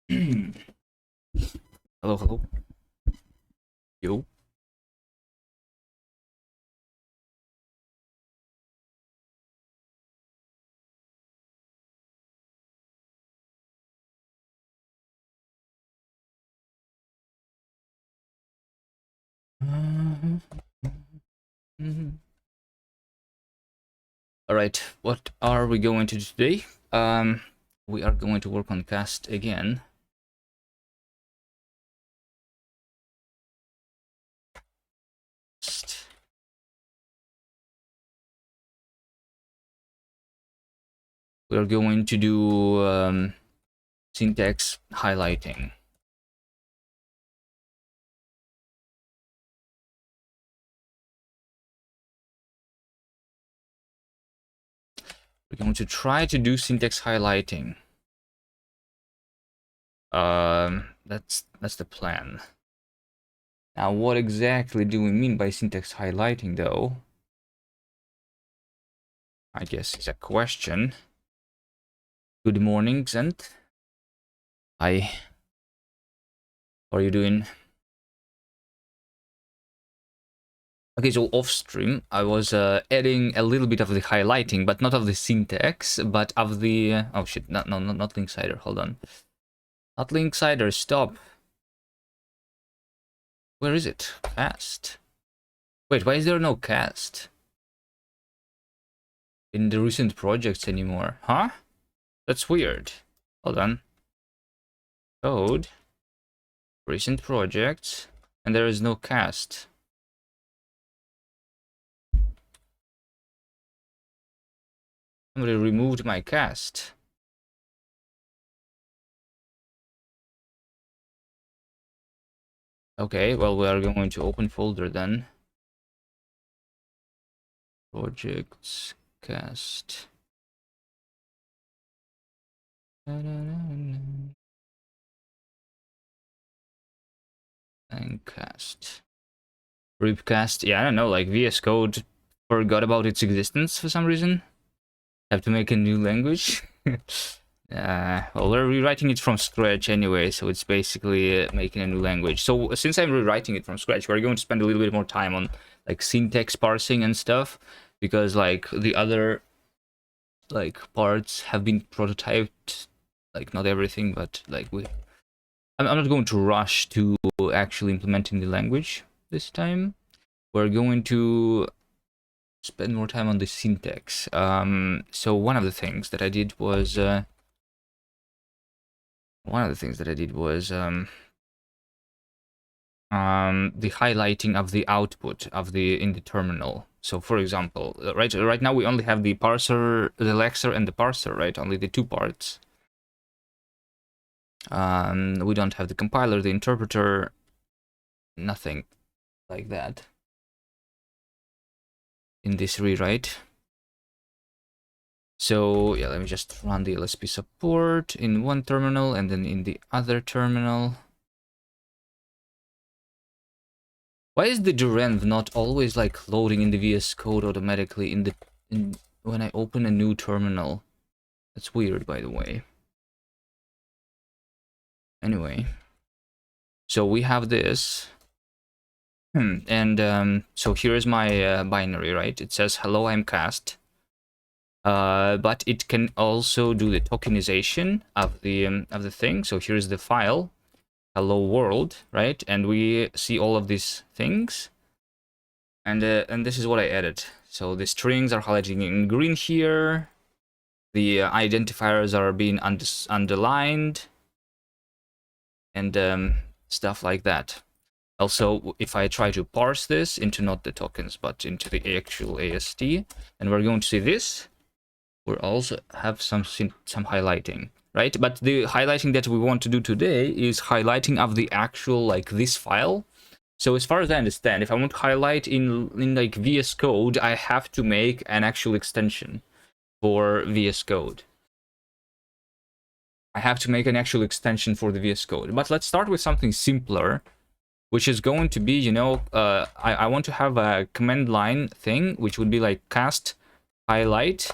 Hello, hello. Yo. All right, what are we going to do today? We are going to work on cast again. We are going to do syntax highlighting. We're going to try to do syntax highlighting. That's the plan. Now, what exactly do we mean by syntax highlighting, though? I guess it's a question. Good morning, Zent. Hi. How are you doing? Okay, so off stream, I was adding a little bit of the highlighting, but not of the syntax, but of the... oh shit, not Linksider, hold on. Not Linksider, stop. Where is it? Cast. Wait, why is there no cast in the recent projects anymore? Huh? That's weird. Hold on. Code. Recent projects. And there is no cast. Somebody removed my cast. Okay, well, we are going to open folder then. Projects, cast. And cast. Ripcast. Yeah, I don't know, like VS Code forgot about its existence for some reason. Have to make a new language. Well, we're rewriting it from scratch anyway, so it's basically making a new language. So since I'm rewriting it from scratch, we're going to spend a little bit more time on like syntax parsing and stuff, because like the other like parts have been prototyped, like not everything, but like I'm not going to rush to actually implementing the language this time. We're going to spend more time on the syntax. So one of the things that I did was the highlighting of the output of in the terminal. So for example, right now we only have the parser, the lexer, and the parser, right? Only the two parts. We don't have the compiler, the interpreter, nothing like that in this rewrite. So yeah, let me just run the LSP support in one terminal and then in the other terminal. Why is the Durenv not always like loading in the VS Code automatically when I open a new terminal? That's weird, by the way. Anyway, so we have this. And so here's my binary, right? It says hello, I'm cast. But it can also do the tokenization of the thing. So here's the file, hello world, right? And we see all of these things. And this is what I added. So the strings are highlighting in green here. The identifiers are being underlined. And stuff like that. Also, if I try to parse this into not the tokens, but into the actual AST, and we're going to see this, we'll also have some highlighting, right? But the highlighting that we want to do today is highlighting of the actual, like, this file. So as far as I understand, if I want to highlight in like VS Code, I have to make an actual extension for VS Code. I have to make an actual extension for the VS Code. But let's start with something simpler, which is going to be, you know, I want to have a command line thing, which would be like cast highlight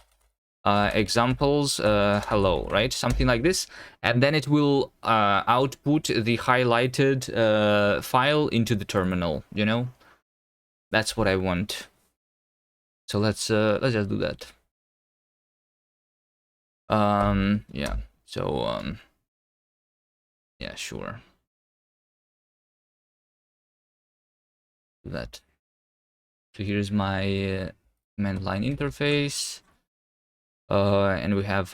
examples hello, right? Something like this, and then it will output the highlighted file into the terminal, you know. That's what I want. So let's just do that. Yeah, so yeah, sure, do that. So here's my command line interface, and we have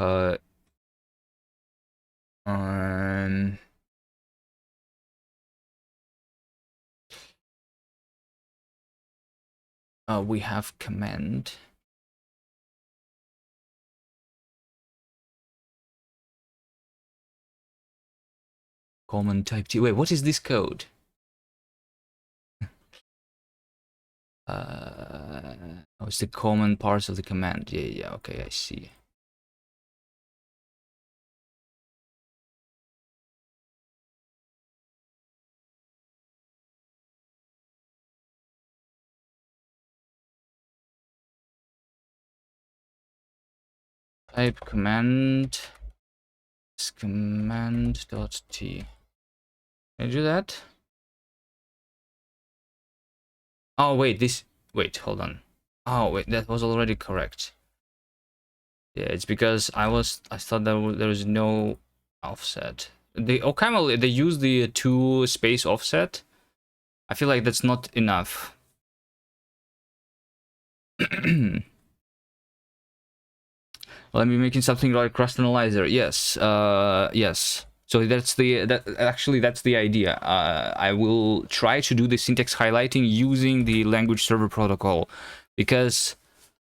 we have command. Common type T. Wait, what is this code? Oh, it's the common parts of the command. Yeah, okay, I see. Type command is command.t. Can I do that? Oh, wait, wait, hold on. Oh, wait, that was already correct. Yeah, it's because I thought that there was no offset. They OCaml, they use the 2 space offset. I feel like that's not enough. Well, I'm making something like Rust Analyzer. Yes, yes. So that's the idea. I will try to do the syntax highlighting using the language server protocol, because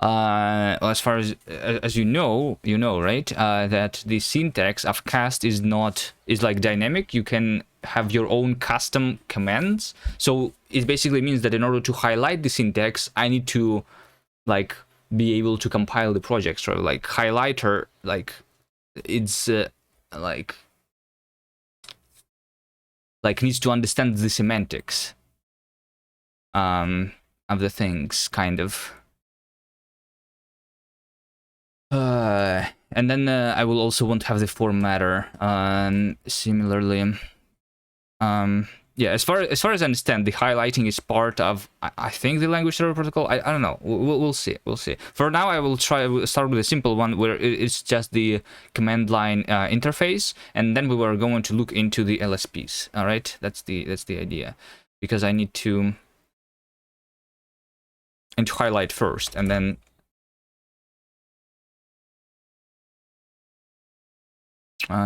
well, as far as you know, right, that the syntax of cast is like dynamic. You can have your own custom commands. So it basically means that in order to highlight the syntax, I need to like be able to compile the project. So like highlighter, like it's like needs to understand the semantics of the things, kind of. And then I will also want to have the formatter. Similarly, yeah, as far as I understand, the highlighting is part of, I think, the language server protocol. I don't know. We'll see. We'll see. For now, I will start with a simple one where it's just the command line interface, and then we were going to look into the LSPs. All right, that's the idea, because I need to highlight first, and then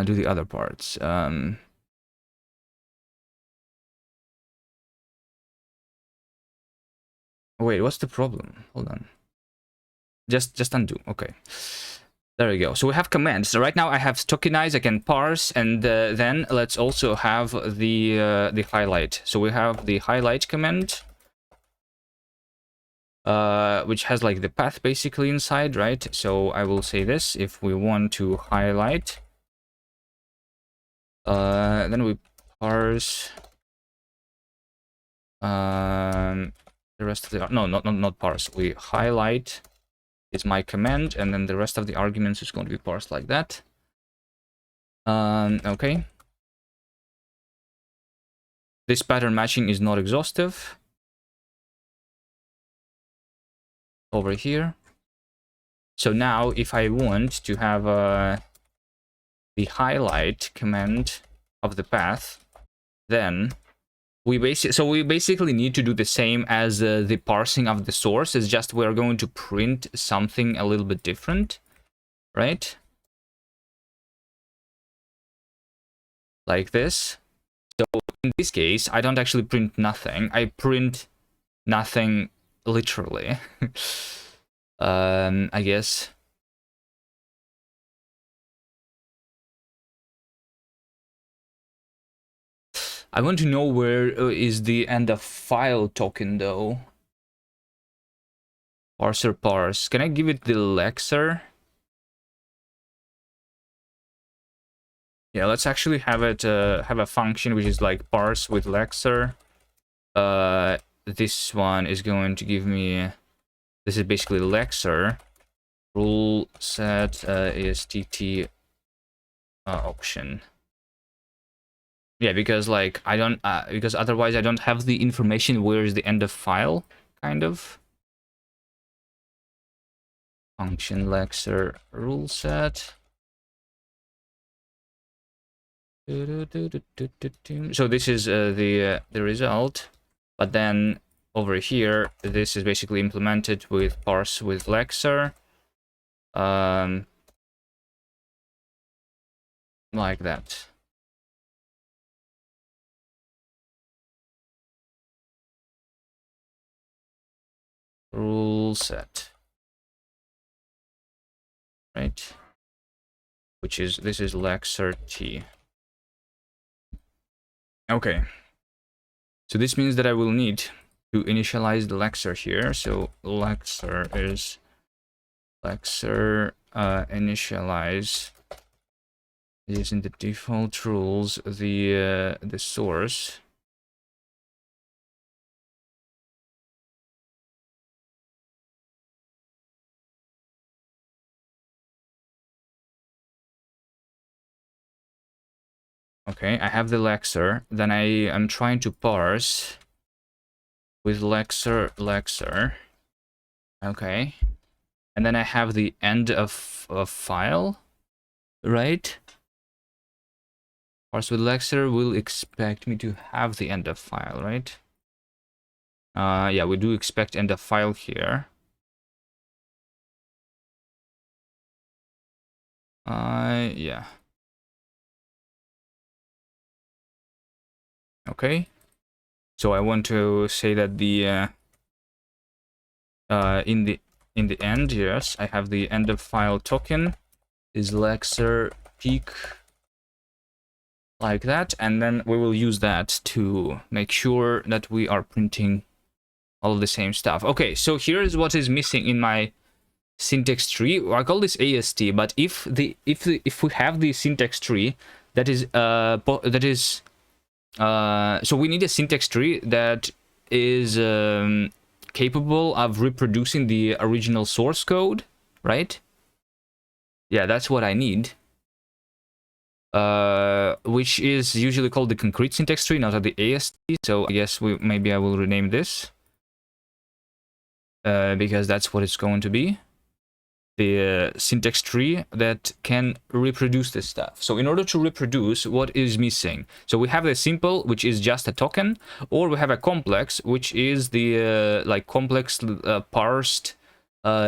do the other parts. Wait, what's the problem? Hold on. Just undo. Okay. There we go. So we have commands. So right now I have tokenize, I can parse, and then let's also have the highlight. So we have the highlight command, which has like the path basically inside, right? So I will say this: if we want to highlight, then we parse the rest of the not parse. We highlight is my command, and then the rest of the arguments is going to be parsed like that. Okay. This pattern matching is not exhaustive. Over here. So now if I want to have the highlight command of the path, then we basically need to do the same as the parsing of the source. It's just we're going to print something a little bit different, right? Like this. So in this case, I don't actually print nothing. I print nothing literally. I guess. I want to know where is the end of file token though. Parser parse. Can I give it the lexer? Yeah, let's actually have it have a function which is like parse with lexer. This one is going to give me, this is basically lexer rule set ASTT option. Yeah, because like I don't because otherwise I don't have the information where is the end of file, kind of. Function lexer rule set. So this is the result, but then over here this is basically implemented with parse with lexer, like that. Rule set, right? Which is this is lexer t. Okay. So this means that I will need to initialize the lexer here. So lexer is lexer initialize using the default rules the source. Okay, I have the lexer. Then I am trying to parse with lexer. Okay, and then I have the end of file, right? Parse with lexer will expect me to have the end of file, right? Yeah, we do expect end of file here. Yeah. Okay. So I want to say that the in the end, yes, I have the end of file token is lexer peak, like that, and then we will use that to make sure that we are printing all the same stuff. Okay, so here is what is missing in my syntax tree. I call this AST, but if we have the syntax tree that is so we need a syntax tree that is capable of reproducing the original source code, right? Yeah, that's what I need. Which is usually called the concrete syntax tree, not the AST. So I guess maybe I will rename this because that's what it's going to be. The syntax tree that can reproduce this stuff. So in order to reproduce, what is missing? So we have the simple, which is just a token, or we have a complex, which is the like complex parsed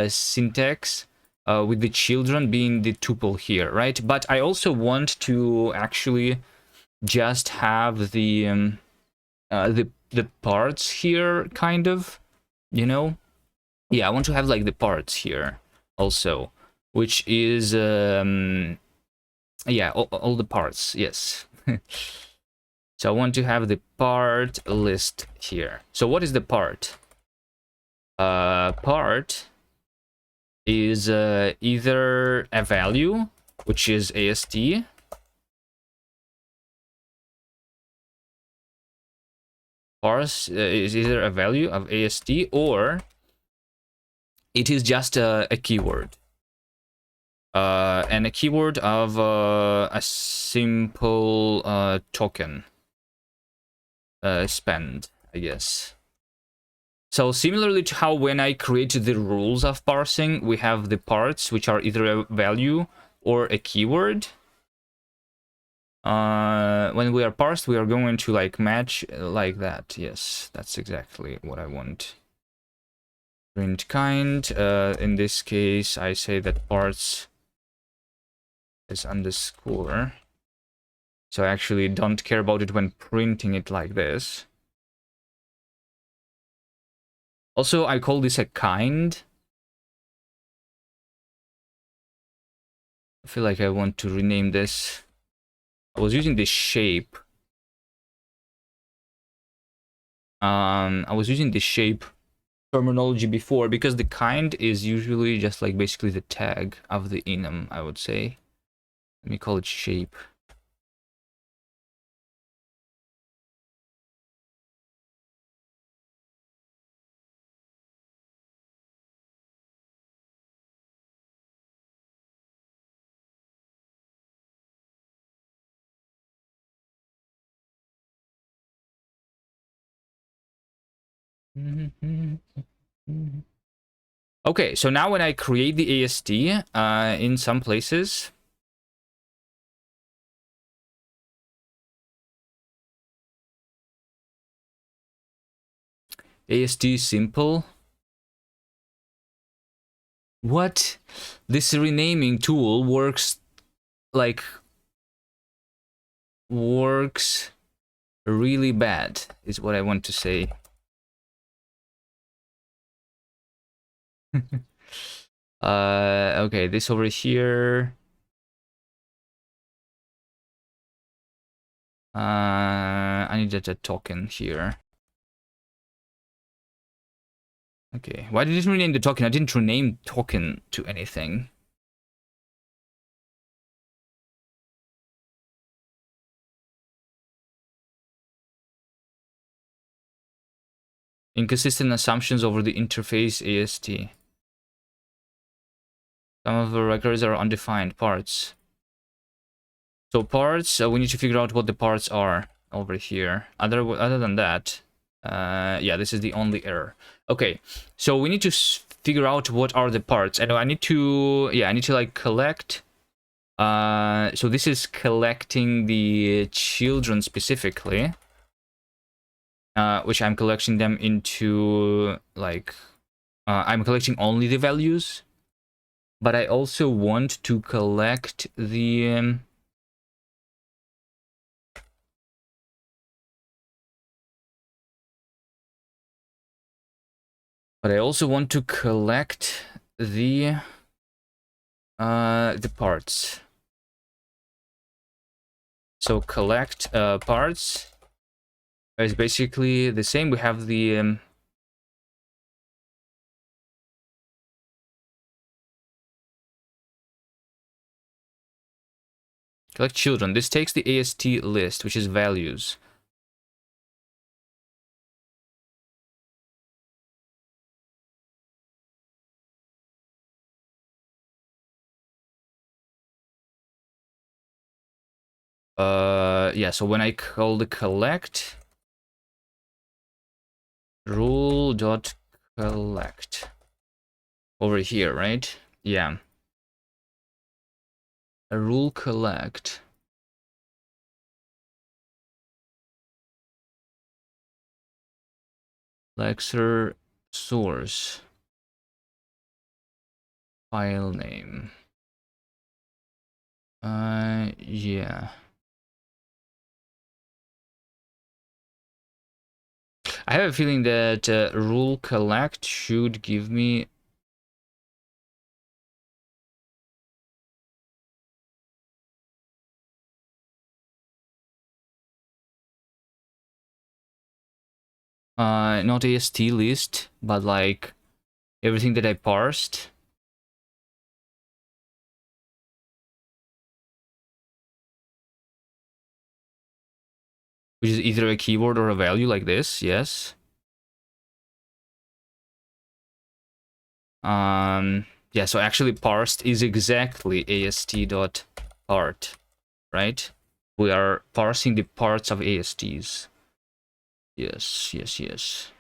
syntax with the children being the tuple here, right? But I also want to actually just have the parts here, kind of, you know? Yeah, I want to have like the parts here also, which is yeah, all the parts, yes. So I want to have the part list here. So what is the part? Part is either a value, which is AST, parse is either a value of AST, or it is just a keyword. And a keyword of a simple token spend, I guess. So similarly to how when I created the rules of parsing, we have the parts, which are either a value or a keyword. When we are parsed, we are going to like match like that. Yes, that's exactly what I want. Print kind. In this case, I say that parts is underscore. So I actually don't care about it when printing it like this. Also, I call this a kind. I feel like I want to rename this. I was using this shape. I was using the shape terminology before because the kind is usually just like basically the tag of the enum, I would say. Let me call it shape. Okay, so now when I create the AST in some places, AST simple. What? This renaming tool works really bad, is what I want to say. Okay, this over here. I need a token here. Okay, why did it rename the token? I didn't rename token to anything. Inconsistent assumptions over the interface AST. Some of the records are undefined parts. So parts, we need to figure out what the parts are over here. Other than that, yeah, this is the only error. Okay, so we need to figure out what are the parts. And I need to, yeah, I need to like collect. So this is collecting the children specifically, which I'm collecting them into like, I'm collecting only the values, but I also want to collect the but I also want to collect the parts. So collect parts is basically the same. We have the collect children. This takes the AST list, which is values. Yeah, so when I call the collect, rule.collect over here, right? Yeah. A rule collect. Lexer source. File name. Yeah. I have a feeling that rule collect should give me not AST list, but like everything that I parsed. Which is either a keyword or a value like this, yes. Yeah, so actually parsed is exactly ast.part, right? We are parsing the parts of ASTs. Yes, yes, yes.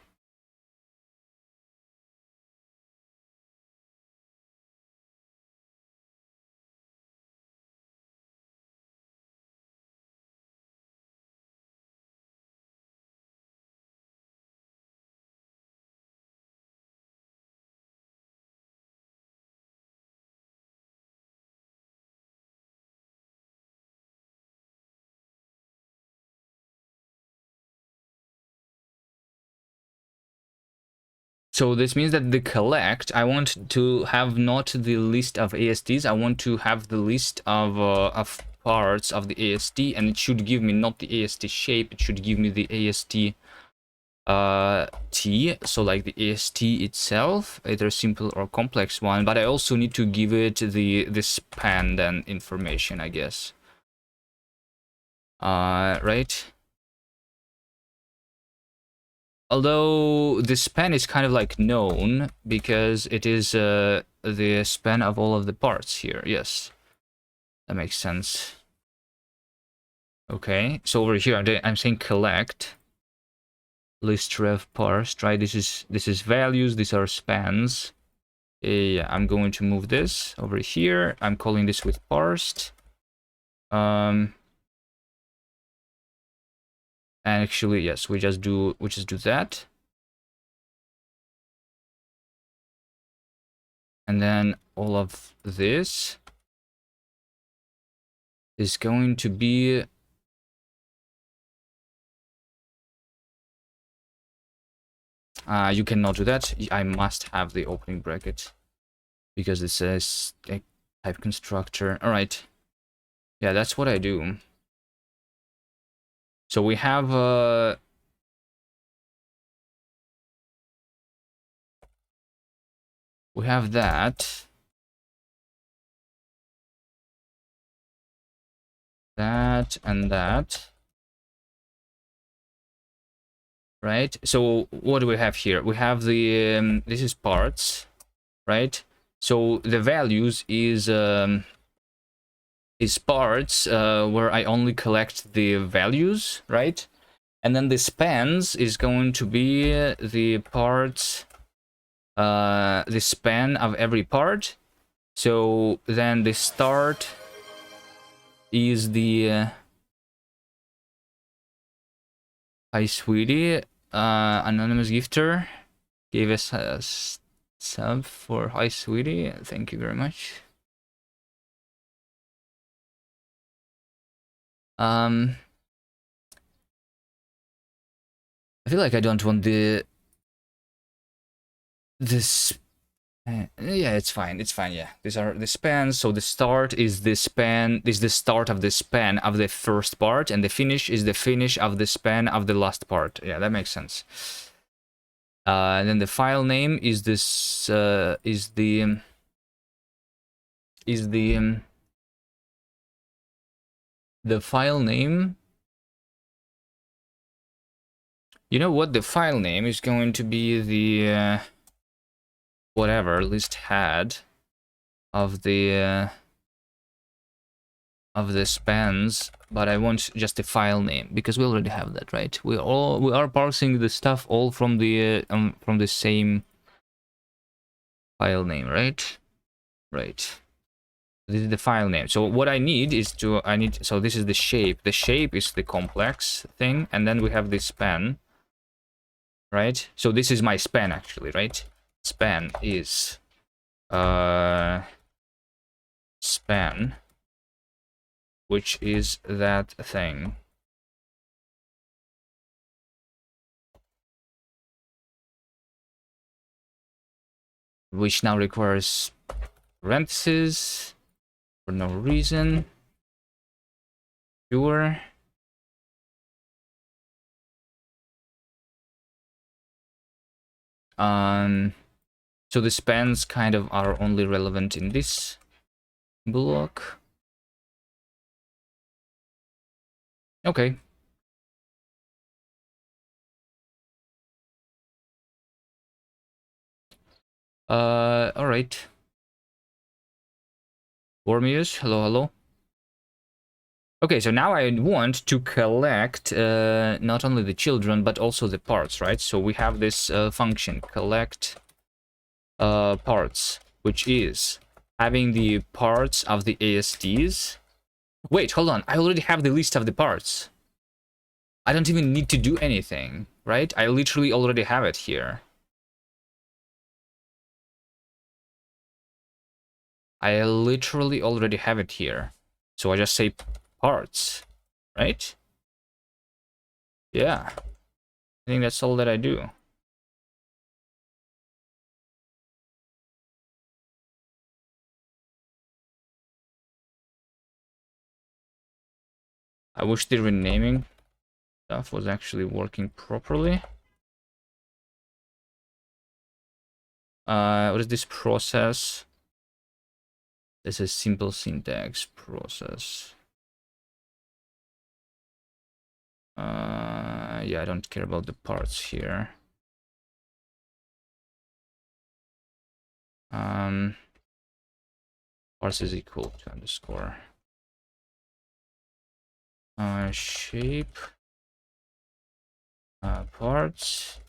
So this means that the collect, I want to have not the list of ASTs, I want to have the list of parts of the AST, and it should give me not the AST shape, it should give me the AST T, so like the AST itself, either simple or complex one, but I also need to give it the span then information, I guess. Right? Although the span is kind of like known because it is the span of all of the parts here. Yes, that makes sense. Okay, so over here I'm saying collect. list ref parsed, right? This is values, these are spans. Yeah, I'm going to move this over here. I'm calling this with parsed. And actually, yes, we just do that. And then all of this is going to be you cannot do that. I must have the opening bracket because it says a type constructor. All right. Yeah, that's what I do. So we have that. That and that. Right? So what do we have here? We have the this is parts, right? So the values is parts where I only collect the values, right? And then the spans is going to be the parts, the span of every part. So then the start is the hi sweetie, anonymous gifter gave us a sub for hi sweetie. Thank you very much. I feel like I don't want this. Yeah, it's fine. It's fine. Yeah, these are the spans. So the start is the span. Is the start of the span of the first part, and the finish is the finish of the span of the last part. Yeah, that makes sense. And then the file name is this. Is the file name. You know what? The file name is going to be the whatever list had of the spans, but I want just the file name because we already have that, right? We are parsing the stuff all from the same file name, right? Right. This is the file name. So what I need is so this is the shape. The shape is the complex thing, and then we have the span, right? So this is my span actually, right? Span is span, which is that thing. Which now requires parentheses for no reason. Sure. So the spans kind of are only relevant in this block. Okay. All right. Wormius, hello, hello. Okay, so now I want to collect not only the children but also the parts, right? So we have this function collect parts, which is having the parts of the ASDs. Wait, hold on. I already have the list of the parts. I don't even need to do anything, right? I literally already have it here. I literally already have it here. So I just say parts, right? Yeah. I think that's all that I do. I wish the renaming stuff was actually working properly. What is this process? This is simple syntax process. Yeah, I don't care about the parts here. Parts is equal to underscore. Shape. Parts.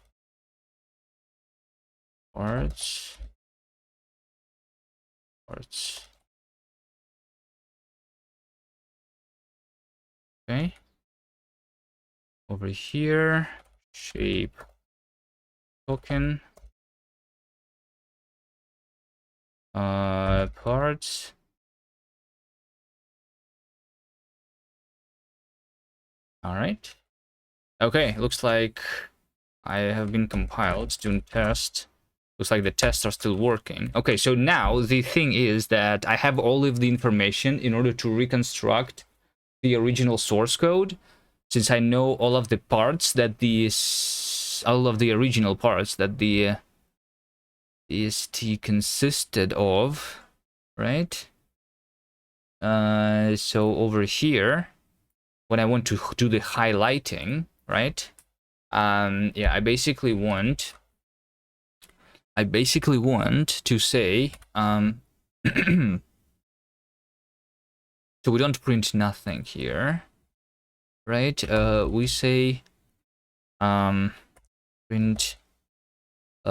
Okay. Over here, shape token. Parts. All right. Okay, looks like I have been compiled. Student test. Looks like the tests are still working. Okay, so now the thing is that I have all of the information in order to reconstruct the original source code, since I know all of the parts that all of the original parts that the EST consisted of, right? So over here, when I want to do the highlighting, right? Yeah, I basically want to say, so we don't print nothing here, right? We say, print, you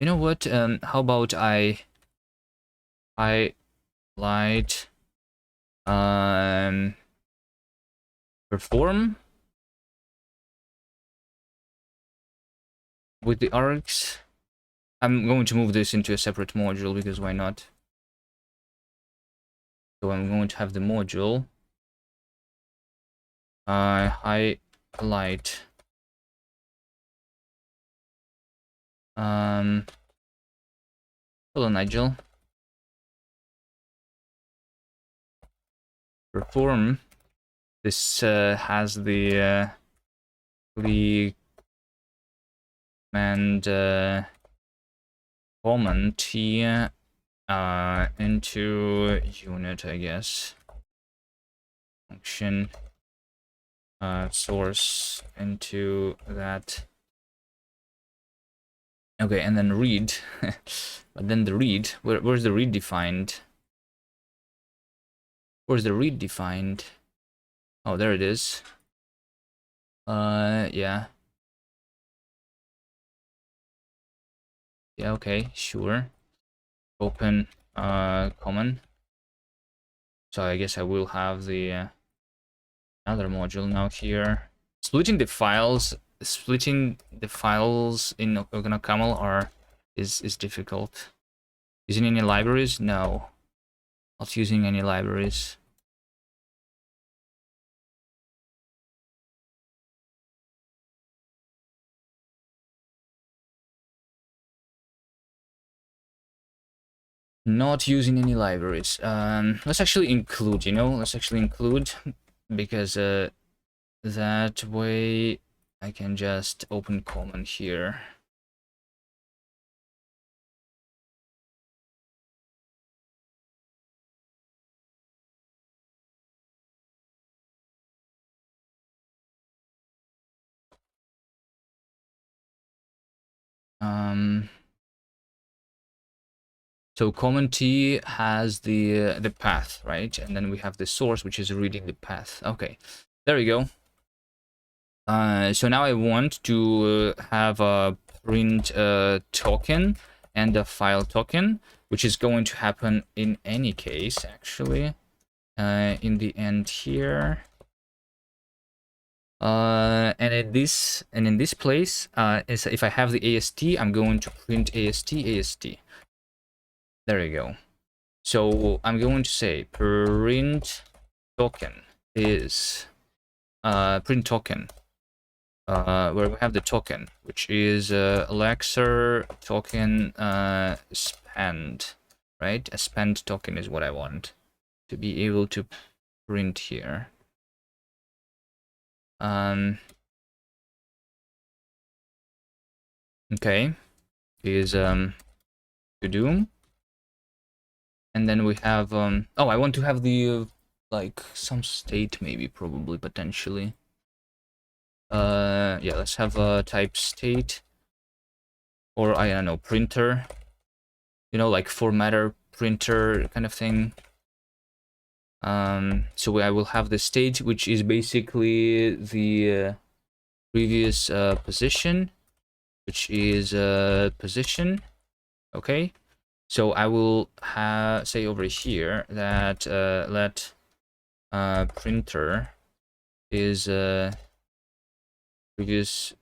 know what? How about I highlight, perform with the arcs. I'm going to move this into a separate module because why not? So I'm going to have the module highlight hello Nigel. Perform. This has the command comment here into unit, I guess. Function source into that. Okay, and then read. But then the read, where's the read defined? Where's the read defined? Oh, there it is. Yeah. Yeah, okay, sure. Open common. So I guess I will have the another module now here. Splitting the files in OrganoCaml is difficult. Using any libraries? No. Not using any libraries. Not using any libraries. Let's actually include, let's actually include, because that way I can just open common here. So common T has the path, right? And then we have the source, which is reading the path. Okay, there we go. So now I want to have a print token and a file token, which is going to happen in any case, actually, in the end here. And in this place, is if I have the AST, I'm going to print AST. There you go. So I'm going to say print token is print token, where we have the token, which is Elixir token spend, right? A spend token is what I want to be able to print here. Okay, is to do. And then we have oh, I want to have the like some state, maybe, probably, potentially. Yeah, let's have a type state, or I don't know, printer, like formatter printer kind of thing. So I will have the state, which is basically the previous position, which is position. Okay, so I will say over here that let printer is previous,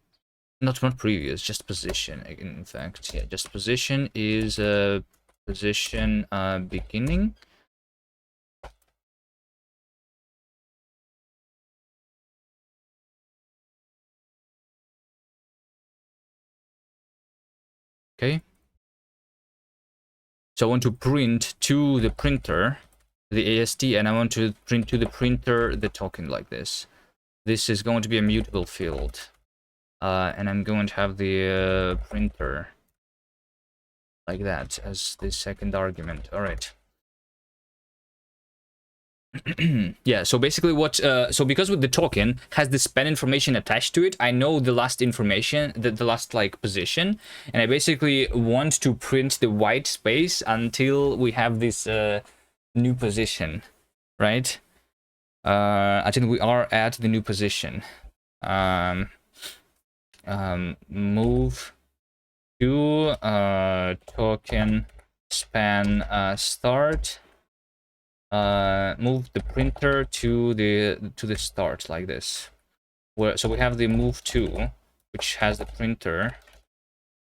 not previous, just position. In fact, yeah, just position is position beginning. Okay. So I want to print to the printer the AST, and I want to print to the printer the token like this. This is going to be a mutable field. And I'm going to have the printer like that as the second argument. All right. Yeah, so basically what so because with the token has the span information attached to it, I know the last information, the last like position, and I basically want to print the white space until we have this new position, right? I think we are at the new position. Move to token span start. Move the printer to the start like this. So we have the move to, which has the printer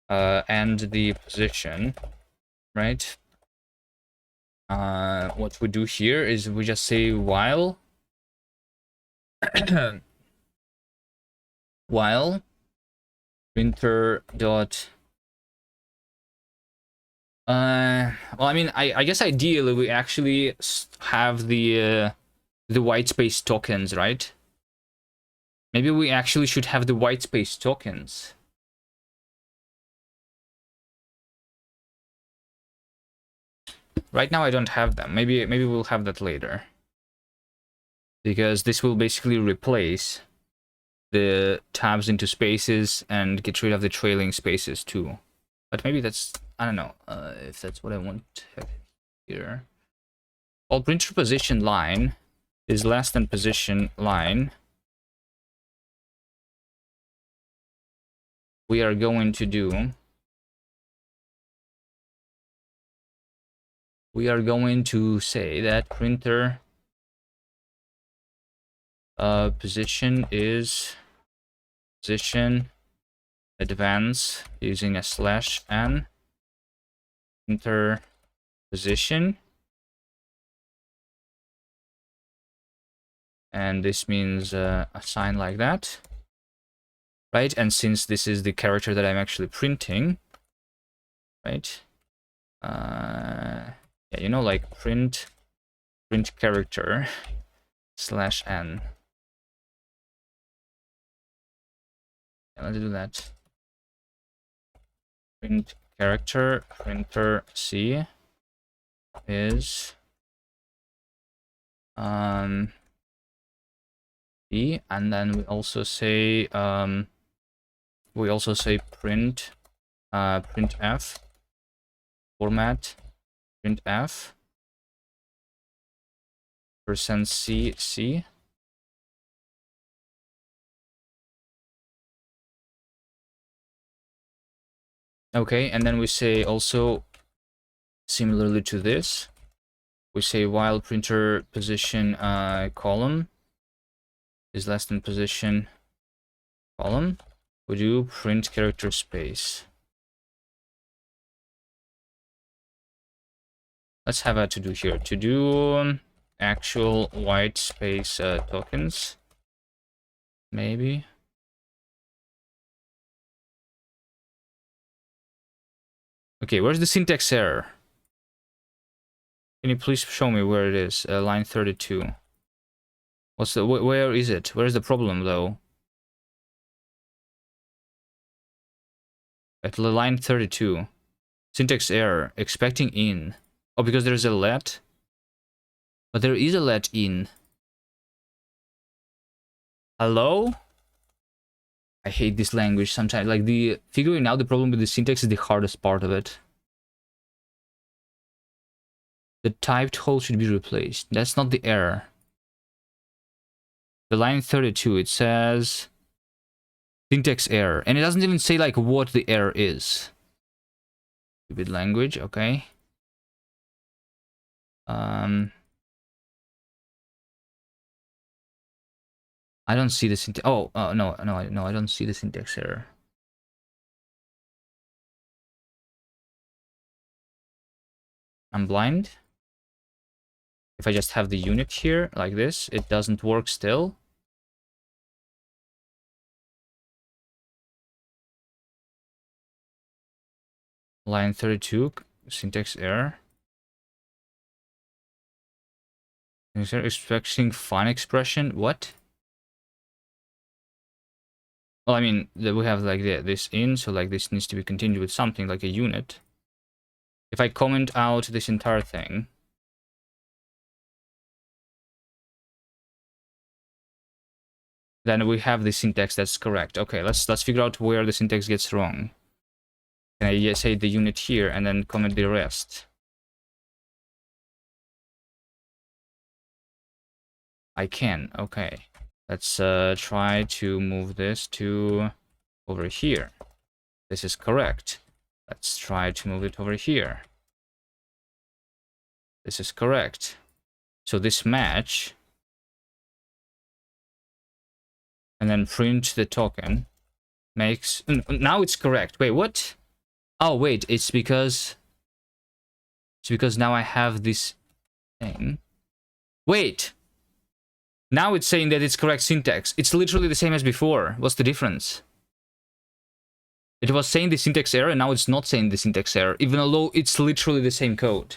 and the position, right? What we do here is we just say while while printer dot well, I mean, I guess ideally we actually have the white space tokens, right? Maybe we actually should have the white space tokens. Right now I don't have them. Maybe we'll have that later. Because this will basically replace the tabs into spaces and get rid of the trailing spaces too. But maybe that's, I don't know if that's what I want to have here. Well, printer position line is less than position line. We are going to do, we are going to say that printer position is position advance using a /n printer position, and this means a sign like that, right? And since this is the character that I'm actually printing, right? Yeah, you know, like print character /n. Yeah, let's do that. Print character printer C is B, and then we also say print printf format printf %c. Okay, and then we say also similarly to this, we say while printer position column is less than position column, we do print character space. Let's have a to do here. To do actual white space tokens, maybe. Okay, where's the syntax error? Can you please show me where it is? Line 32. What's the where is it? Where's the problem though? At line 32. Syntax error. Expecting in. Oh, because there's a let? But there is a let in. Hello? I hate this language sometimes. Like, the figuring out the problem with the syntax is the hardest part of it. The typed hole should be replaced. That's not the error. The line 32, it says syntax error. And it doesn't even say like what the error is. Stupid language, okay. I don't see the syntax. Oh, no, I don't see the syntax error. I'm blind. If I just have the unit here like this, it doesn't work still. Line 32, syntax error. Expecting fine expression. What? Well, I mean, we have like this in, so like this needs to be continued with something like a unit. If I comment out this entire thing, then we have the syntax that's correct. Okay, let's figure out where the syntax gets wrong. Can I say the unit here and then comment the rest? I can. Okay. Let's try to move this to over here. This is correct. Let's try to move it over here. This is correct. So this match, and then print the token, makes... Now it's correct. Wait, what? Oh, wait, it's because now I have this thing. Wait! Now it's saying that it's correct syntax. It's literally the same as before. What's the difference? It was saying the syntax error, and now it's not saying the syntax error, even though it's literally the same code.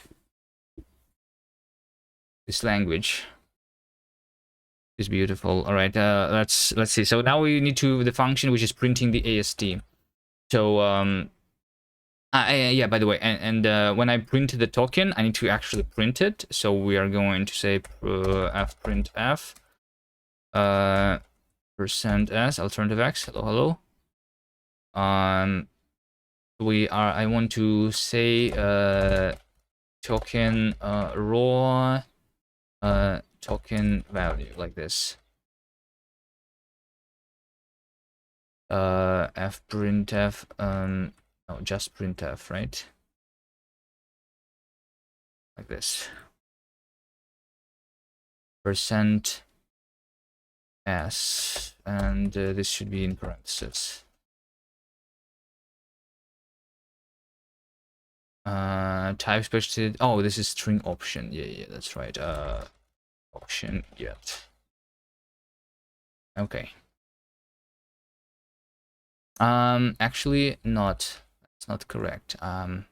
This language is beautiful. All right, let's see. So now we need to the function which is printing the AST. So yeah, by the way, and when I print the token, I need to actually print it. So we are going to say fprintf %s alternative x. Hello. I want to say token raw token value like this. fprintf no, just printf, right? Like this. %s, and this should be in parentheses. Type specified. Oh, this is string option. Yeah, that's right. Option get. Okay. Actually, not. That's not correct. Yeah,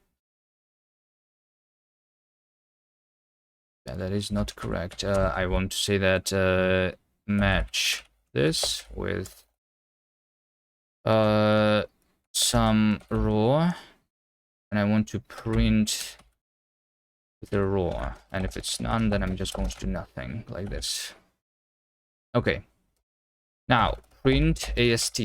that is not correct. I want to say that match this with some raw, and I want to print the raw, and if it's none, then I'm just going to do nothing like this. Okay. Now print AST.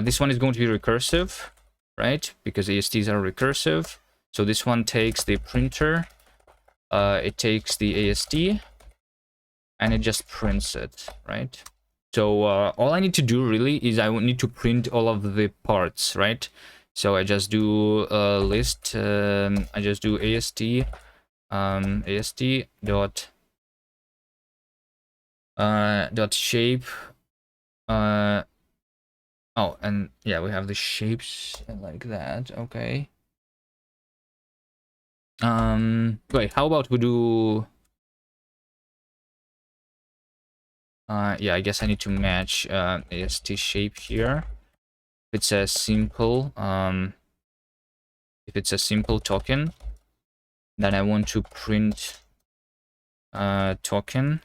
This one is going to be recursive, right? Because ASTs are recursive. So this one takes the printer, it takes the AST, and it just prints it, right? So all I need to do really is I need to print all of the parts, right? So I just do list. I just do AST, AST dot shape. Oh, and yeah, we have the shapes like that. Okay. Wait, how about we do... yeah, I guess I need to match AST shape here. If it's a simple, token, then I want to print token.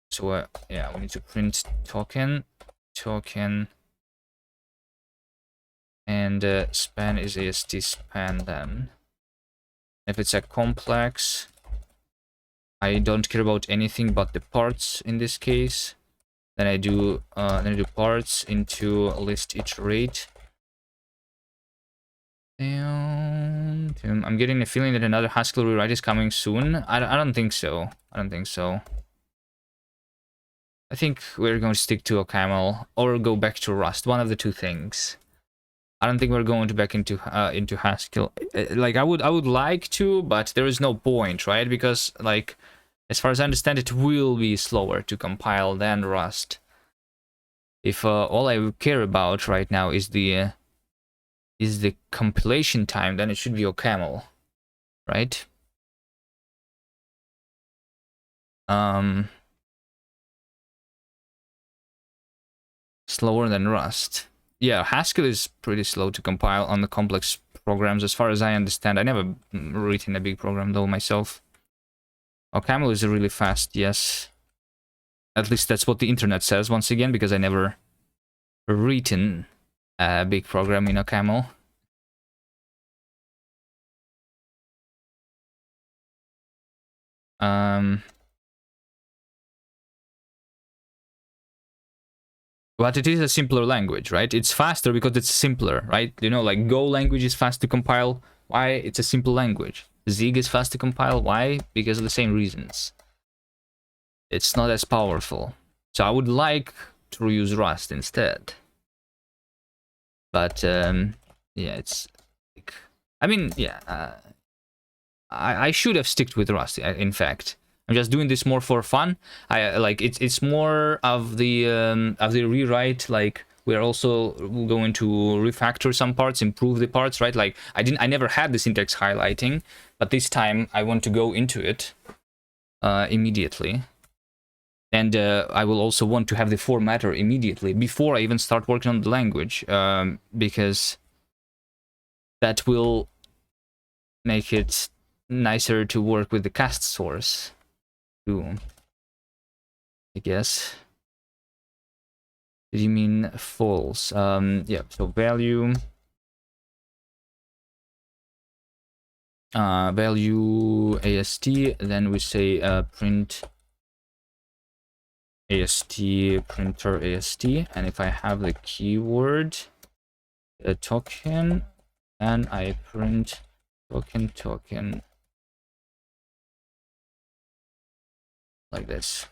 So yeah, we need to print token, and span is AST span. Then if it's a complex, I don't care about anything but the parts in this case. Then I do parts into list iterate. And I'm getting a feeling that another Haskell rewrite is coming soon. I don't think so. I don't think so. I think we're going to stick to OCaml or go back to Rust. One of the two things. I don't think we're going to back into Haskell. Like I would like to, but there is no point, right? Because like, as far as I understand, it will be slower to compile than Rust. If all I care about right now is the compilation time, then it should be OCaml, right? Slower than Rust. Yeah, Haskell is pretty slow to compile on the complex programs, as far as I understand. I never written a big program though myself. OCaml is really fast, yes. At least that's what the internet says, once again, because I never written a big program in OCaml. But it is a simpler language, right? It's faster because it's simpler, right? You know, like Go language is fast to compile. Why? It's a simple language. Zig is fast to compile. Why? Because of the same reasons. It's not as powerful. So I would like to use Rust instead. But yeah, it's like, I mean, yeah, I should have stuck with Rust. In fact, I'm just doing this more for fun. I like it's more of the rewrite. Like we're also going to refactor some parts, improve the parts, right? Like I never had the syntax highlighting, but this time I want to go into it immediately. And I will also want to have the formatter immediately before I even start working on the language, because that will make it nicer to work with the cast source too, I guess. Did you mean false? Yeah, so value AST, then we say print AST printer AST, and if I have the keyword token, and I print token like this.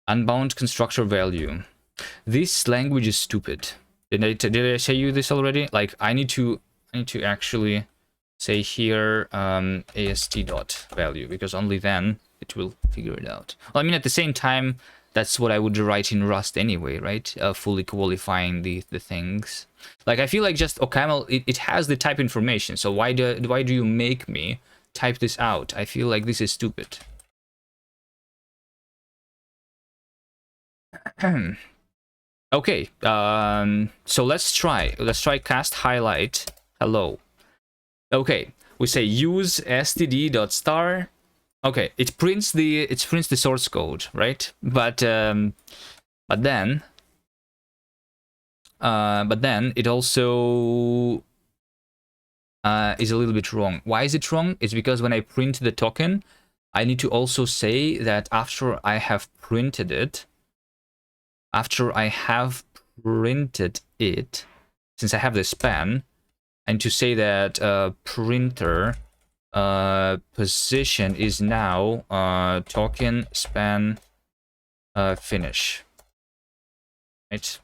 Unbound constructor value. This language is stupid. Did I say you this already? Like I need to actually say here AST dot value, because only then it will figure it out. Well, I mean, at the same time, that's what I would write in Rust anyway, right? Fully qualifying the things. Like I feel like just OCaml, it has the type information. So why do you make me type this out? I feel like this is stupid. Okay, so let's try cast highlight hello. Okay, we say use std.star. Okay, it prints the source code, right? But then it also is a little bit wrong. Why is it wrong? It's because when I print the token, I need to also say that after I have printed it, since I have the span, and to say that printer position is now token span finish, right?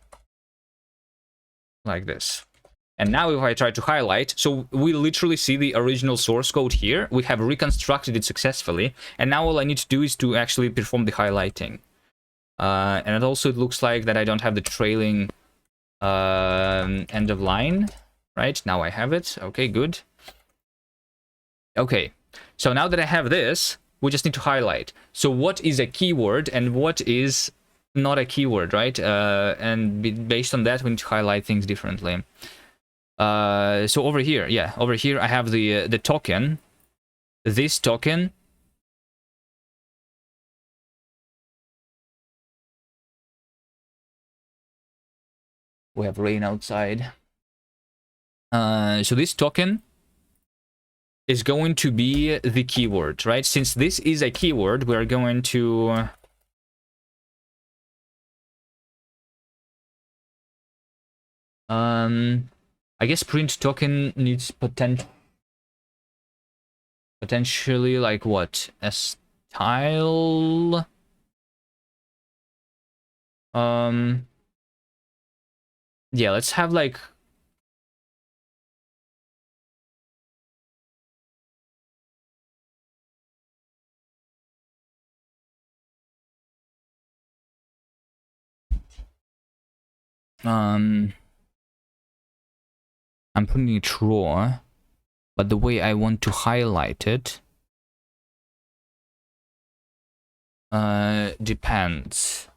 Like this. And now if I try to highlight, so we literally see the original source code here. We have reconstructed it successfully, and now all I need to do is to actually perform the highlighting. And it also looks like that I don't have the trailing end of line, right? Now I have it. Okay, good. Okay, so now that I have this, we just need to highlight. So what is a keyword and what is not a keyword, right? And based on that, we need to highlight things differently. So over here, yeah, over here I have the token. This token. We have rain outside. So this token is going to be the keyword, right? Since this is a keyword, we're going to I guess print token needs potentially like what? A style? Yeah, let's have like I'm putting it raw, but the way I want to highlight it depends.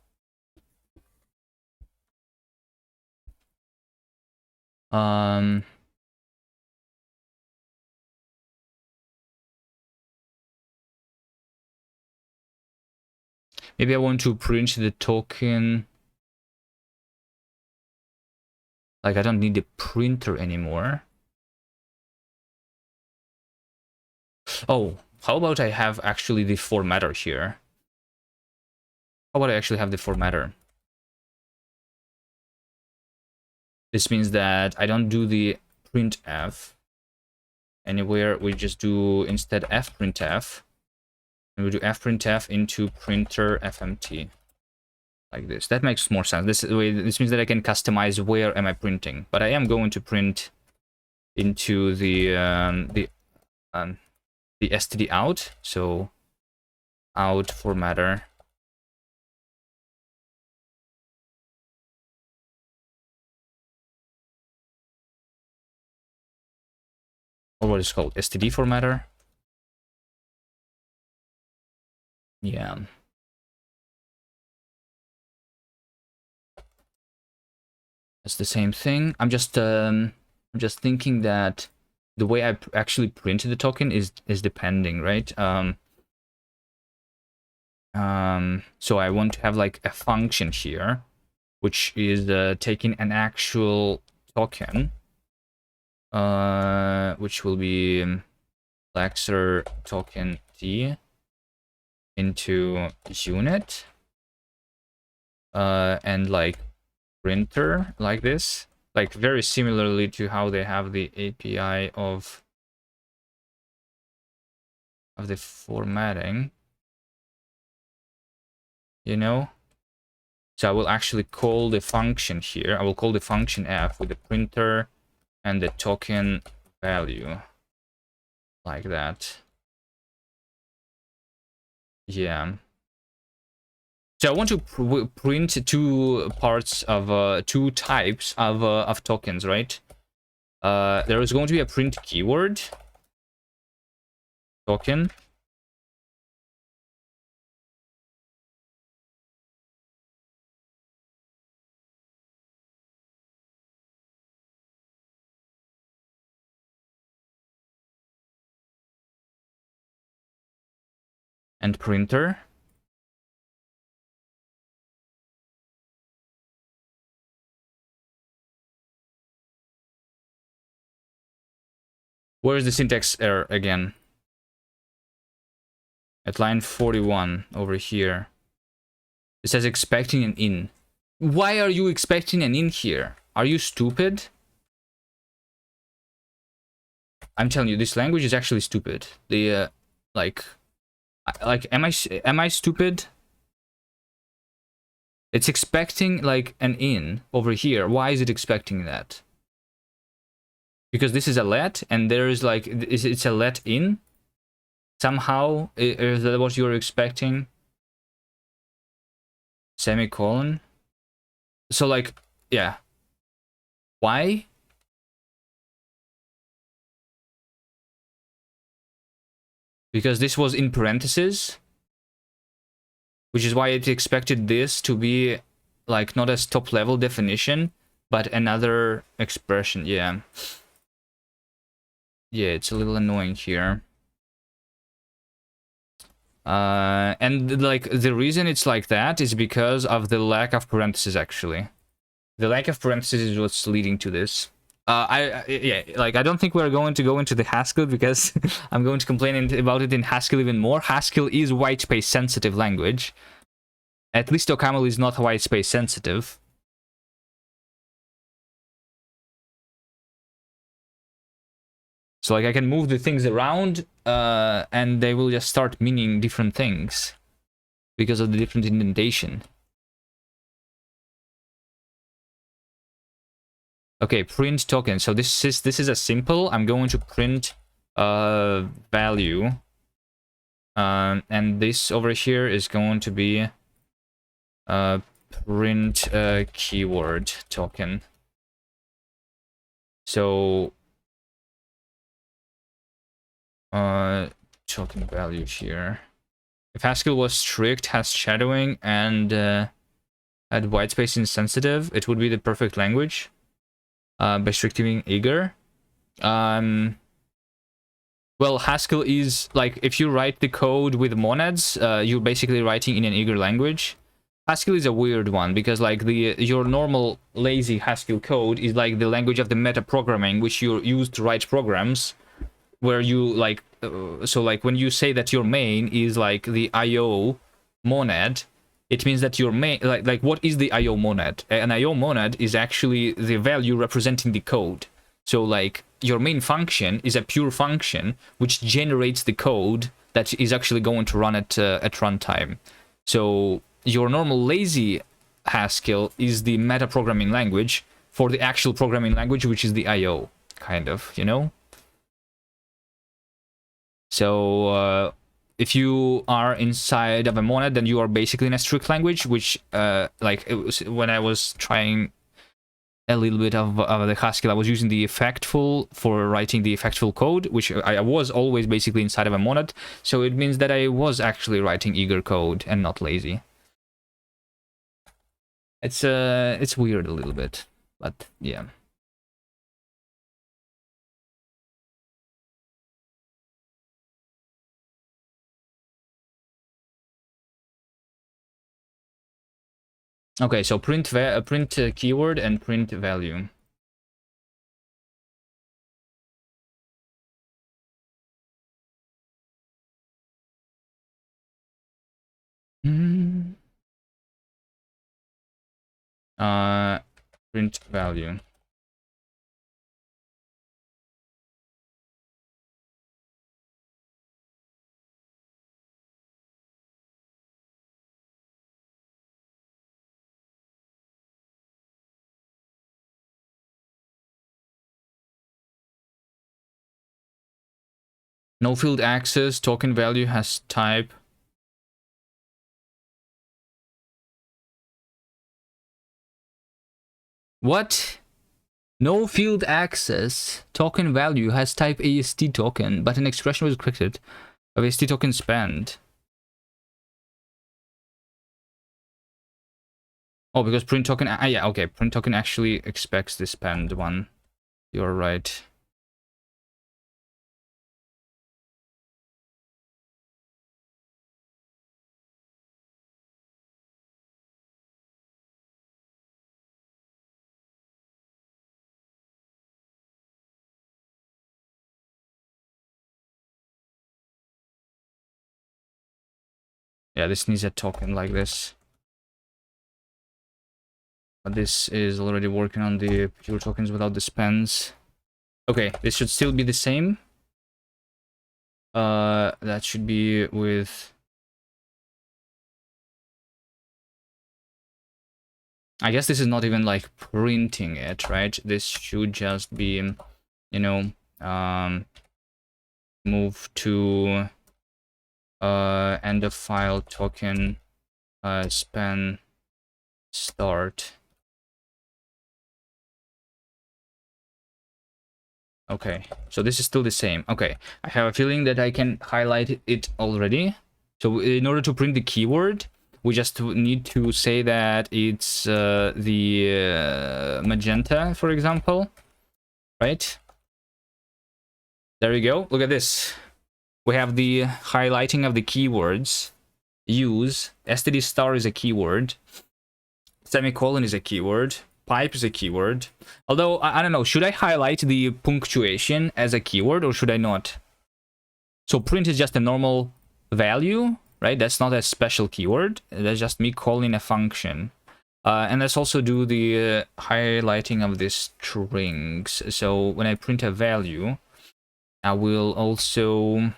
Maybe I want to print the token. Like, I don't need the printer anymore. Oh, how about I have actually the formatter here? How about I actually have the formatter? This means that I don't do the printf anywhere. We just do instead fprintf. And we do fprintf into printer fmt. Like this. That makes more sense. This means that I can customize where am I printing. But I am going to print into the std out. So out formatter. Or what is called std formatter. Yeah. That's the same thing. I'm just thinking that the way I actually printed the token is depending, right? So I want to have like a function here, which is taking an actual token, which will be Lexer token t into unit, and like printer like this, like very similarly to how they have the API of the formatting, you know. So I will actually call the function here. I will call the function f with the printer and the token value like that. Yeah. So I want to print two parts of two types of tokens, right? There is going to be a print keyword token. And printer. Where is the syntax error again? At line 41 over here. It says expecting an in. Why are you expecting an in here? Are you stupid? I'm telling you, this language is actually stupid. The like am I stupid? It's expecting like an in over here. Why is it expecting that? Because this is a let and there is like it's a let in. Somehow, is that what you're expecting? Semicolon. So like, yeah. Why? Because this was in parentheses, which is why it expected this to be like not as top level definition, but another expression. Yeah. Yeah, it's a little annoying here. And like the reason it's like that is because of the lack of parentheses. Actually, the lack of parentheses is what's leading to this. Yeah, like I don't think we're going to go into the Haskell because I'm going to complain about it in Haskell even more. Haskell is white space sensitive language. At least OCaml is not white space sensitive. So like I can move the things around and they will just start meaning different things because of the different indentation. Okay, print token. So this is a simple. I'm going to print value. And this over here is going to be print keyword token. So token value here. If Haskell was strict, has shadowing, and had white space insensitive, it would be the perfect language. By restricting eager. Well, Haskell is like, if you write the code with monads, you're basically writing in an eager language. Haskell is a weird one because like your normal lazy Haskell code is like the language of the meta programming, which you use to write programs, where you like so like when you say that your main is like the IO monad, it means that your main like what is the IO monad? An IO monad is actually the value representing the code. So like your main function is a pure function which generates the code that is actually going to run at runtime. So your normal lazy Haskell is the meta programming language for the actual programming language, which is the IO, kind of, you know? So if you are inside of a monad, then you are basically in a strict language, which like it was, when I was trying a little bit of the Haskell, I was using the effectful for writing the effectful code, which I was always basically inside of a monad. So it means that I was actually writing eager code and not lazy. It's weird a little bit, but yeah. Okay, so print keyword and print value. Print value. No field access, token value has type. What? No field access, token value has type AST token, but an expression was created of AST token spend. Oh, because print token, yeah, okay, print token actually expects the spend one. You're right. Yeah, this needs a token like this. But this is already working on the pure tokens without the spends. Okay, this should still be the same. That should be with... I guess this is not even like printing it, right? This should just be, you know, move to end of file token span start. Okay, so this is still the same. Okay, I have a feeling that I can highlight it already. So in order to print the keyword, we just need to say that it's the magenta, for example, right? There you go. Look at this. We have the highlighting of the keywords. Use. std star is a keyword. Semicolon is a keyword. Pipe is a keyword. Although, I don't know, should I highlight the punctuation as a keyword or should I not? So print is just a normal value, right? That's not a special keyword. That's just me calling a function. And let's also do the highlighting of the strings. So when I print a value, I will also,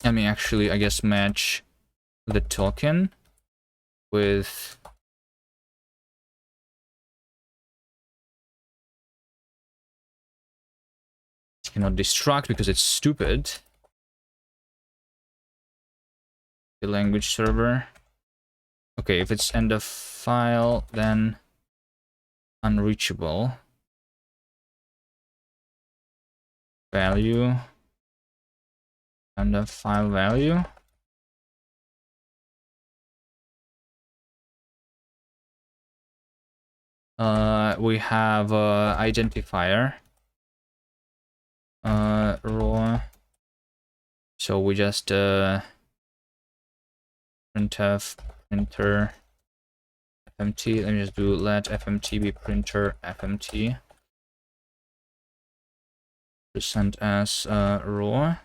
let me actually, I guess, match the token with cannot destruct because it's stupid. The language server. Okay, if it's end of file, then unreachable. Value. End of file value. We have identifier. Raw. So we just printf printer fmt. Let me just do let fmt be printer fmt. Present as raw.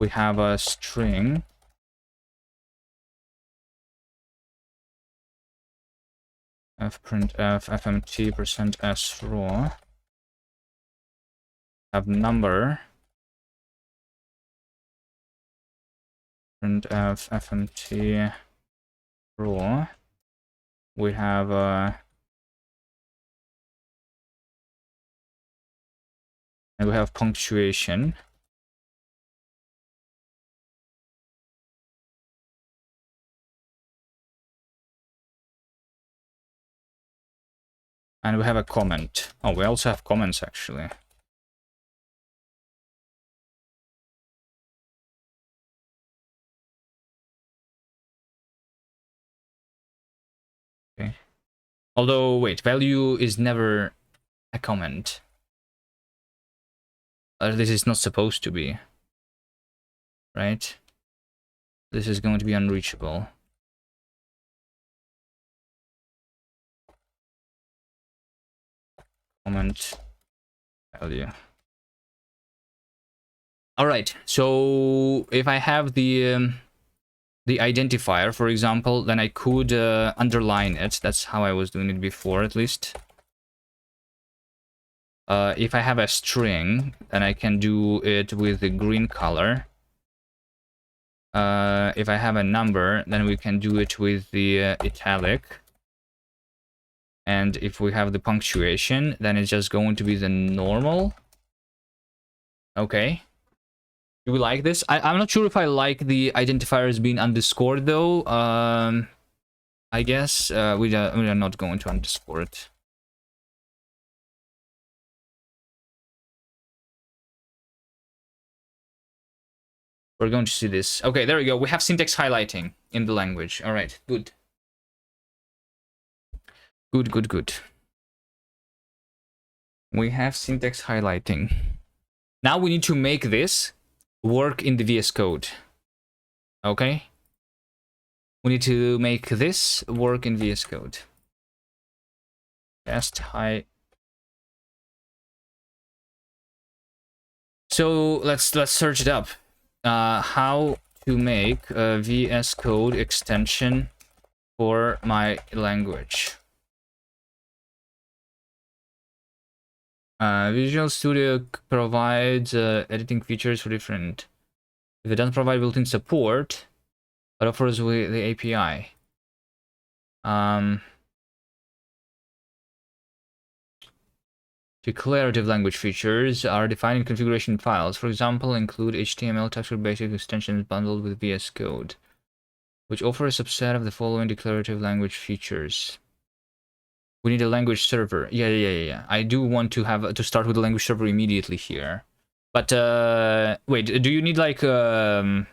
We have a string. fprintf fmt percent s raw. Have number. Printf fmt raw. We have and we have punctuation. And we have a comment. Oh, we also have comments actually. Okay. Although, wait, value is never a comment. This is not supposed to be. Right? This is going to be unreachable. Comment value. All right. So if I have the identifier, for example, then I could underline it. That's how I was doing it before, at least. If I have a string, then I can do it with the green color. If I have a number, then we can do it with the italic. And if we have the punctuation, then it's just going to be the normal. Okay. Do we like this? I'm not sure if I like the identifiers being underscored, though. I guess we are not going to underscore it. We're going to see this. Okay, there we go. We have syntax highlighting in the language. All right, good. Good, good, good. We have syntax highlighting. Now we need to make this work in the VS Code. Okay? We need to make this work in VS Code. Test high. So let's search it up. How to make a VS Code extension for my language. Visual Studio provides editing features for different. If it doesn't provide built-in support, but offers with the API. Declarative language features are defined in configuration files. For example, include HTML TypeScript basic extensions bundled with VS Code, which offer a subset of the following declarative language features. We need a language server. Yeah. I do want to start with the language server immediately here. But wait, do you need like you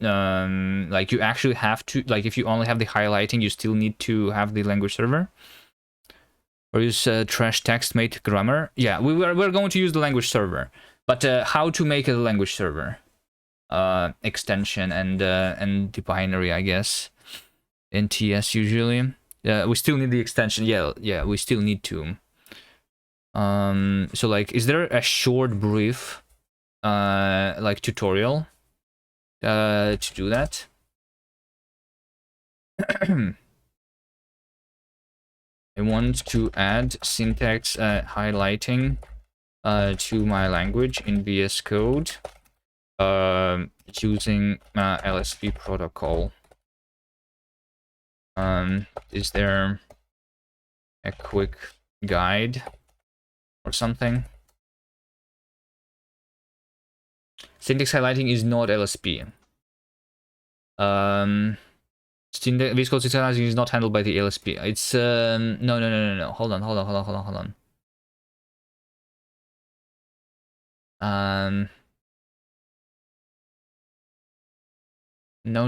actually have to, like, if you only have the highlighting, you still need to have the language server? Or use trash text mate grammar? Yeah, we're going to use the language server. But how to make a language server? Extension and the binary, I guess. NTS usually. We still need the extension. Yeah, we still need to. So like, is there a short brief like tutorial to do that? I want to add syntax highlighting to my language in VS Code using LSP protocol. Is there a quick guide or something? Syntax highlighting is not LSP. VS Code syntax highlighting is not handled by the LSP. It's no. Hold on. No.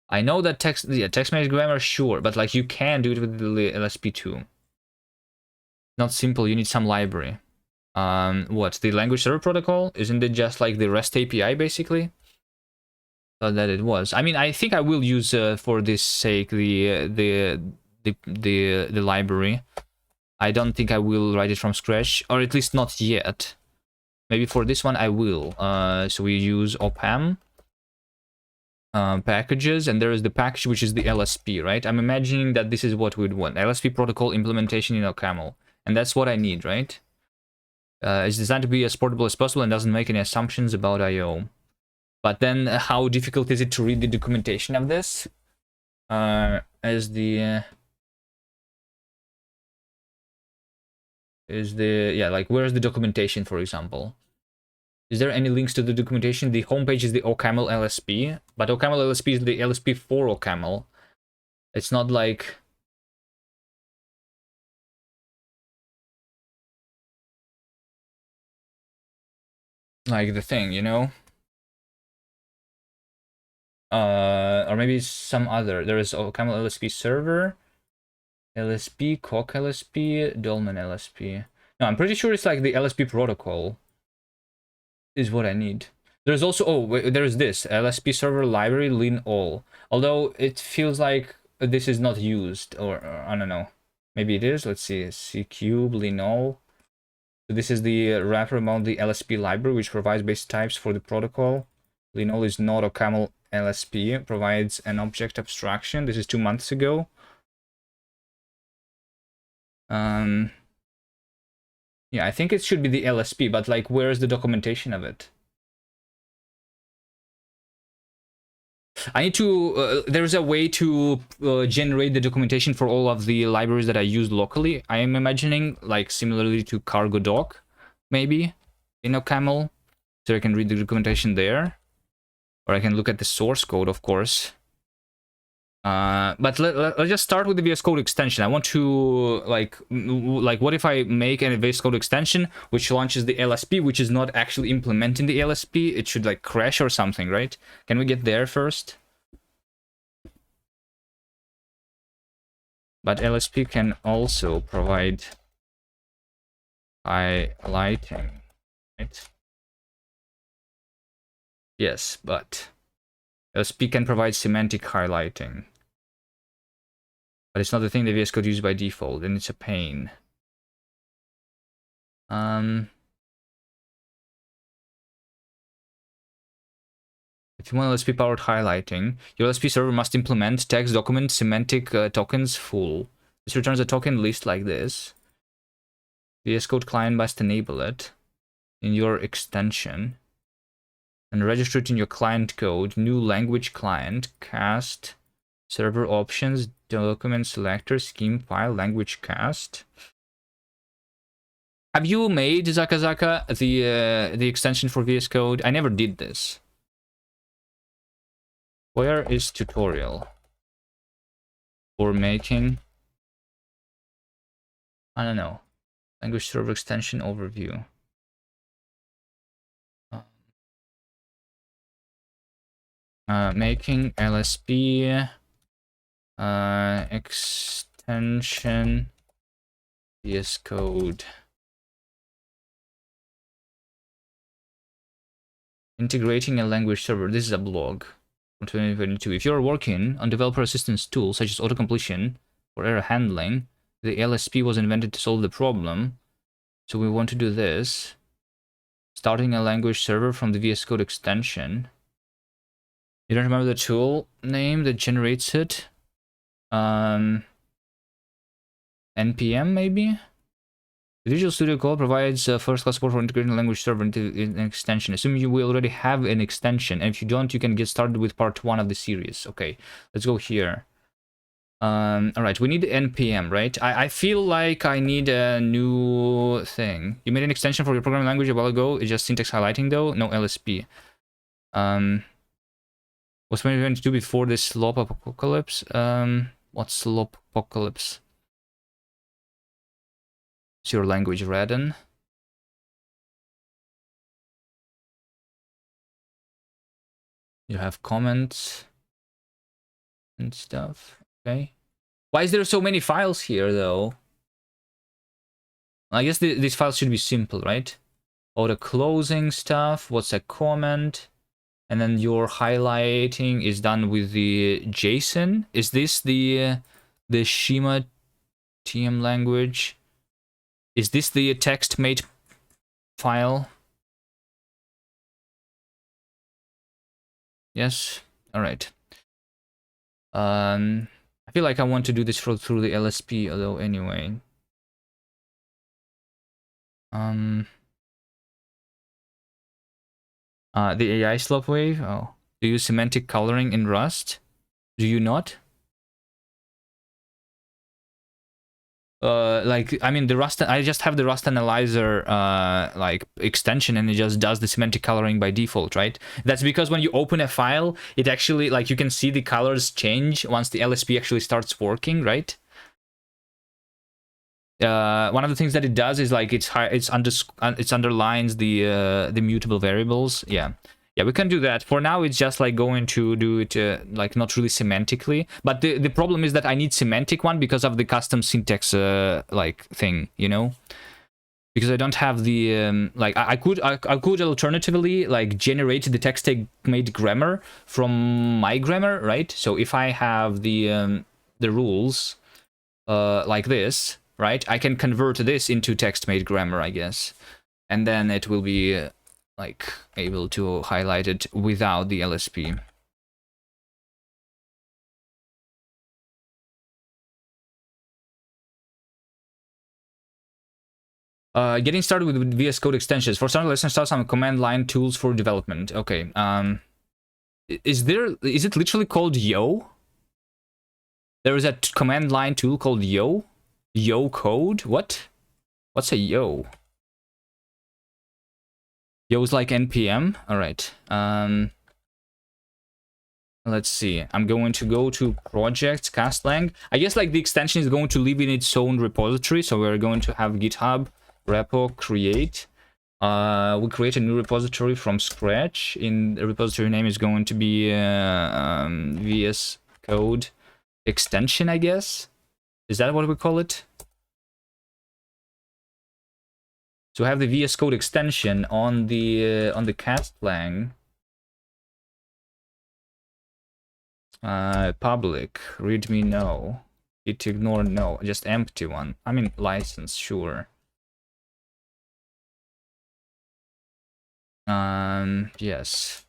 I know that text managed grammar, sure, but like you can do it with the LSP too. Not simple. You need some library. What, the language server protocol? Isn't it just like the REST API basically? Thought that it was. I mean, I think I will use for this sake the library. I don't think I will write it from scratch, or at least not yet. Maybe for this one I will. So we use opam packages, and there is the package which is the LSP, right? I'm imagining that this is what we'd want. LSP protocol implementation in OCaml, and that's what I need, right? It's designed to be as portable as possible and doesn't make any assumptions about I/O. But then, how difficult is it to read the documentation of this? Where's the documentation, for example? Is there any links to the documentation? The homepage is the OCaml LSP, but OCaml LSP is the LSP for OCaml. It's not like... like the thing, you know? Or maybe some other. There is OCaml LSP server, LSP, Coq LSP, Dolmen LSP. No, I'm pretty sure it's like the LSP protocol is what I need. There's also, oh, wait, there's this LSP server library lean all. Although it feels like this is not used, or I don't know. Maybe it is. Let's see. Ccube lean all. So this is the wrapper around the LSP library, which provides base types for the protocol. Lean all is not OCaml LSP. Provides an object abstraction. This is 2 months ago. Yeah, I think it should be the LSP, but like, where's the documentation of it? I need to, there's a way to generate the documentation for all of the libraries that I use locally. I am imagining, like, similarly to Cargo Doc, maybe, in OCaml, so I can read the documentation there. Or I can look at the source code, of course. But let's just start with the VS Code extension. I want to, like, what if I make a VS Code extension which launches the LSP, which is not actually implementing the LSP? It should, like, crash or something, right? Can we get there first? But LSP can also provide highlighting, right? Yes, but LSP can provide semantic highlighting. But it's not the thing that VS Code uses by default, and it's a pain. If you want LSP powered highlighting, your LSP server must implement text document semantic tokens full. This returns a token list like this. VS Code client must enable it in your extension and register it in your client code. New language client, cast, server options, document selector, scheme file, language cast. Have you made Zakazaka the extension for VS Code? I never did this. Where is tutorial for making, I don't know, language server extension overview? Making LSP extension VS Code. Integrating a language server. This is a blog from 2022. If you're working on developer assistance tools such as autocompletion or error handling, the LSP was invented to solve the problem. So we want to do this. Starting a language server from the VS Code extension. You don't remember the tool name that generates it? NPM maybe. The Visual Studio Code provides first-class support for integrating a language server into an extension. Assuming you will already have an extension, and if you don't, you can get started with part 1 of the series. Okay, let's go here. All right, we need NPM, right? I feel like I need a new thing. You made an extension for your programming language a while ago. It's just syntax highlighting though. No LSP. What's what we going to do before this slope apocalypse? What's slope apocalypse? Is your language Redden? You have comments and stuff. Okay. Why is there so many files here, though? I guess these files should be simple, right? Oh, the closing stuff. What's a comment? And then your highlighting is done with the JSON. Is this the Shima TM language? Is this the TextMate file? Yes. All right. I feel like I want to do this through the LSP, although anyway. The AI slope wave. Oh, do you use semantic coloring in Rust? Do you not? Like, I mean, the Rust, I just have the Rust Analyzer, like, extension, and it just does the semantic coloring by default, right? That's because when you open a file, it actually, like, you can see the colors change once the LSP actually starts working, right? One of the things that it does is, like, it underlines the mutable variables. Yeah. Yeah, we can do that. For now, it's just like going to do it like not really semantically. But the problem is that I need semantic one because of the custom syntax like thing, you know? Because I don't have the like I could alternatively like generate the TextMate grammar from my grammar, right? So if I have the rules like this, right? I can convert this into TextMate grammar, I guess. And then it will be like able to highlight it without the LSP. Getting started with VS Code extensions. For starters, let's install some command line tools for development. Okay. Is it literally called Yo? There is a command line tool called Yo? Yo code? What? What's a Yo? Yo's like NPM? Alright. Let's see. I'm going to go to projects, castlang. I guess like the extension is going to live in its own repository. So we're going to have GitHub repo create. We create a new repository from scratch. In the repository name is going to be VS Code extension, I guess. Is that what we call it? So I have the VS Code extension on the castlang. Public, readme no, git ignore no, just empty one. I mean license, sure. Yes.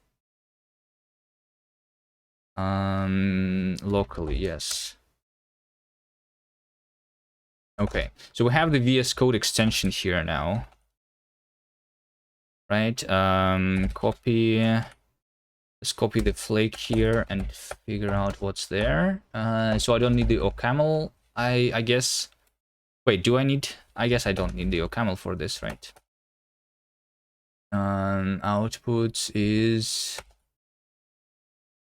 Locally, yes. Okay, so we have the VS Code extension here now. Right, copy. Let's copy the flake here and figure out what's there. So I don't need the OCaml, I guess. Wait, do I need? I guess I don't need the OCaml for this, right? Output is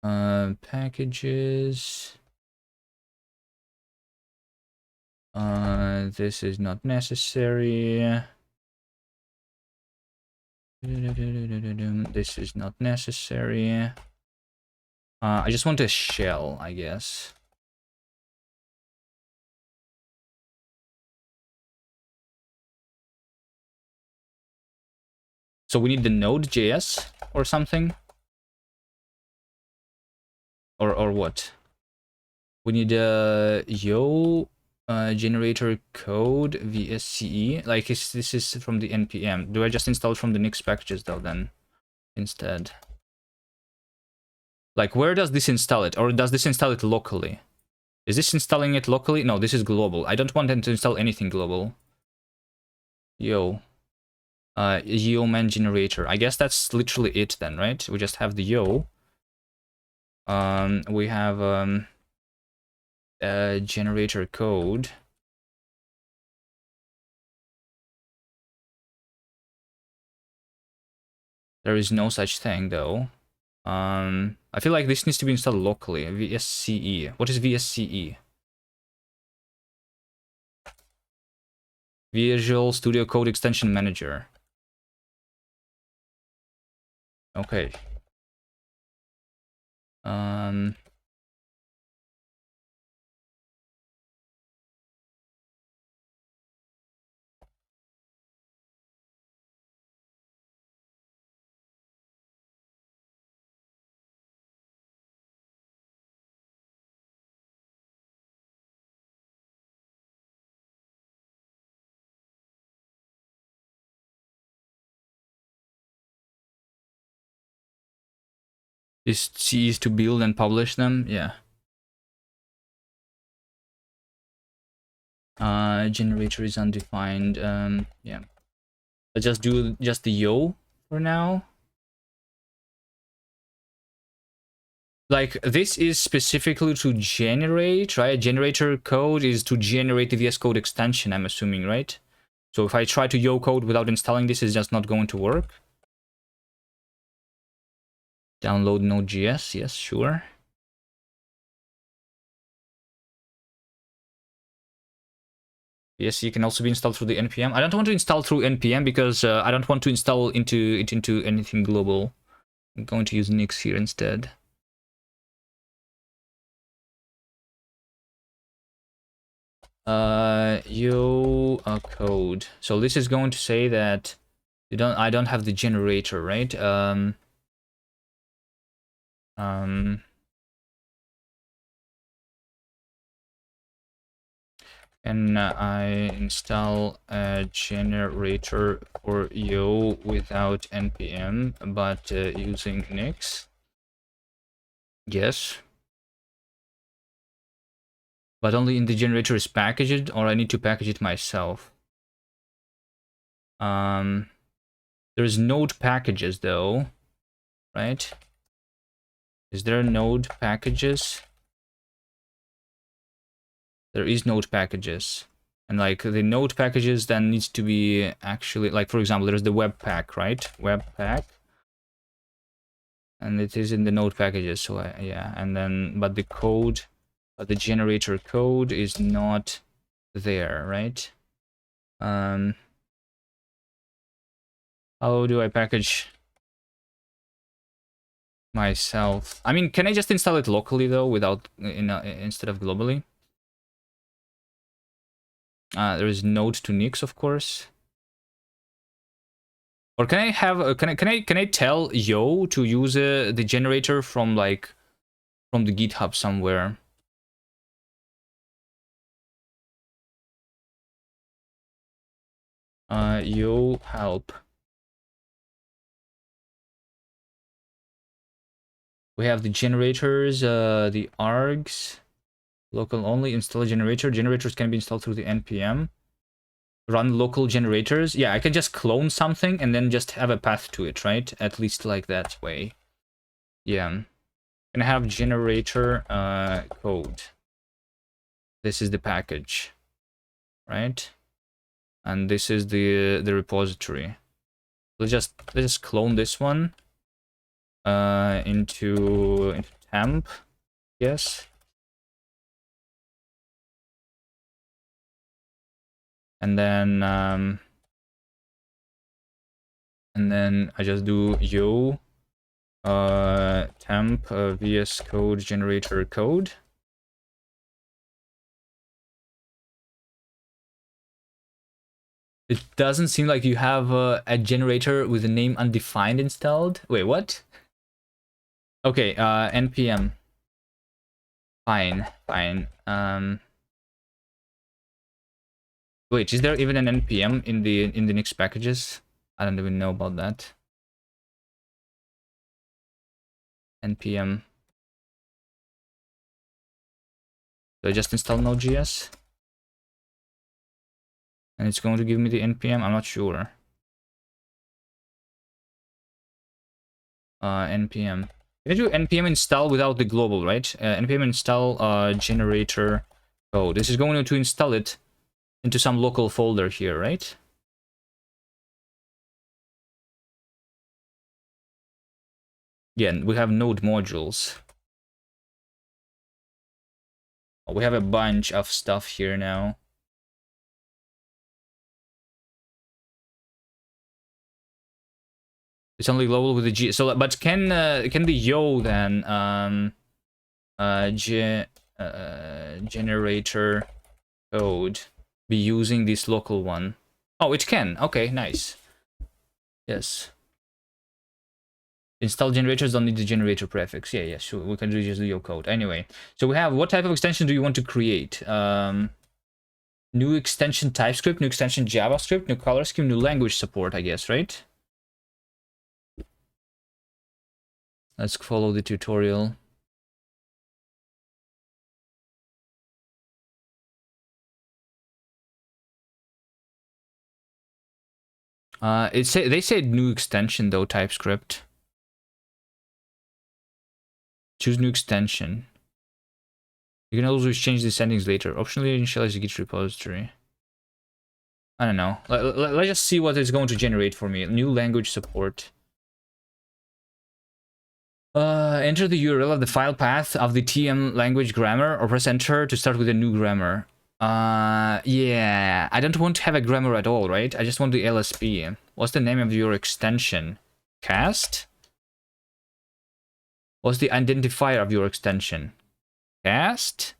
packages. This is not necessary. This is not necessary. I just want a shell, I guess. So we need the Node.js or something? Or what? We need a Yo generator code VSCE. Like this is from the NPM. Do I just install it from the Nix packages though then instead? Like where does this install it? Or does this install it locally? Is this installing it locally? No, this is global. I don't want them to install anything global. Yo. Yeoman generator. I guess that's literally it then, right? We just have the yo. We have generator code. There is no such thing though. I feel like this needs to be installed locally. VSCE. What is VSCE? Visual Studio Code Extension Manager. Okay. This C is to build and publish them. Yeah. Generator is undefined. Yeah. Let's just do just the yo for now. Like, this is specifically to generate, right? Generator code is to generate the VS Code extension, I'm assuming, right? So if I try to yo code without installing this, it's just not going to work. Download Node.js, yes, sure. Yes, you can also be installed through the npm. I don't want to install through npm because I don't want to install into anything global. I'm going to use Nix here instead. Yo code. So this is going to say that I don't have the generator, right? Can I install a generator for yo without npm but using Nix? Yes. But only in the generator is packaged, or I need to package it myself? There's node packages though, right? Is there node packages? There is node packages. And like the node packages then needs to be actually, like for example, there's the webpack, right? Webpack. And it is in the node packages, so yeah. And then, but the code, the generator code is not there, right? How do I package myself? I mean, can I just install it locally though, without instead of globally? There is node to Nix, of course. Or can I have can I tell yo to use the generator from the GitHub somewhere? Yo help. We have the generators, the args, local only, install a generator. Generators can be installed through the npm. Run local generators. Yeah, I can just clone something and then just have a path to it, right? At least like that way. Yeah. Can I have generator code? This is the package, right? And this is the repository. Let's just clone this one into temp. Yes. And then I just do yo temp VS Code generator code. It doesn't seem like you have a generator with the name undefined installed. Wait, what? Okay, npm. Fine. Wait, is there even an npm in the Nix packages? I don't even know about that. npm. So I just install Node.js. And it's going to give me the npm. I'm not sure. Npm. Can I do npm install without the global, right? Npm install generator code. This is going to install it into some local folder here, right? Again, we have node modules. We have a bunch of stuff here now. It's only global with the G. So, but can the yo then generator code be using this local one? Oh, it can. Okay, nice. Yes. Install generators don't need the generator prefix. Yeah, sure. We can just do your code. Anyway, so we have, what type of extension do you want to create? New extension TypeScript, new extension JavaScript, new color scheme, new language support, I guess, right? Let's follow the tutorial. They said new extension though, TypeScript. Choose new extension. You can always change the settings later. Optionally initialize the Git repository. I don't know. Let's just see what it's going to generate for me. New language support. Enter the URL of the file path of the TM language grammar, or press enter to start with a new grammar. Yeah, I don't want to have a grammar at all, right? I just want the LSP. What's the name of your extension? Cast? What's the identifier of your extension? Cast?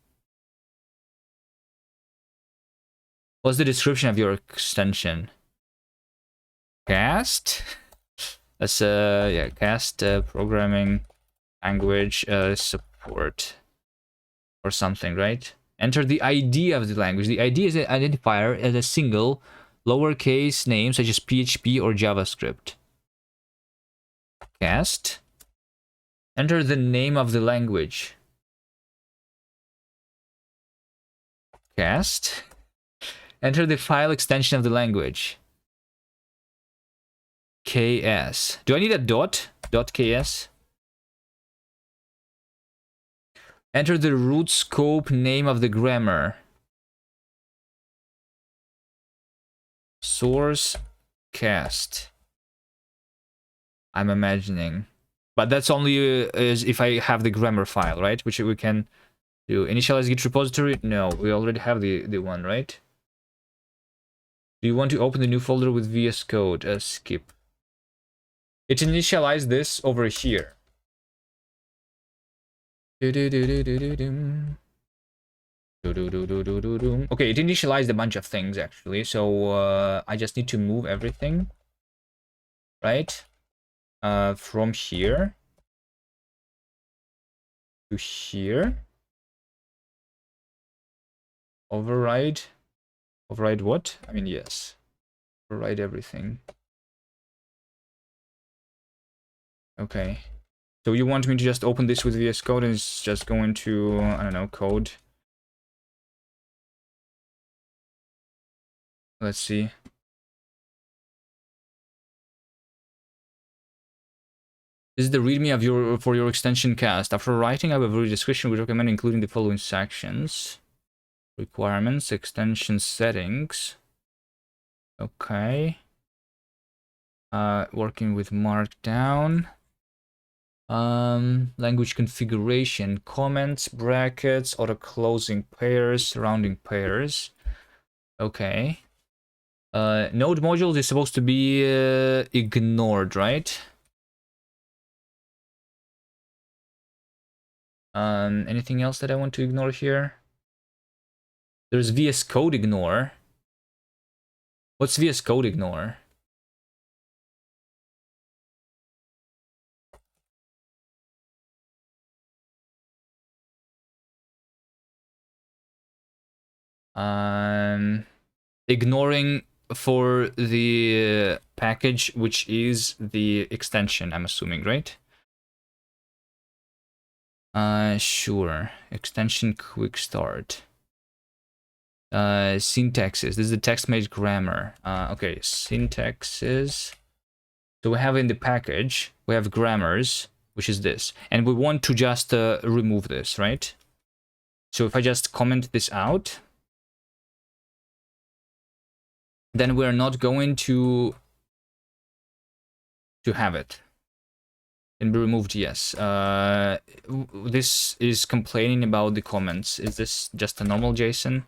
What's the description of your extension? Cast? That's yeah, cast programming language support or something, right? Enter the ID of the language. The ID is an identifier as a single lowercase name such as PHP or JavaScript. Cast. Enter the name of the language. Cast. Enter the file extension of the language. KS. Do I need a dot? .ks? Enter the root scope name of the grammar. Source cast. I'm imagining. But that's only if I have the grammar file, right? Which we can do. Initialize Git repository? No, we already have the one, right? Do you want to open the new folder with VS Code? Skip. It initialized this over here. Okay, it initialized a bunch of things actually, so I just need to move everything, right? From here to here. Override what? I mean, yes, override everything. Okay, so you want me to just open this with VS Code and it's just going to, I don't know, code. Let's see. This is the readme of for your extension cast. After writing up a very description, we recommend including the following sections. Requirements, extension settings. Okay. Working with Markdown. Language configuration, comments, brackets, auto closing pairs, rounding pairs. Okay. Node modules is supposed to be ignored, right? Anything else that I want to ignore here? There's VS Code ignore. What's VS Code ignore? Ignoring for the package, which is the extension, I'm assuming, right? Sure. Extension quick start. Syntaxes. This is the text-made grammar. Okay, syntaxes. So we have in the package, we have grammars, which is this. And we want to just remove this, right? So if I just comment this out, then we're not going to have it. Can be removed, yes. This is complaining about the comments. Is this just a normal JSON?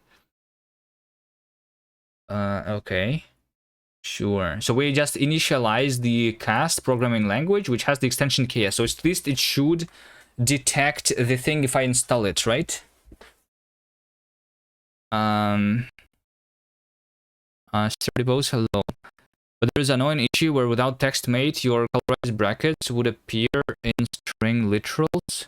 Okay. Sure. So we just initialize the cast programming language, which has the extension KS. So at least it should detect the thing if I install it, right? Sturdibos, hello. But there's an annoying issue where without TextMate, your colorized brackets would appear in string literals.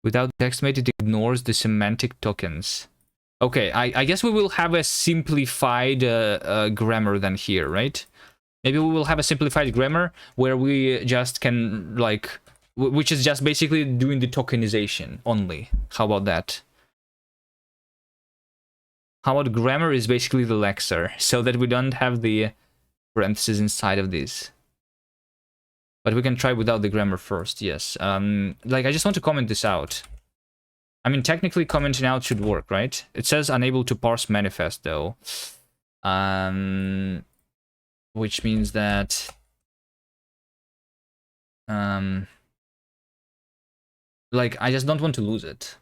Without TextMate, it ignores the semantic tokens. Okay, I guess we will have a simplified grammar then here, right? Maybe we will have a simplified grammar where we just can, like, which is just basically doing the tokenization only. How about that? How about grammar is basically the lexer, so that we don't have the parentheses inside of this. But we can try without the grammar first, yes. Like, I just want to comment this out. I mean, technically commenting out should work, right? It says unable to parse manifest, though. Which means that... like, I just don't want to lose it.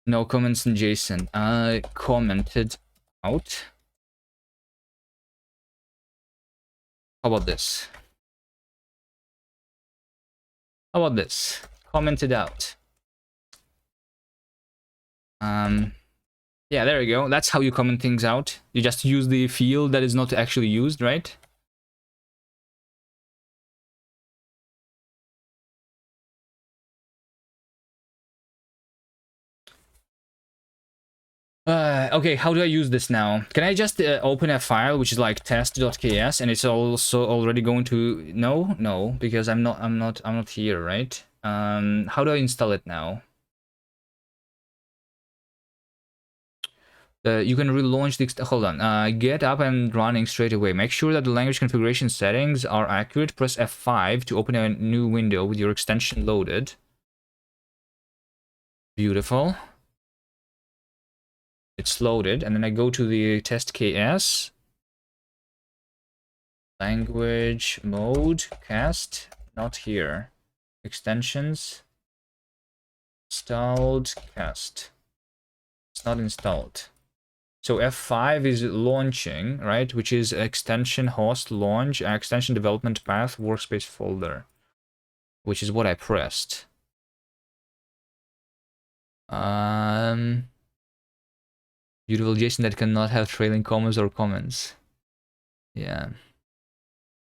No comments in JSON. Commented out. How about this? How about this? Commented out. Yeah, there you go. That's how you comment things out. You just use the field that is not actually used, right? Okay, how do I use this now? Can I just open a file which is like test.ks and it's also already going to... No, because I'm not here, right? How do I install it now? You can relaunch the... Hold on. Get up and running straight away. Make sure that the language configuration settings are accurate. Press F5 to open a new window with your extension loaded. Beautiful. It's loaded, and then I go to the test KS. Language mode cast, not here. Extensions. Installed cast. It's not installed. So F5 is launching, right? Which is extension host launch, extension development path, workspace folder. Which is what I pressed. Beautiful JSON that cannot have trailing commas or comments. Yeah.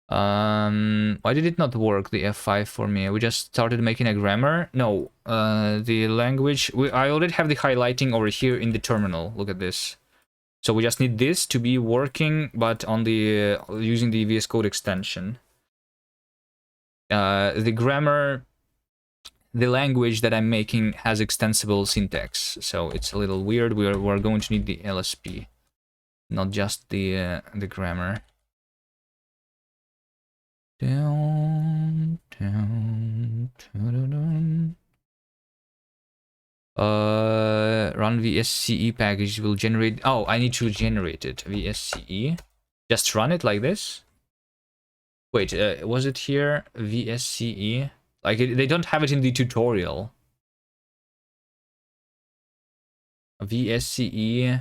Why did it not work, the F5 for me? We just started making a grammar? No, the language... I already have the highlighting over here in the terminal. Look at this. So we just need this to be working, but on the using the VS Code extension. The grammar... The language that I'm making has extensible syntax, so it's a little weird. We're going to need the LSP, not just the grammar. Run VSCE package will generate... Oh, I need to generate it. VSCE. Just run it like this. Wait, was it here? VSCE. Like, they don't have it in the tutorial. VSCE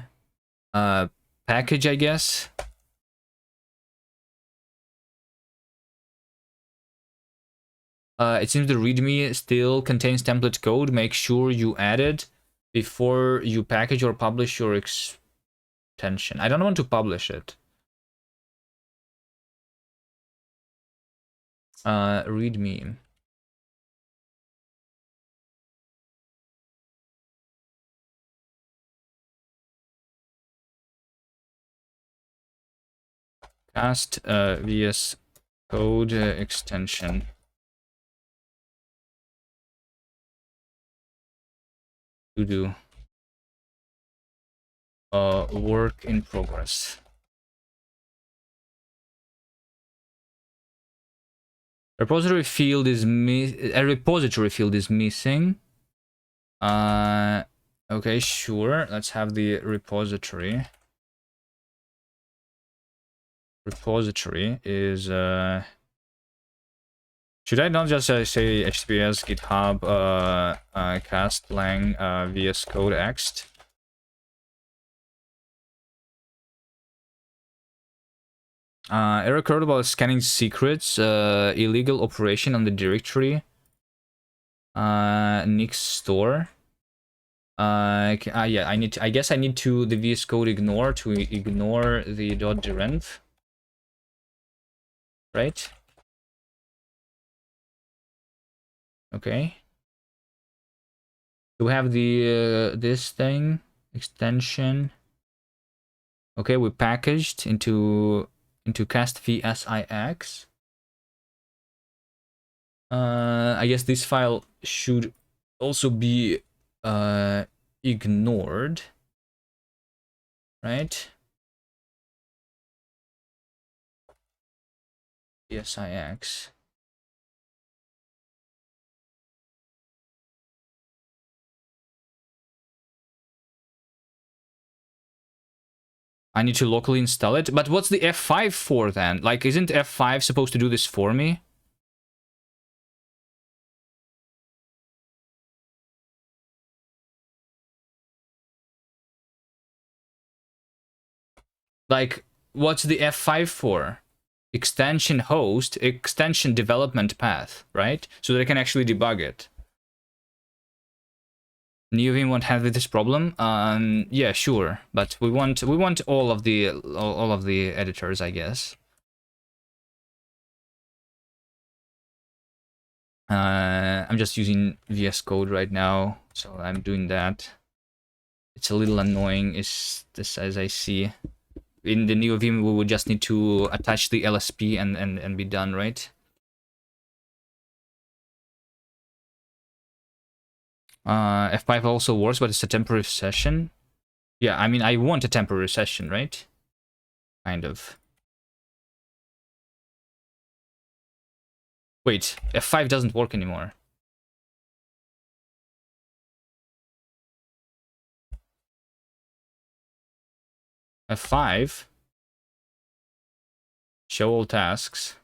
package, I guess. It seems the README still contains template code. Make sure you add it before you package or publish your extension. I don't want to publish it. README. Cast VS Code extension. To do work in progress. Repository field is a repository field is missing. Okay, sure. Let's have the repository. Repository is should I not just say https github cast lang VS Code ext? Error code about scanning secrets, illegal operation on the directory, Nix store. Yeah, I guess I need to the VS Code ignore to ignore the .derenv, right? Okay. Do we have the this thing extension? Okay, we packaged into cast VSIX. I guess this file should also be ignored, right? VSIX. I need to locally install it, but what's the F5 for then? Like, isn't F5 supposed to do this for me? Like, what's the F5 for? Extension host, extension development path, right? So that I can actually debug it. NeoVim won't have this problem. Yeah, sure, but we want all of the editors, I guess. I'm just using VS Code right now, so I'm doing that. It's a little annoying, is this as I see. In the NeoVim, we would just need to attach the LSP and be done, right? F5 also works, but it's a temporary session. Yeah, I mean, I want a temporary session, right? Kind of. Wait, F5 doesn't work anymore. F5. Show all tasks.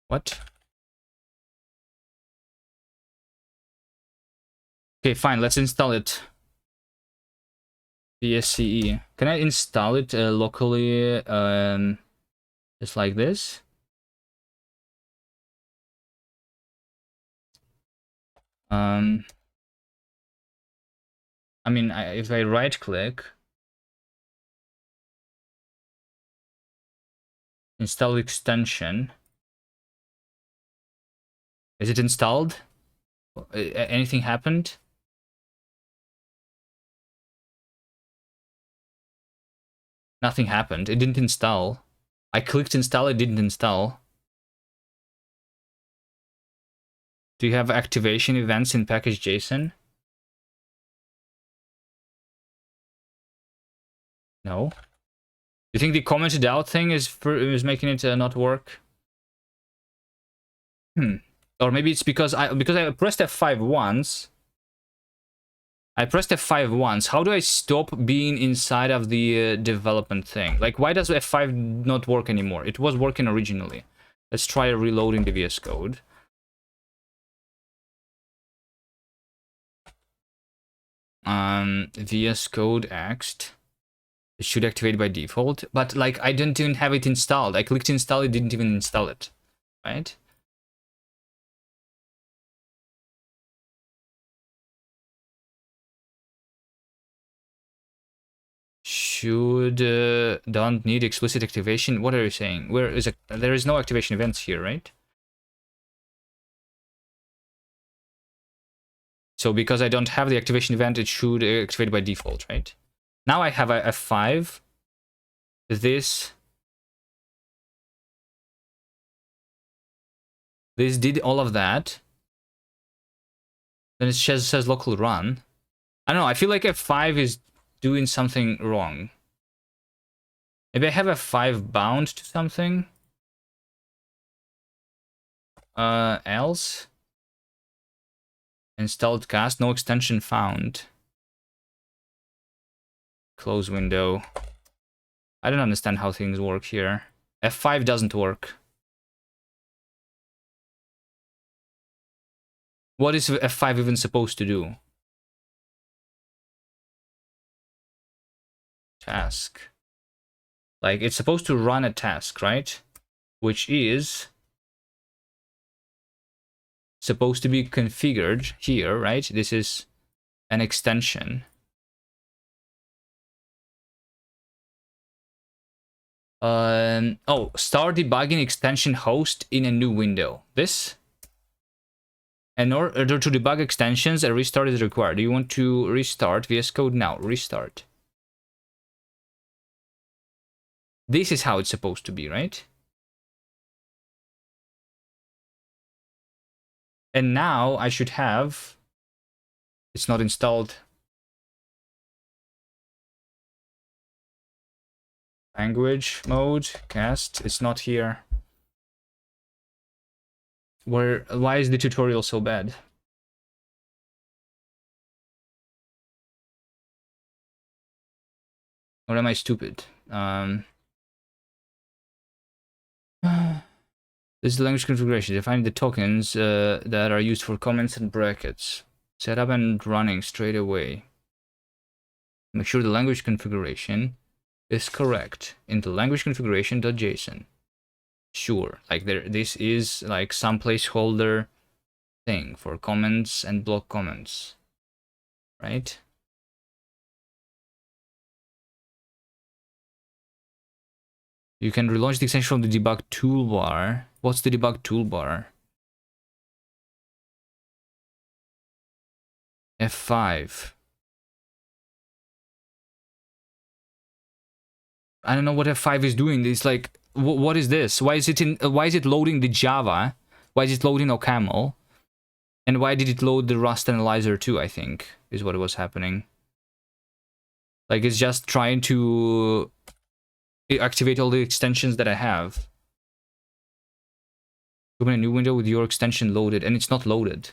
What? Okay, fine, let's install it. VSCE. Can I install it locally, just like this? I mean, if I right-click, install extension. Is it installed? Anything happened? Nothing happened. It didn't install. I clicked install, it didn't install. Do you have activation events in package.json? No. You think the commented out thing is making it not work? Or maybe it's because I pressed F5 once. I pressed F5 once. How do I stop being inside of the development thing? Like, why does F5 not work anymore? It was working originally. Let's try reloading the VS Code. VS Code ext. It should activate by default, but like I didn't even have it installed. I clicked install, it didn't even install it, right? Should don't need explicit activation. What are you saying? Where is it? There is no activation events here, right? So because I don't have the activation event, it should activate by default, right? Now I have a F5. This This did all of that. Then it says local run. I don't know, I feel like F5 is doing something wrong. Maybe I have F5 bound to something. Else. Installed cast, no extension found. Close window. I don't understand how things work here. F5 doesn't work. What is F5 even supposed to do? Task. Like, it's supposed to run a task, right? Which is supposed to be configured here, right? This is an extension. Oh, start debugging extension host in a new window. This? In order to debug extensions, a restart is required. Do you want to restart VS Code now? Restart. This is how it's supposed to be, right? And now I should have... It's not installed. Language mode, cast, it's not here. Why is the tutorial so bad? Or am I stupid? This is the language configuration. Define the tokens that are used for comments and brackets. Set up and running straight away. Make sure the language configuration is correct in the language configuration.json. Sure, like this is like some placeholder thing for comments and block comments, right? You can relaunch the extension from the debug toolbar. What's the debug toolbar? F5. I don't know what F5 is doing. It's like, what is this? Why is it loading the Java? Why is it loading OCaml? And why did it load the Rust analyzer too, I think, is what was happening. Like, it's just trying to activate all the extensions that I have. Open a new window with your extension loaded, and it's not loaded.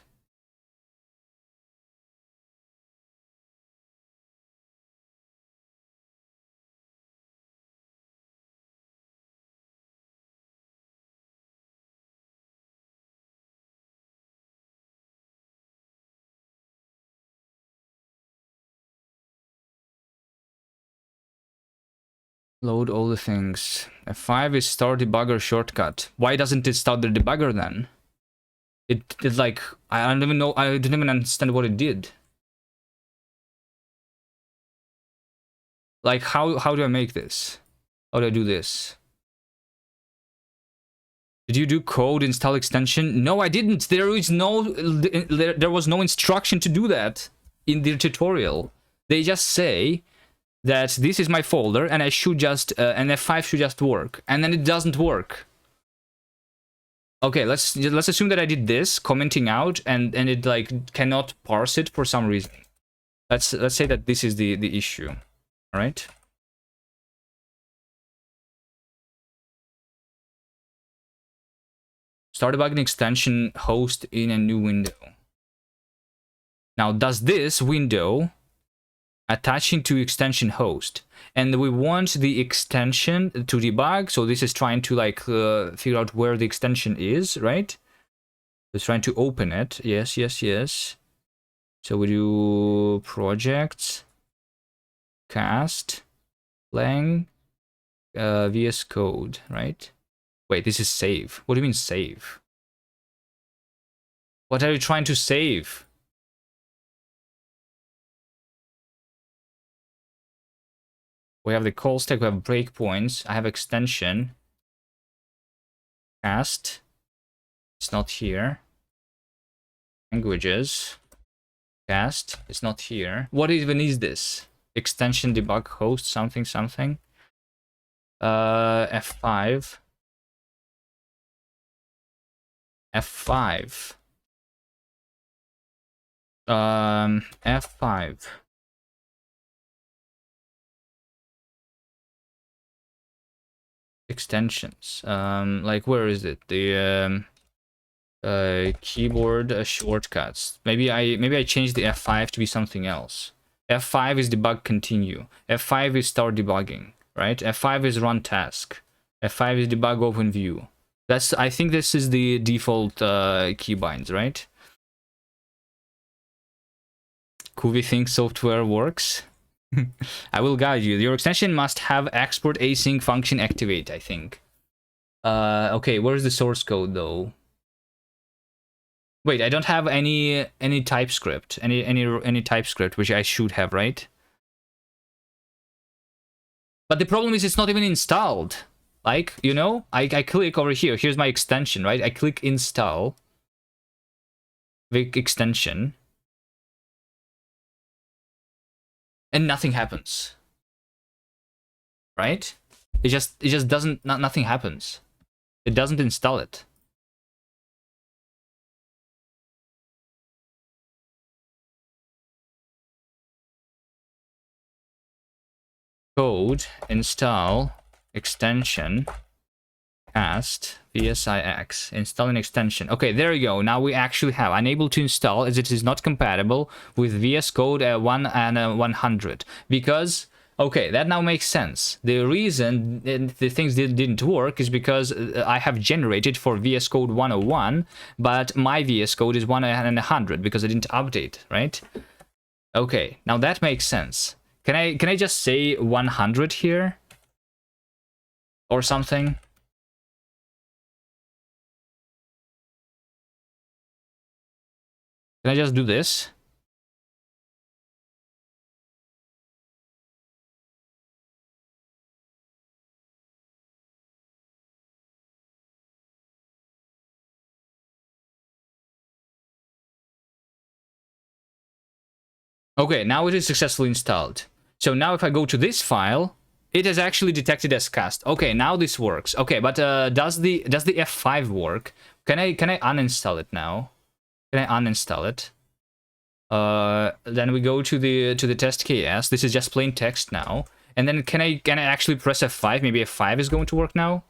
Load all the things. F5 is start debugger shortcut. Why doesn't it start the debugger then? It's like, I don't even know, I didn't even understand what it did. Like, how do I make this? How do I do this? Did you do code install extension? No, I didn't. There was no instruction to do that in the tutorial. They just say that this is my folder and I should just and F5 should just work, and then it doesn't work. Okay, let's assume that I did this commenting out and it like cannot parse it for some reason. Let's say that this is the issue. All right. Start debugging extension host in a new window. Now, does this window attaching to extension host, and we want the extension to debug, so this is trying to like figure out where the extension is, right? It's trying to open it. Yes. So we do projects, cast, lang, VS Code, right? Wait, this is save. What do you mean save? What are you trying to save? We have the call stack, we have breakpoints, I have extension. Cast. It's not here. Languages. Cast. It's not here. What even is this? Extension debug host something. F5. F5. F5. Extensions. Like where is it? The keyboard shortcuts. Maybe I changed the F5 to be something else. F5 is debug continue. F5 is start debugging, right? F5 is run task. F5 is debug open view. I think this is the default keybinds, right? Kuvi thinks software works. I will guide you. Your extension must have export async function activate, I think. Okay, where's the source code though? Wait, I don't have any TypeScript, any TypeScript, which I should have, right? But the problem is it's not even installed. Like, you know, I click over here. Here's my extension, right? I click install the extension, and nothing happens. Right? It just doesn't, nothing happens. It doesn't install it. Code install extension cast VSIX install an extension. Okay, there you go. Now we actually have unable to install as it is not compatible with VS Code 1 and 100 because okay, that now makes sense. The reason the things didn't work is because I have generated for VS Code 101, but my VS Code is 1 and 100 because I didn't update, right? Okay, now that makes sense. Can I just say 100 here or something? Can I just do this? Okay, now it is successfully installed. So now if I go to this file, it is actually detected as cast. Okay, now this works. Okay, but does the F5 work? Can I uninstall it now? Can I uninstall it? Then we go to the test.ks. This is just plain text now. And then can I actually press F5? Maybe F5 is going to work now.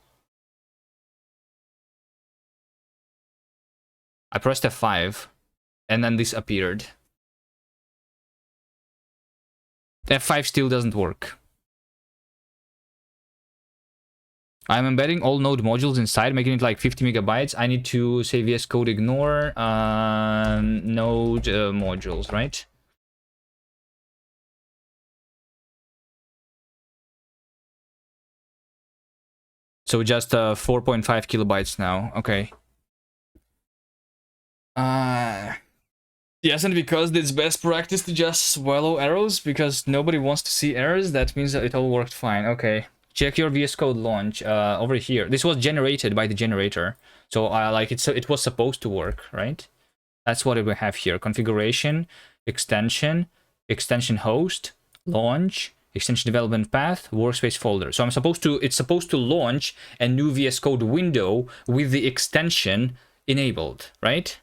I pressed F5, and then this appeared. F5 still doesn't work. I'm embedding all node modules inside, making it like 50 megabytes. I need to say VS Code ignore node modules, right? So just 4.5 kilobytes now. Okay. Yes, and because it's best practice to just swallow errors because nobody wants to see errors, that means that it all worked fine. Okay. Check your VS Code launch over here. This was generated by the generator. So like it was supposed to work, right? That's what we have here. Configuration, extension, extension host, launch, extension development path, workspace folder. So it's supposed to launch a new VS Code window with the extension enabled, right?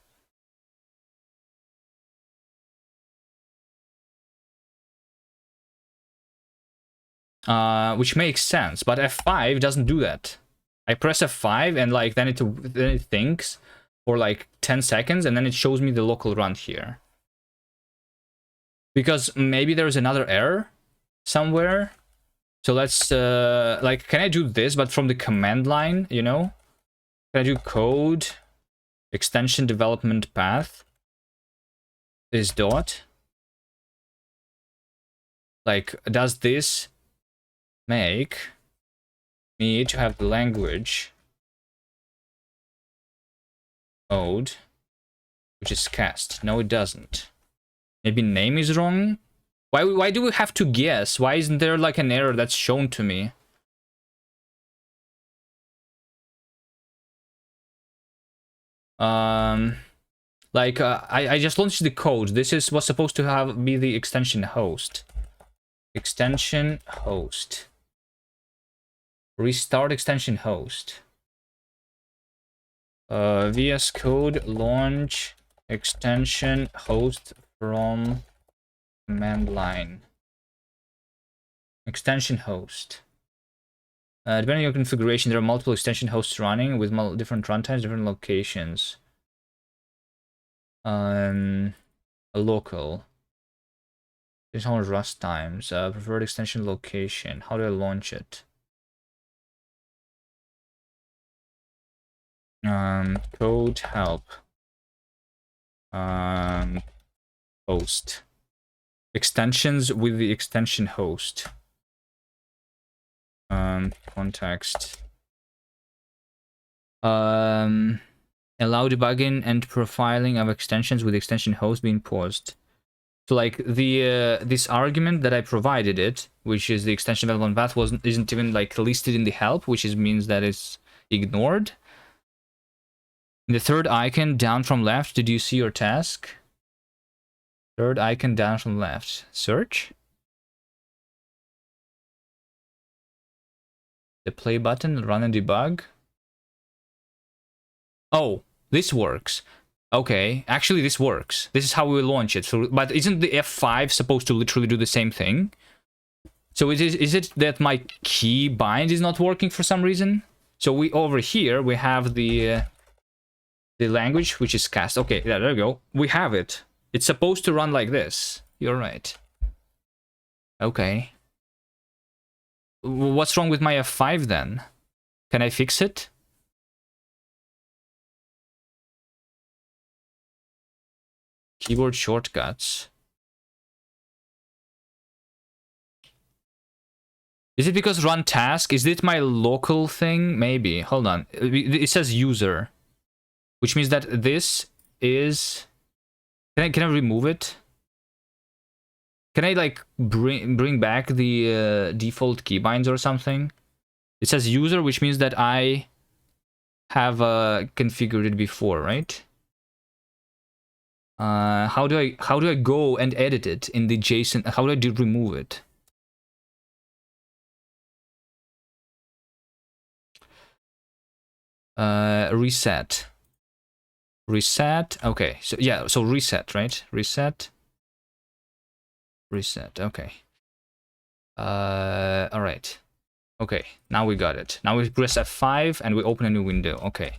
Which makes sense, but F5 doesn't do that. I press F5 and like then it thinks for like 10 seconds and then it shows me the local run here. Because maybe there's another error somewhere. So let's like, can I do this but from the command line, you know? Can I do code extension development path is dot? Like, does this make me to have the language mode, which is cast? No, it doesn't. Maybe name is wrong? Why do we have to guess? Why isn't there like an error that's shown to me? Like I just launched the code. This was supposed to be the extension host. Extension host. Restart extension host. VS Code launch extension host from command line. Extension host. Depending on your configuration, there are multiple extension hosts running with different runtimes, different locations. A local. There's how Rust times. Preferred extension location. How do I launch it? Code help. Host. Extensions with the extension host. Context. Allow debugging and profiling of extensions with extension host being paused. So like the this argument that I provided it, which is the extension development path, isn't even like listed in the help, which means that it's ignored. In the third icon down from left, did you see your task? Third icon down from left. Search. The play button, run and debug. Oh, this works. Okay, actually this works. This is how we launch it. So, but isn't the F5 supposed to literally do the same thing? So is it that my key bind is not working for some reason? So we over here we have the language, which is cast. Okay, yeah, there we go. We have it. It's supposed to run like this. You're right. Okay. What's wrong with my F5 then? Can I fix it? Keyboard shortcuts. Is it because run task? Is it my local thing? Maybe. Hold on. It says user, which means that this is... Can I remove it? Can I like bring back the default keybinds or something? It says user, which means that I have configured it before, right? How do I go and edit it in the JSON? How do I remove it? Reset. Reset. Okay. So yeah. So reset, right? Reset. Reset. Okay. All right. Okay. Now we got it. Now we press F5 and we open a new window. Okay.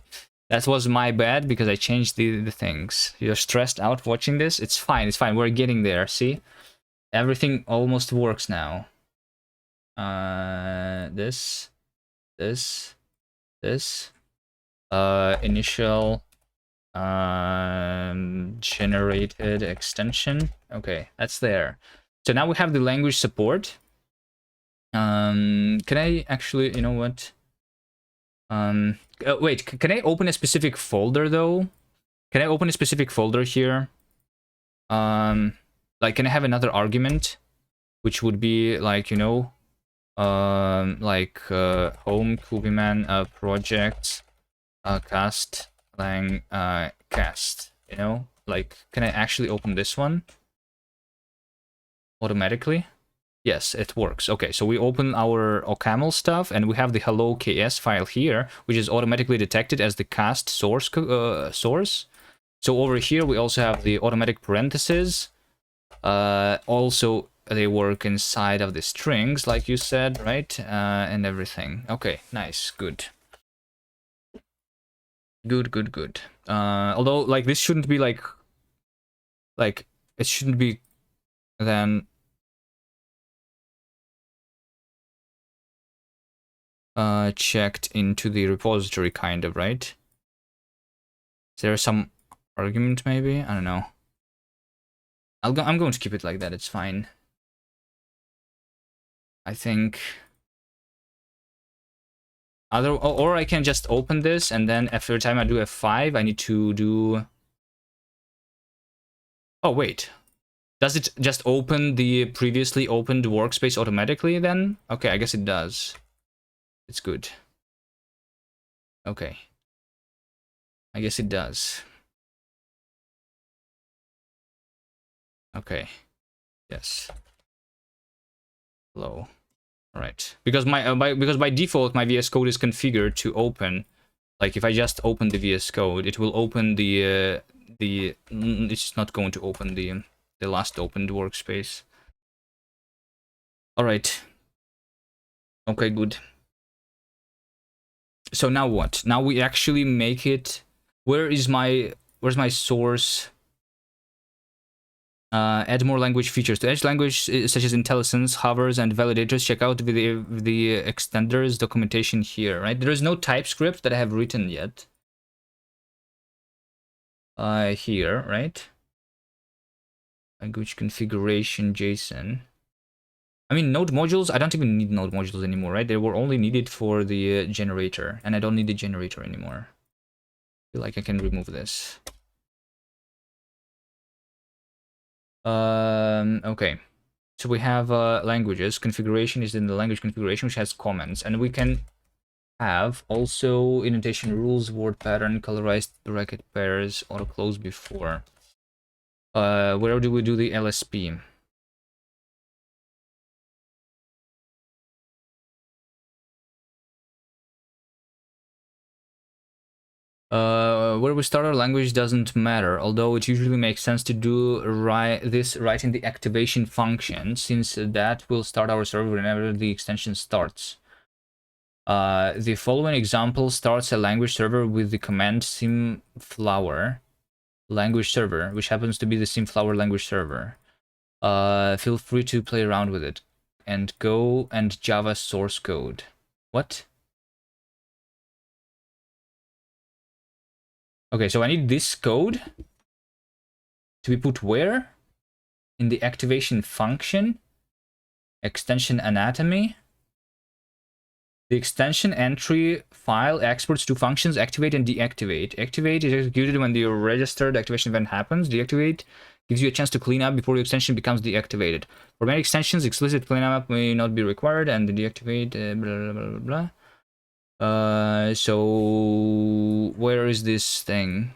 That was my bad because I changed the things. You're stressed out watching this? It's fine. It's fine. We're getting there. See? Everything almost works now. This. Initial generated extension. Okay, that's there. So now we have the language support. Can I actually, you know what? Wait, can I open a specific folder though? Can I open a specific folder here? Like, can I have another argument, which would be like, you know, like home Kubiman projects cast lang cast, you know, like, can I actually open this one automatically? Yes, it works. Okay, so we open our OCaml stuff and we have the hello KS file here, which is automatically detected as the cast source source. So over here we also have the automatic parentheses. Also they work inside of the strings, like you said, right? And everything. Okay, nice, good. Good. Although, like, this shouldn't be like it shouldn't be then checked into the repository, kind of, right? Is there some argument maybe? I don't know. I'm going to keep it like that. It's fine. I think. Or I can just open this and then every time I do F5, I need to do. Oh wait, does it just open the previously opened workspace automatically then? Okay, I guess it does. It's good. Okay. I guess it does. Okay. Yes. Hello. All right. Because because by default my VS Code is configured to open Like if I just open the VS Code, it will open it's not going to open the last opened workspace. All right. Okay, good. So now what? Now we actually make it. Where's my source? Add more language features to Edge language, such as IntelliSense, hovers, and validators. Check out the extenders documentation here, right? There is no TypeScript that I have written yet. Here, right? Language configuration JSON. I mean, node modules, I don't even need node modules anymore, right? They were only needed for the generator, and I don't need the generator anymore. I feel like I can remove this. Okay. So we have languages. Configuration is in the language configuration, which has comments, and we can have also indentation rules, word pattern, colorized bracket pairs, auto close before. Where do we do the LSP? Where we start our language doesn't matter, although it usually makes sense to do this right in the activation function, since that will start our server whenever the extension starts. The following example starts a language server with the command simflower language server, which happens to be the simflower language server. Feel free to play around with it. And Go and Java source code. What? Okay, so I need this code to be put where? In the activation function, extension anatomy. The extension entry file exports two functions, activate and deactivate. Activate is executed when the registered activation event happens. Deactivate gives you a chance to clean up before the extension becomes deactivated. For many extensions, explicit cleanup may not be required, and the deactivate blah blah blah blah. So where is this thing?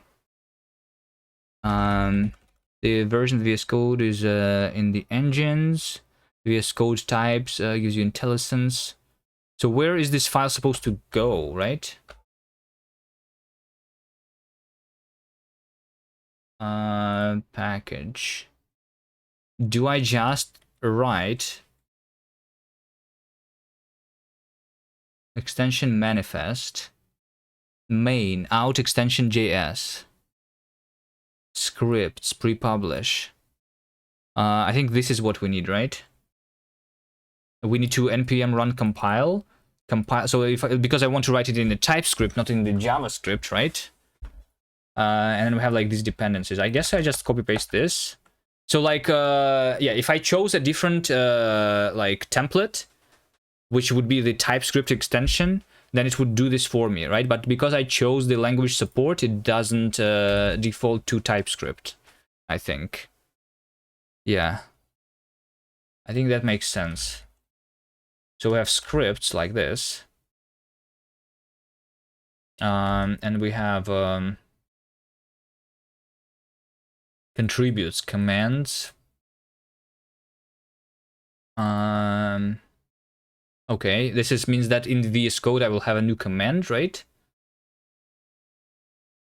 The version of VS Code is in the engines. VS Code types gives you IntelliSense. So where is this file supposed to go, right? Package. Do I just write extension manifest main out extension JS scripts pre-publish? I think this is what we need, right? We need to npm run compile. So because I want to write it in the TypeScript, not in the JavaScript, right? And then we have like these dependencies. I guess I just copy paste this. So like, yeah, if I chose a different like template, which would be the TypeScript extension, then it would do this for me, right? But because I chose the language support, it doesn't default to TypeScript, I think. Yeah. I think that makes sense. So we have scripts like this. And we have contributes, commands. Okay, this means that in the VS Code I will have a new command, right?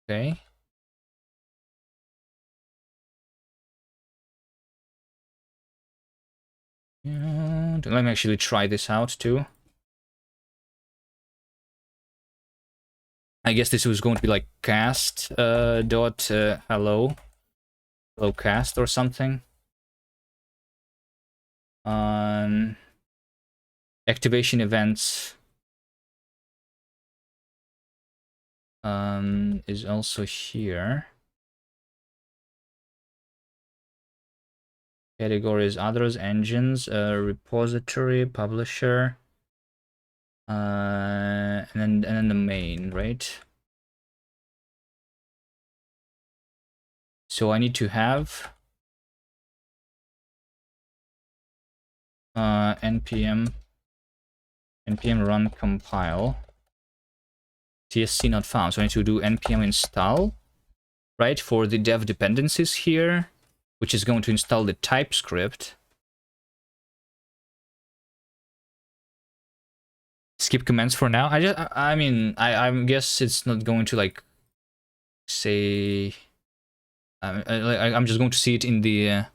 Okay. Let me actually try this out too. I guess this was going to be like cast dot hello cast or something. Activation events is also here. Categories, others, engines, repository, publisher, and then the main, right? So I need to have npm run compile. TSC not found. So I need to do npm install, right, for the dev dependencies here, which is going to install the TypeScript. skip commands for now. I mean, I guess it's not going to like say. I'm just going to see it in the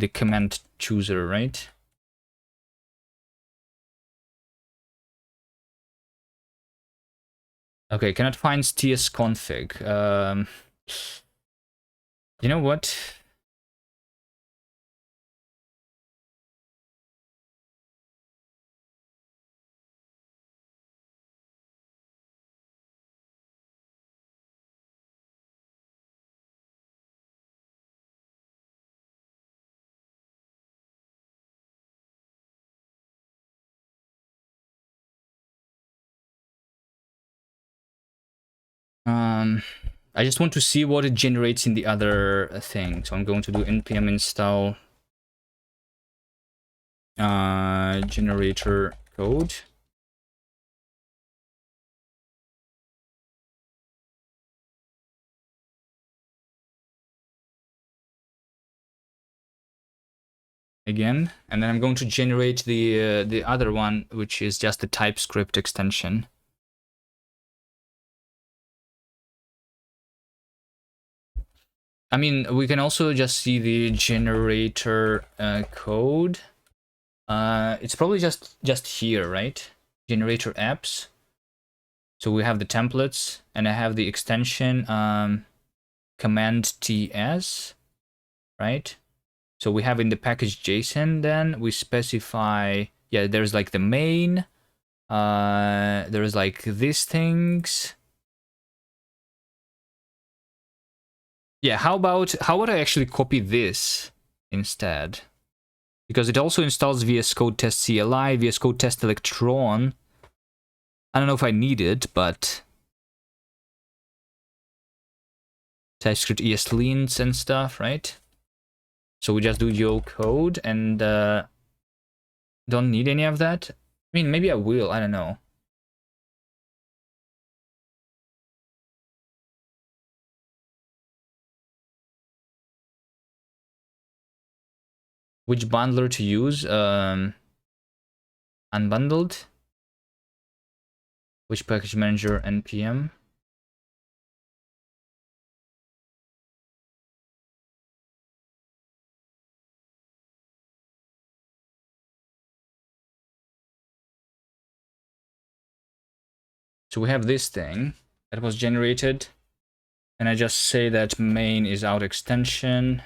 command chooser, right? Okay, cannot find tsconfig. You know what? I just want to see what it generates in the other thing. So I'm going to do npm install generator code. Again, and then I'm going to generate the other one, which is just the TypeScript extension. I mean, we can also just see the generator code. It's probably just here, right? Generator apps. So we have the templates, and I have the extension command ts, right? So we have in the package JSON, then we specify, yeah, there's like the main, there's like these things. Yeah, how about I actually copy this instead? Because it also installs VS Code Test CLI, VS Code Test Electron. I don't know if I need it, but TypeScript ESLint and stuff, right? So we just do yo code and don't need any of that. I mean, maybe I will, I don't know. Which bundler to use? Unbundled. Which package manager? npm. So we have this thing that was generated, and I just say that main is out extension,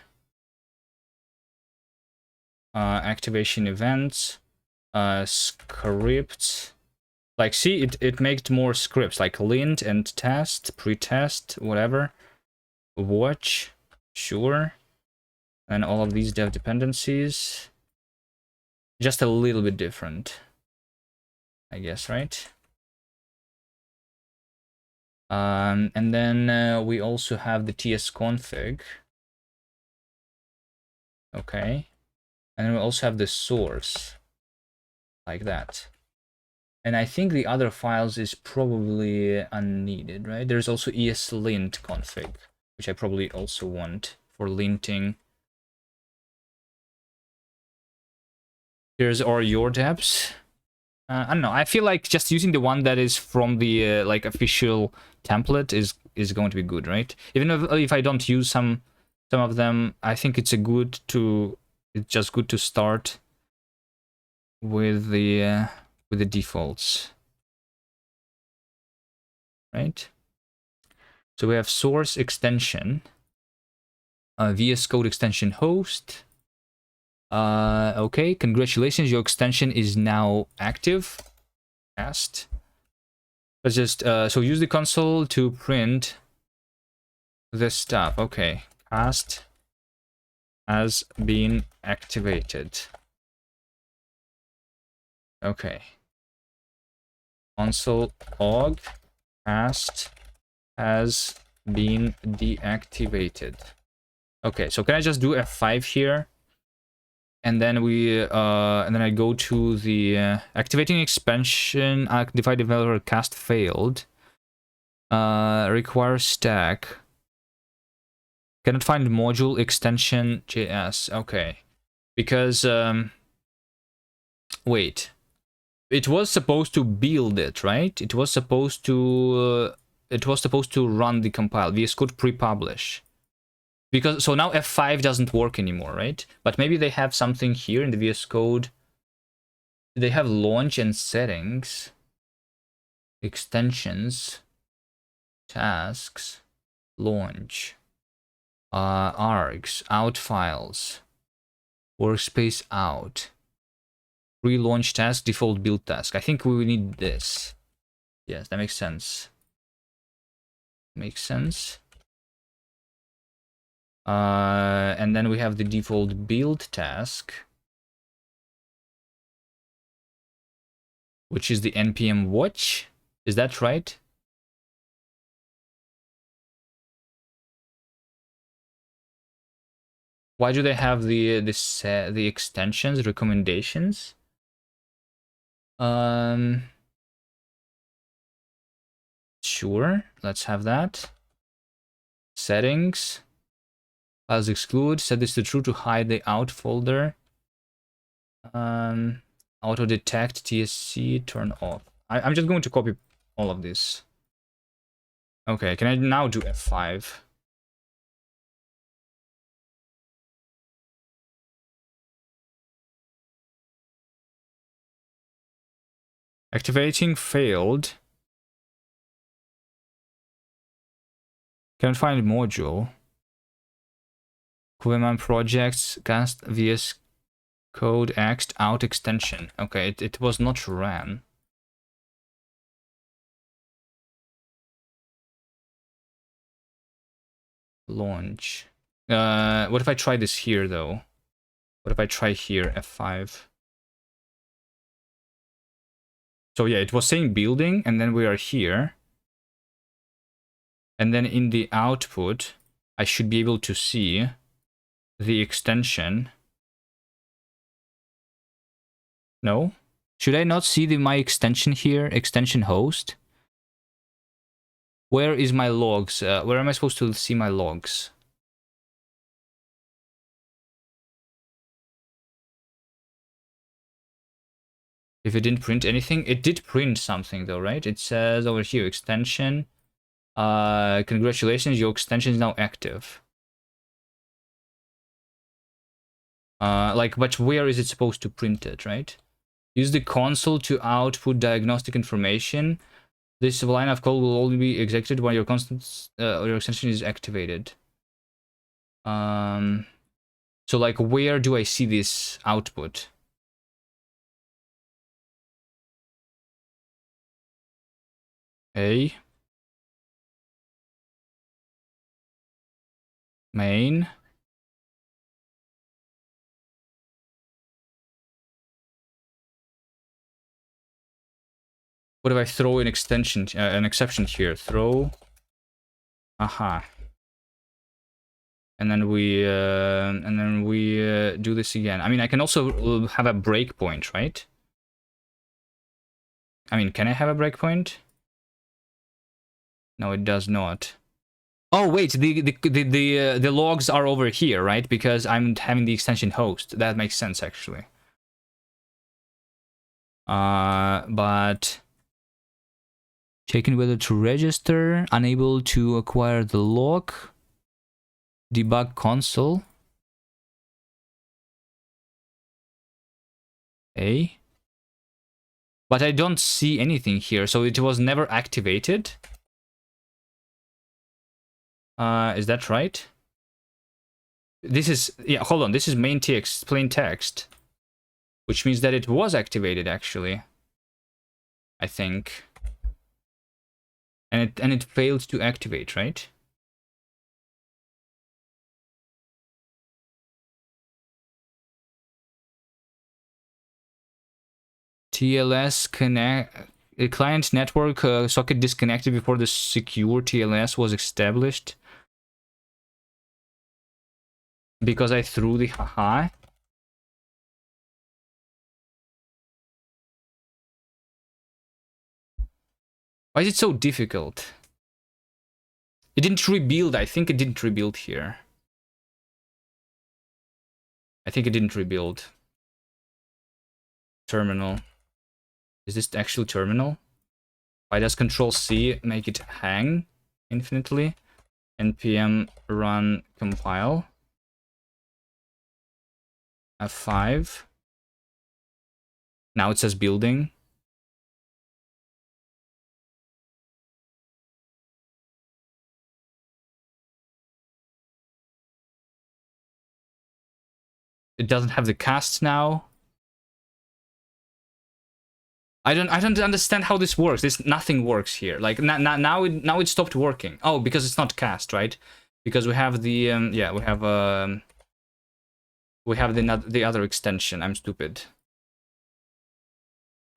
activation events, scripts. Like, see, it makes more scripts like lint and test, pre-test, whatever, watch, sure, and all of these dev dependencies. Just a little bit different, I guess, right? And then we also have the tsconfig. Okay. And we also have the source, like that. And I think the other files is probably unneeded, right? There's also ESLint config, which I probably also want for linting. Here's our your depths. I don't know. I feel like just using the one that is from the like official template is going to be good, right? Even if I don't use some of them, I think it's just good to start with the defaults, right? So we have source extension, VS Code extension host. Okay, congratulations, your extension is now active. Cast. Let's just so use the console to print this stuff. Okay, cast has been activated. Okay. Console log cast has been deactivated. Okay, so can I just do F5 here? And then I go to the activating expansion, device developer cast failed. Requires stack. Cannot find module extension JS. Okay, because wait. it was supposed to build it, right? It was supposed to run the compile. VS Code pre-publish. Because so now F5 doesn't work anymore, right? But maybe they have something here in the VS Code. They have launch and settings, extensions, tasks, launch, args, out files, workspace out, relaunch task, default build task. I think we need this. Yes, that makes sense. Makes sense. And then we have the default build task, which is the npm watch. Is that right? Why do they have the extensions recommendations? Sure, let's have that. Settings, files exclude, set this to true to hide the out folder. Auto detect TSC, turn off. I'm just going to copy all of this. Okay, can I now do F5? Activating failed. Can't find module. Kubernetes projects cast VS Code X out extension. Okay, it was not ran. Launch. What if I try this here though? What if I try here, F5? So yeah, it was saying building, and then we are here. And then in the output, I should be able to see the extension. No? Should I not see my extension here? Extension host? Where is my logs? Where am I supposed to see my logs? If it didn't print anything, it did print something though, right? It says over here, extension. Congratulations, your extension is now active. But where is it supposed to print it, right? Use the console to output diagnostic information. This line of code will only be executed when your extension is activated. So like, where do I see this output? A. Main. What if I throw an extension, an exception here? Throw. Aha. And then we do this again. I mean, I can also have a breakpoint, right? I mean, can I have a breakpoint? No, it does not. Oh wait, the logs are over here, right? Because I'm having the extension host. That makes sense actually. But checking whether to register, unable to acquire the log, debug console. A. But I don't see anything here, so it was never activated. Is that right? This is, yeah, hold on, this is main text, plain text. Which means that it was activated, actually. I think. And it failed to activate, right? TLS connect, a client network socket disconnected before the secure TLS was established. Because I threw the haha. Why is it so difficult? It didn't rebuild. I think it didn't rebuild here. I think it didn't rebuild. Terminal. Is this the actual terminal? Why does Control C make it hang infinitely? npm run compile. F5. Now it says building. It doesn't have the cast now. I don't understand how this works. Nothing works here. Like now it stopped working. Oh, because it's not cast, right? Because we have the yeah, we have the other extension. I'm stupid.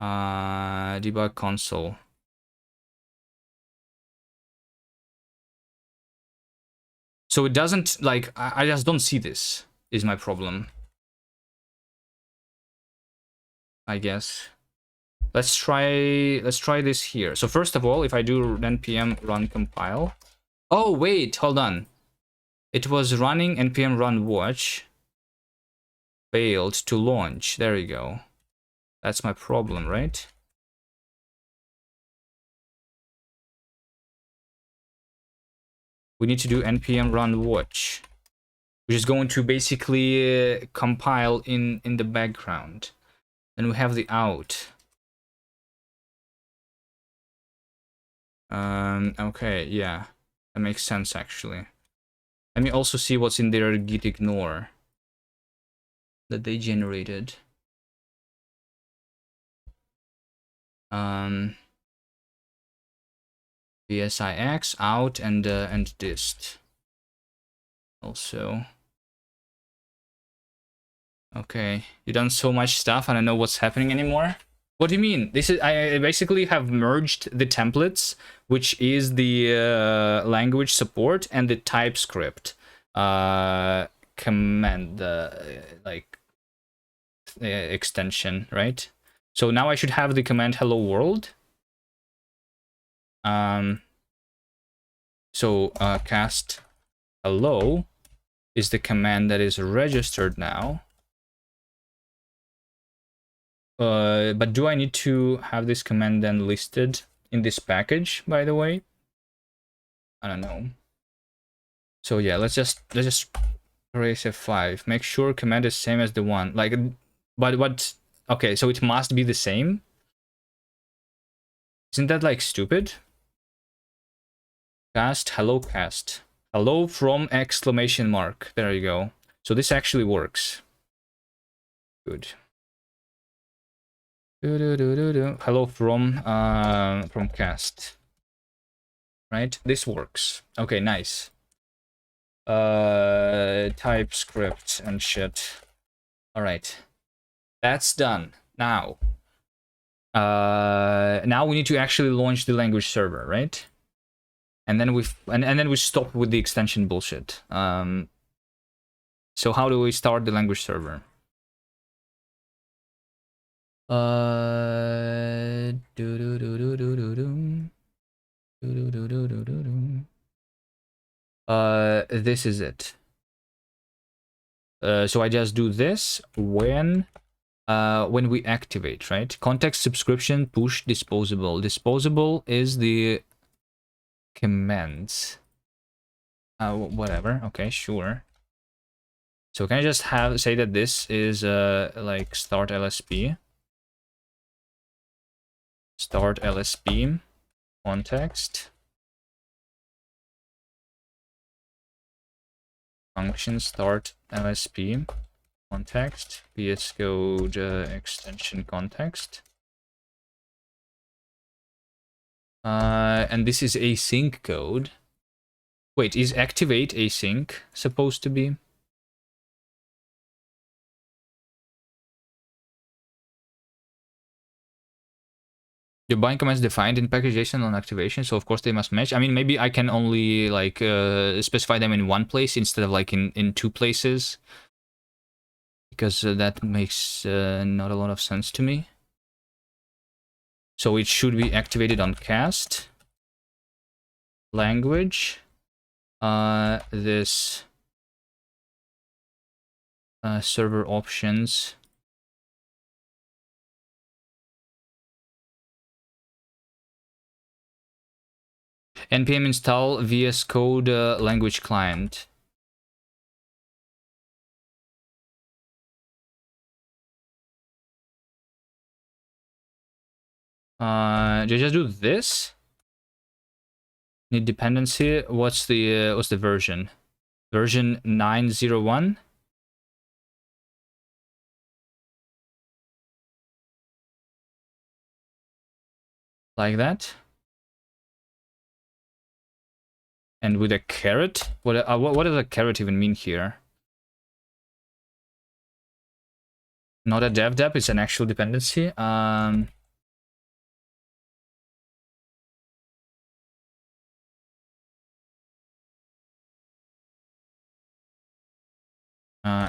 Debug console. So it doesn't, like, I just don't see this, is my problem. I guess. Let's try this here. So first of all, if I do npm run compile. Oh, wait, hold on. It was running npm run watch. Failed to launch. There you go. That's my problem, right? We need to do npm run watch, which is going to basically compile in the background. Then we have the out. Okay, yeah, that makes sense actually. Let me also see what's in their git ignore that they generated. VSIX out and dist also. Okay, you done so much stuff. I don't know what's happening anymore. What do you mean? This is, I basically have merged the templates, which is the language support, and the TypeScript command, like extension, right? So now I should have the command hello world. So cast hello is the command that is registered now. But do I need to have this command then listed in this package, by the way? I don't know. So yeah, let's just erase F5. Make sure command is same as the one. Like, but what? Okay, so it must be the same. Isn't that like stupid? Cast hello cast. Hello from exclamation mark. There you go. So this actually works. Good. Hello from cast. Right? This works. Okay, nice. TypeScript and shit. All right. That's done. Now we need to actually launch the language server, right? And then we stop with the extension bullshit. So how do we start the language server? This is it. So I just do this when we activate, right? Context subscription push disposable. Disposable is the commands. Whatever. Okay, sure. So can I just say that this is like start LSP? Start LSP context function start LSP context VS Code extension context. And this is async code. Wait, is activate async supposed to be? Your bind commands defined in package.json on activation, so of course they must match. I mean, maybe I can only like specify them in one place instead of like in two places, because that makes not a lot of sense to me. So it should be activated on cast language. This server options. npm install VS Code language client. Just do this. Need dependency. What's the version? Version 901. Like that. And with a caret. What does a caret even mean here? Not a dev dep. It's an actual dependency.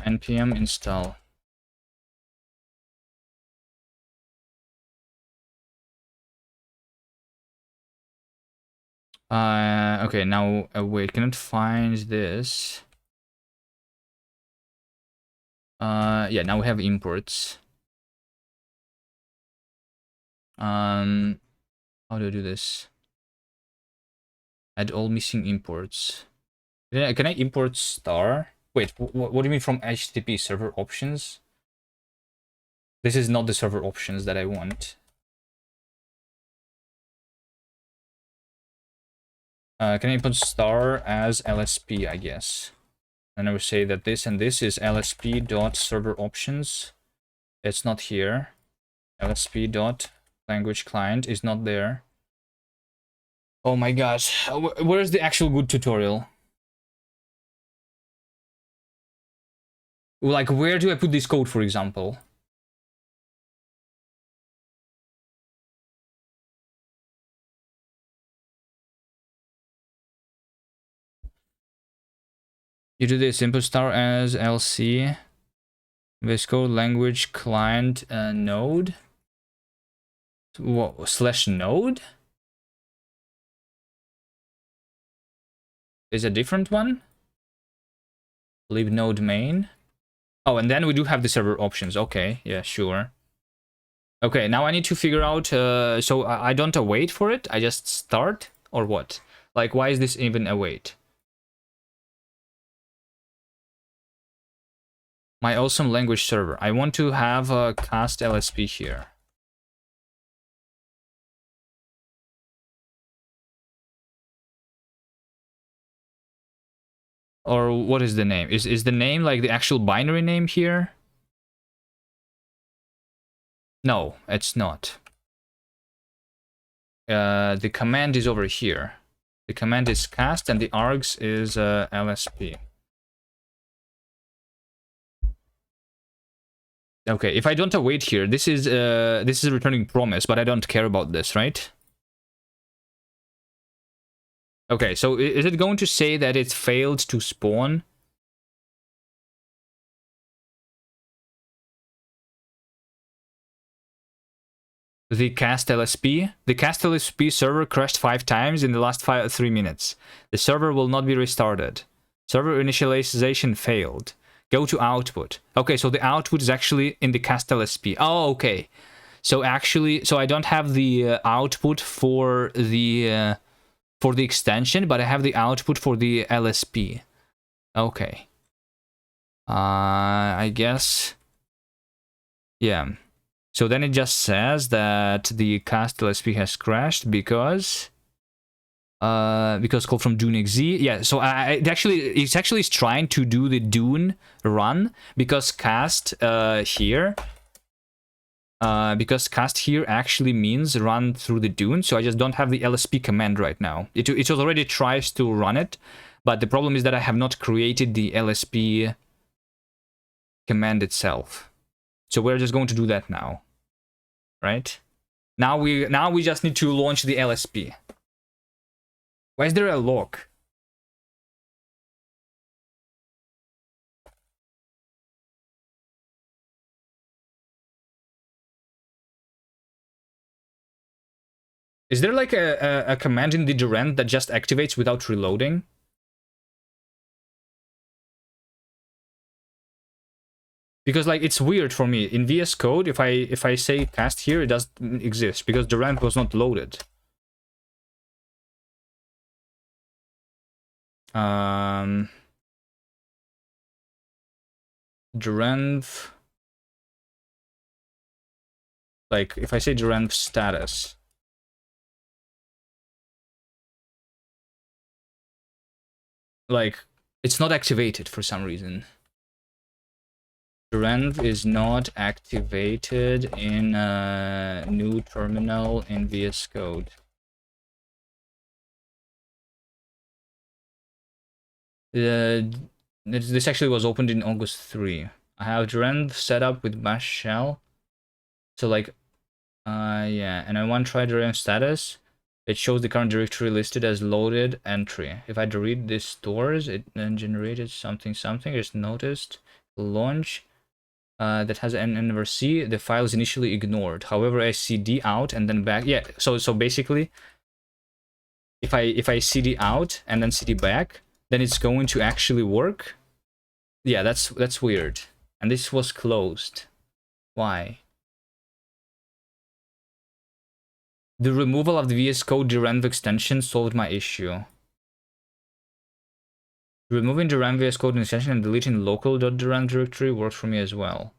npm install. Okay, now wait, cannot find this. Yeah, now we have imports. How do I do this? Add all missing imports. Yeah, can I import star? Wait, what do you mean from HTTP server options? This is not the server options that I want. Can I import star as LSP, I guess? And I will say that this and this is lsp.server options. It's not here. lsp.language client is not there. Oh my gosh, where's the actual good tutorial? Like, where do I put this code, for example? You do this import star as lc VS Code language client node. What, slash node? Is a different one? Leave node main. Oh, and then we do have the server options. Okay, yeah, sure. Okay, now I need to figure out, so I don't await for it, I just start, or what? Like, why is this even await? My awesome language server. I want to have a cast LSP here. Or what is the name? Is the name like the actual binary name here? No, it's not. The command is over here. The command is cast and the args is LSP. Okay, if I don't await here, this is a returning promise, but I don't care about this, right? Okay, so is it going to say that it failed to spawn? The cast LSP? The cast LSP server crashed 5 times in the last 3 minutes. The server will not be restarted. Server initialization failed. Go to output. Okay, so the output is actually in the cast LSP. Oh, okay. So actually, so I don't have the output for the extension, but I have the output for the LSP. Okay. I guess. Yeah. So then it just says that the cast LSP has crashed because call from Dune XZ. Yeah, so it's actually trying to do the Dune run because cast here actually means run through the Dune. So I just don't have the LSP command right now. It already tries to run it, but the problem is that I have not created the LSP command itself. So we're just going to do that now, right? Now we just need to launch the LSP. Why is there a lock? Is there like a command in the Durand that just activates without reloading? Because like it's weird for me in VS Code. If I say cast here, it doesn't exist because Durand was not loaded. Durenv, like if I say Durenv status, like it's not activated for some reason. Durenv is not activated in a new terminal in VS Code. This actually was opened in August 3. I have Durenv set up with bash shell. So like, yeah, and I want to try Durenv status. It shows the current directory listed as loaded entry. If I delete this stores, it then generated something. Just noticed launch that has an n/c. The file is initially ignored. However, I cd out and then back. Yeah. So basically, if I cd out and then cd back, then it's going to actually work. Yeah, that's weird. And this was closed. Why? The removal of the VS Code Durenv extension solved my issue. Removing Durenv VS Code extension and deleting local.durenv directory works for me as well.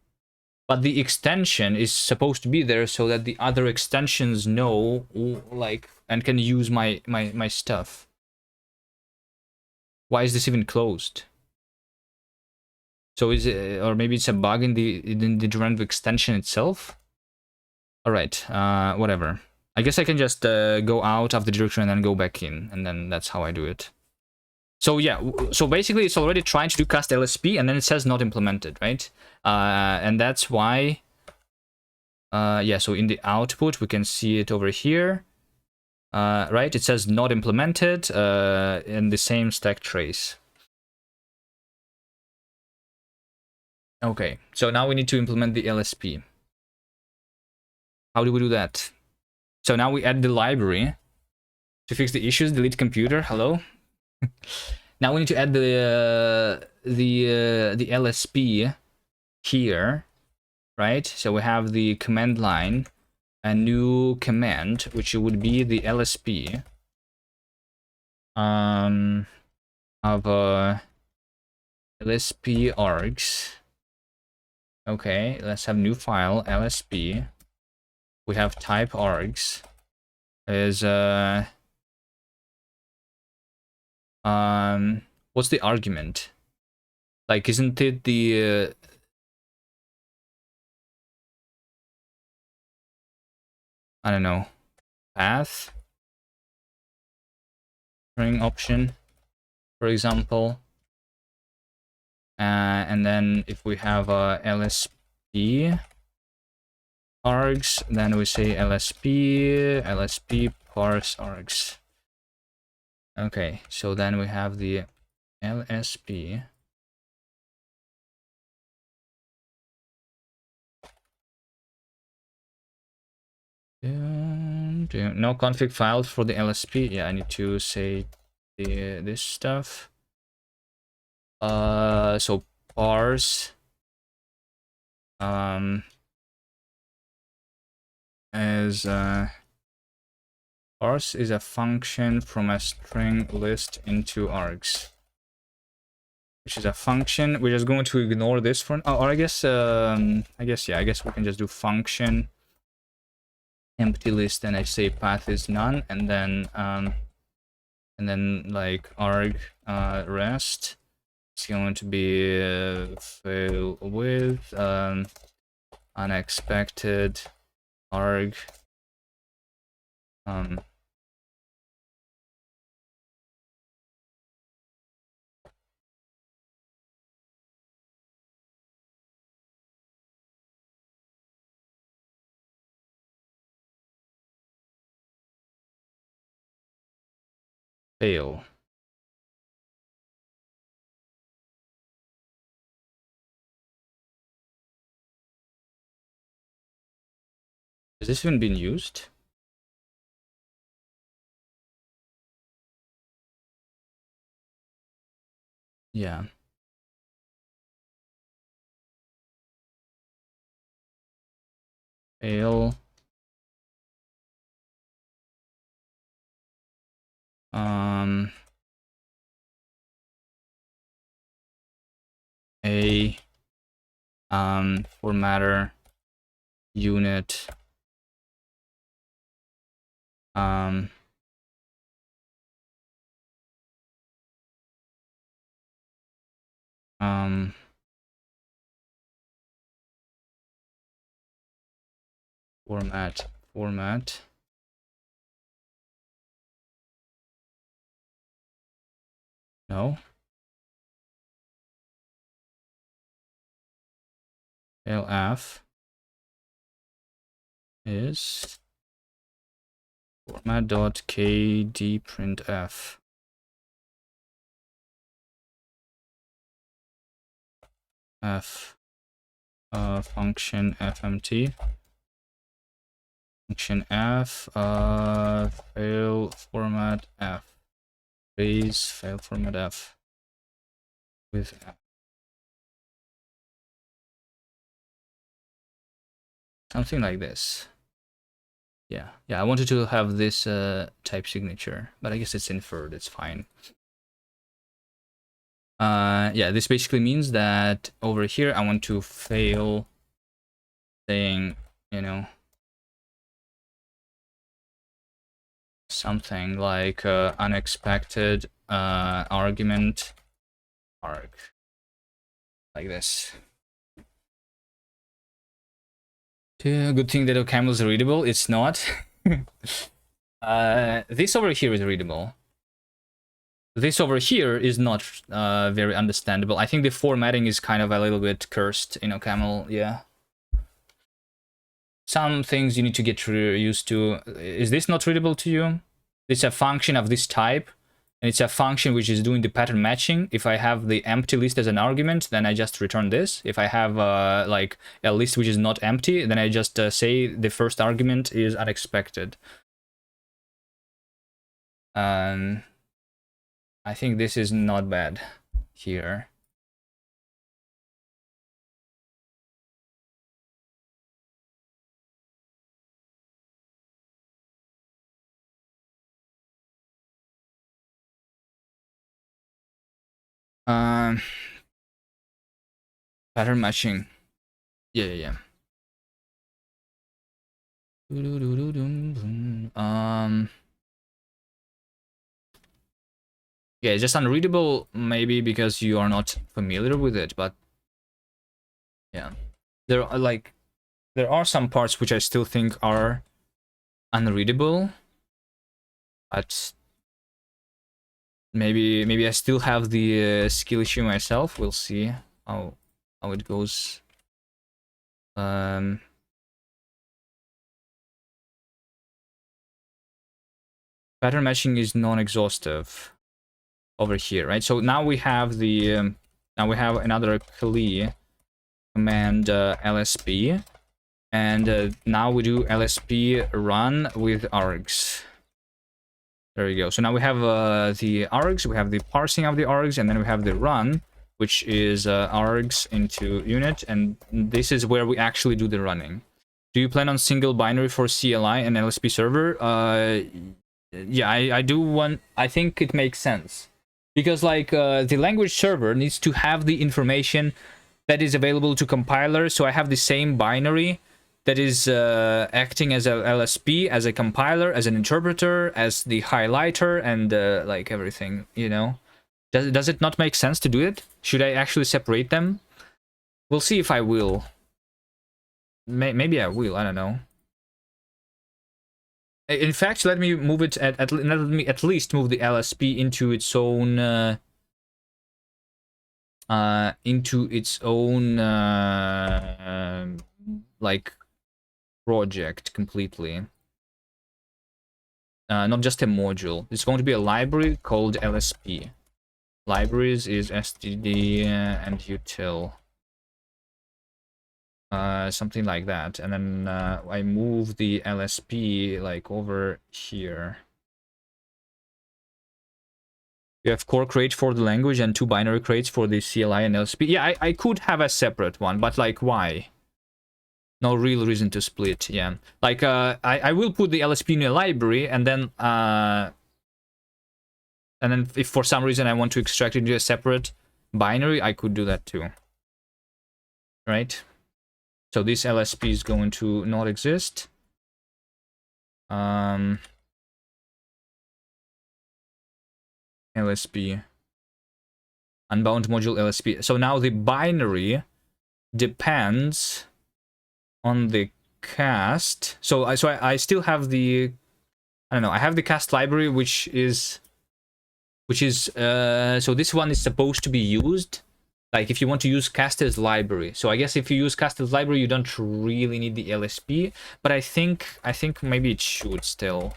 But the extension is supposed to be there so that the other extensions know, like, and can use my stuff. Why is this even closed? So is it, or maybe it's a bug in the Durenv extension itself? All right, whatever. I guess I can just go out of the directory and then go back in, and then that's how I do it. So yeah, so basically it's already trying to do cast LSP, and then it says not implemented, right? And that's why, yeah, so in the output, we can see it over here, right? It says not implemented in the same stack trace. Okay, so now we need to implement the LSP. How do we do that? So now we add the library to fix the issues, delete computer, hello? Now we need to add the LSP here, right? So we have the command line, a new command, which would be the LSP of LSP args. Okay, let's have new file LSP. We have type args is what's the argument? Like, isn't it the I don't know, path string option, for example? And then if we have LSP args, then we say LSP parse args. Okay, so then we have the LSP. No config files for the LSP. Yeah, I need to say this stuff. So parse as parse is a function from a string list into args, which is a function. We're just going to ignore this for or I guess yeah, I guess we can just do function empty list, and I say path is none, and then like arg rest. It's going to be fail with unexpected arg fail. Has this even been used? Yeah. Fail. formatter unit format no lf is format.kdprintf function fmt function f fail format f raise fail format f with f. Something like this. Yeah, I wanted to have this type signature, but I guess it's inferred, it's fine. Yeah, this basically means that over here I want to fail saying, you know, something like unexpected argument arg, like this. Good thing that OCaml is readable. It's not. This over here is readable. This over here is not very understandable. I think the formatting is kind of a little bit cursed in OCaml. Yeah. Some things you need to get used to. Is this not readable to you? It's a function of this type, and it's a function which is doing the pattern matching. If I have the empty list as an argument, then I just return this. If I have like a list which is not empty, then I just say the first argument is unexpected. I think this is not bad here. Pattern matching. Yeah. Yeah, it's just unreadable, maybe because you are not familiar with it, but yeah, there are some parts which I still think are unreadable, but maybe I still have the skill issue myself. We'll see how it goes. Pattern matching is non-exhaustive over here, right? So now we have the now we have another CLI command lsp, and now we do lsp run with args. There we go. So now we have the args, we have the parsing of the args, and then we have the run, which is args into unit, and this is where we actually do the running. Do you plan on single binary for CLI and LSP server? Yeah, I do want. I think it makes sense, because like the language server needs to have the information that is available to compiler, so I have the same binary that is acting as a LSP, as a compiler, as an interpreter, as the highlighter, and like everything, you know? Does it not make sense to do it? Should I actually separate them? We'll see if I will. Maybe I will, I don't know. In fact, let me move it let me at least move the LSP into its own like project completely. Not just a module. It's going to be a library called LSP. Libraries is std and util. Something like that. And then I move the LSP like over here. You have core crate for the language and 2 binary crates for the CLI and LSP. Yeah, I could have a separate one, but like why? No real reason to split, yeah. Like, I will put the LSP in a library, and then if for some reason I want to extract it into a separate binary, I could do that too. right? So this LSP is going to not exist. LSP, unbound module LSP. So now the binary depends on the cast. So I still have the, I don't know, I have the cast library, which is so this one is supposed to be used like if you want to use caster's library. So I guess if you use caster's library, you don't really need the LSP, but I think maybe it should still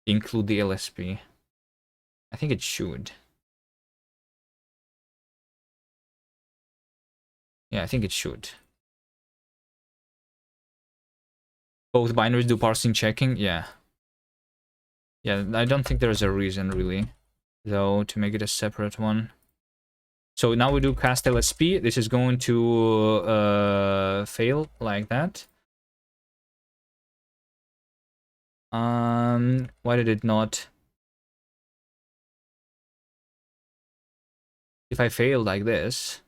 include the LSP. I think it should. Yeah, I think it should. Both binaries do parsing checking. Yeah, I don't think there's a reason really though to make it a separate one. So now we do cast LSP. This is going to fail like that. Why did it not? If I fail like this,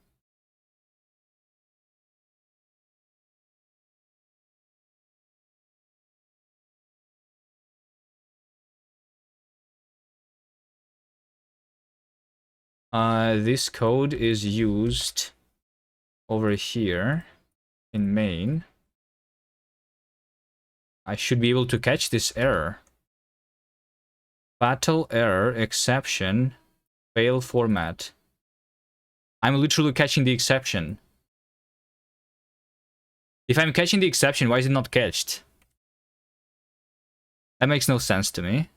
this code is used over here in main. I should be able to catch this error. Fatal error, exception, fail format. I'm literally catching the exception. If I'm catching the exception, why is it not catched? That makes no sense to me.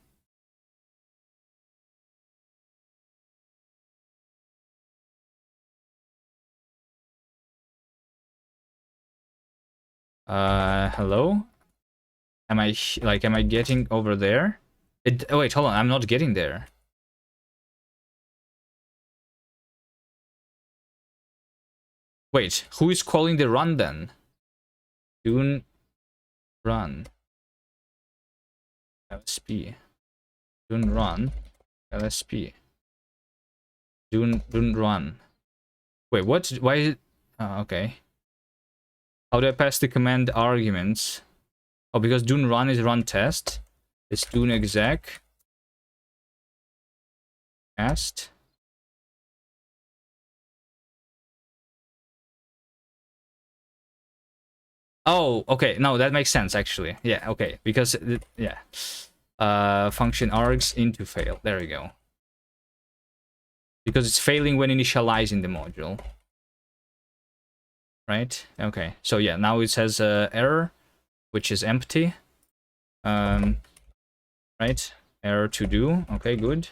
Hello? Am I getting over there? Oh wait, hold on, I'm not getting there. Wait, who is calling the run then? Dune run. LSP. Dune run. LSP. Dune run. Wait, what? Why is it? Oh, okay. How do I pass the command arguments? Oh, because Dune run is run test. It's Dune exec. Cast. Oh, okay. No, that makes sense actually. Yeah, okay. Because yeah. Function args into fail. There we go. Because it's failing when initializing the module. Right? Okay. So yeah, now it says error, which is empty. Right? Error to do. Okay, good.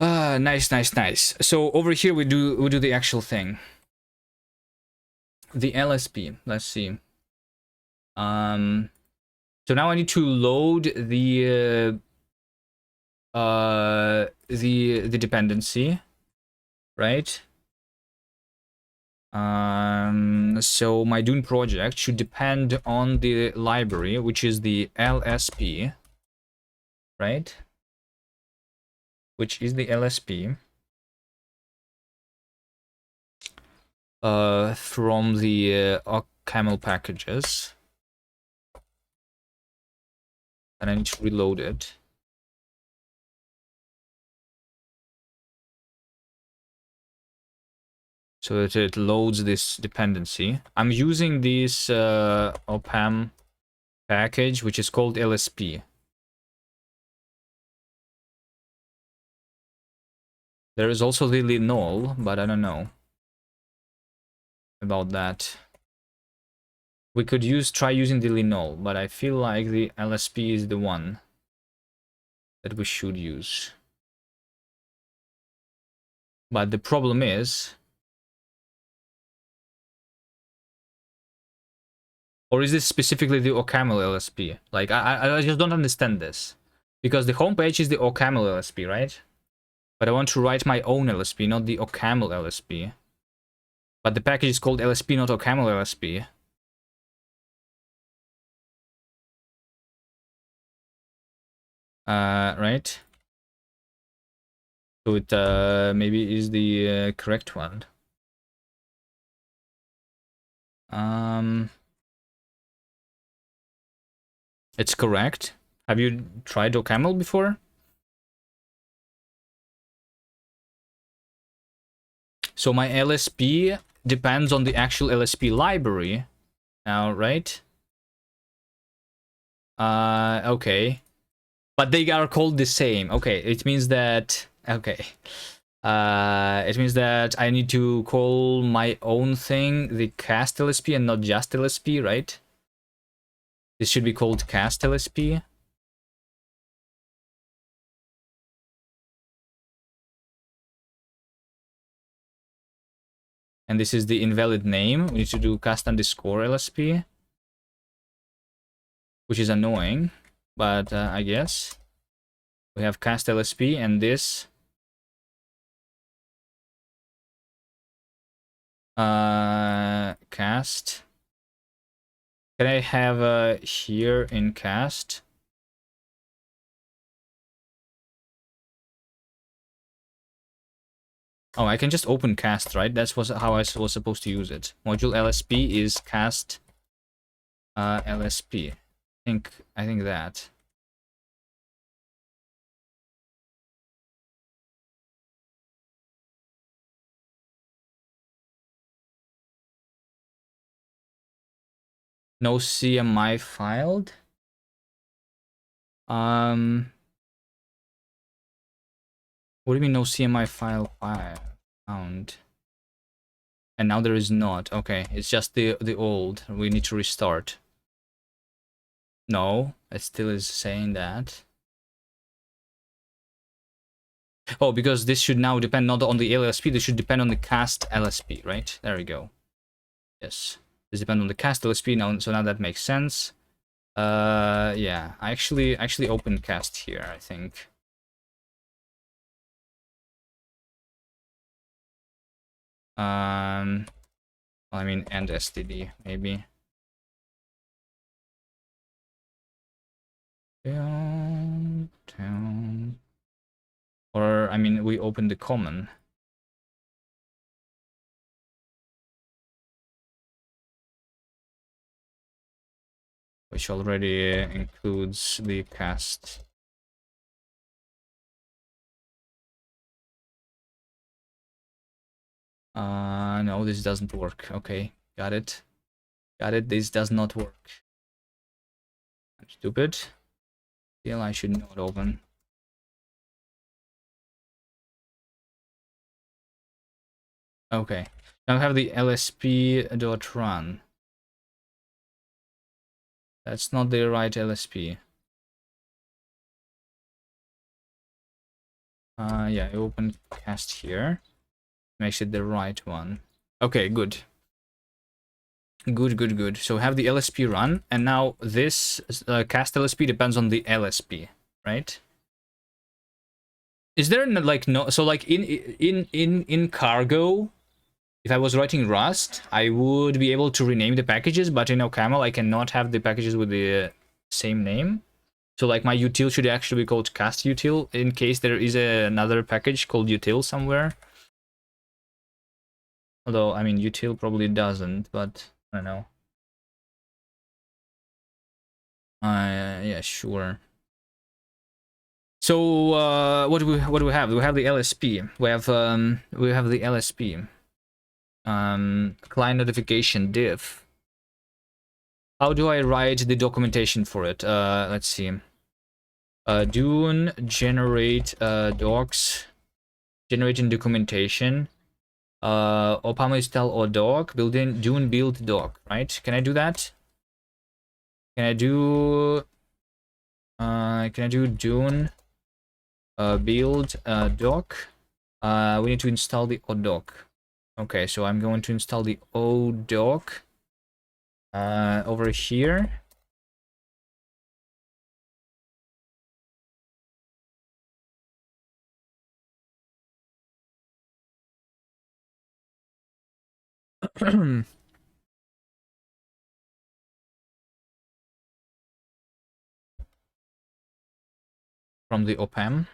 Nice. So over here we do the actual thing. The LSP. Let's see. So now I need to load the dependency, right? So my Dune project should depend on the library, which is the LSP, right? Which is the LSP from the OCaml packages. And I need to reload it. So that it loads this dependency. I'm using this OPAM package, which is called LSP. There is also the linol, but I don't know about that. We could try using the linol, but I feel like the LSP is the one that we should use. But the problem is, or is this specifically the OCaml LSP? Like, I just don't understand this. Because the homepage is the OCaml LSP, right? But I want to write my own LSP, not the OCaml LSP. But the package is called LSP, not OCaml LSP. Right? So it maybe is the correct one. It's correct. Have you tried OCaml before? So my LSP depends on the actual LSP library now, right? Okay. But they are called the same. Okay, it means that... Okay. It means that I need to call my own thing the cast LSP and not just LSP, right? This should be called cast LSP. And this is the invalid name. We need to do cast underscore LSP, which is annoying, but I guess we have cast LSP and this cast. Can I have here in cast? Oh, I can just open cast, right? That's how I was supposed to use it. Module LSP is cast LSP. I think that. No CMI filed. What do you mean no CMI file found? And now there is not. Okay, it's just the old. We need to restart. No, it still is saying that. Oh, because this should now depend not on the LSP, this should depend on the cast LSP, right? There we go. Yes. This depends on the cast LSP now, so now that makes sense. Yeah, I actually opened cast here, I think. I mean, and STD, maybe. Downtown. Or, I mean, we opened the common. Which already includes the cast. No, this doesn't work. Okay, got it. Got it, this does not work. I'm stupid. Still, I should not open. Okay, now I have the lsp.run. That's not the right LSP. Yeah, I open cast here. Makes it the right one. Okay, good. Good. So have the LSP run, and now this cast LSP depends on the LSP, right? Is there like no? So like in cargo, if I was writing Rust, I would be able to rename the packages, but in OCaml, I cannot have the packages with the same name. So like my util should actually be called cast util in case there is another package called util somewhere. Although, I mean, util probably doesn't, but I don't know. Yeah, sure. So what do we have? We have the LSP. We have the LSP. Client notification diff. How do I write the documentation for it? Let's see. Dune generate docs, generating documentation. Opama install or doc, build in Dune build doc, right? Can I do that? Can I do Dune build doc? We need to install the odoc. Okay, so I'm going to install the odoc over here. From the opam.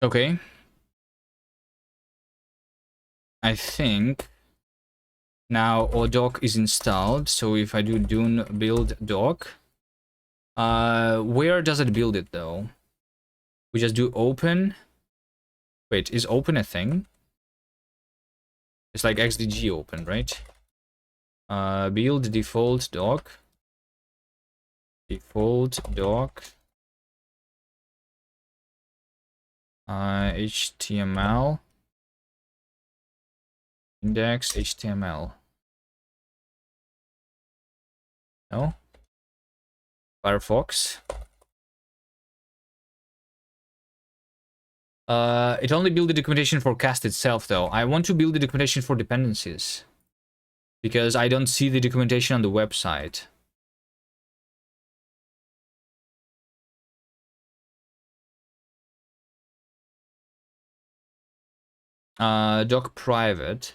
Okay. I think now ODoc is installed. So if I do Dune build doc, where does it build it though? We just do open. Wait, is open a thing? It's like XDG open, right? Build default doc. Default doc. HTML. Index HTML. No? Firefox. It only built the documentation for cast itself though. I want to build the documentation for dependencies, because I don't see the documentation on the website. Doc private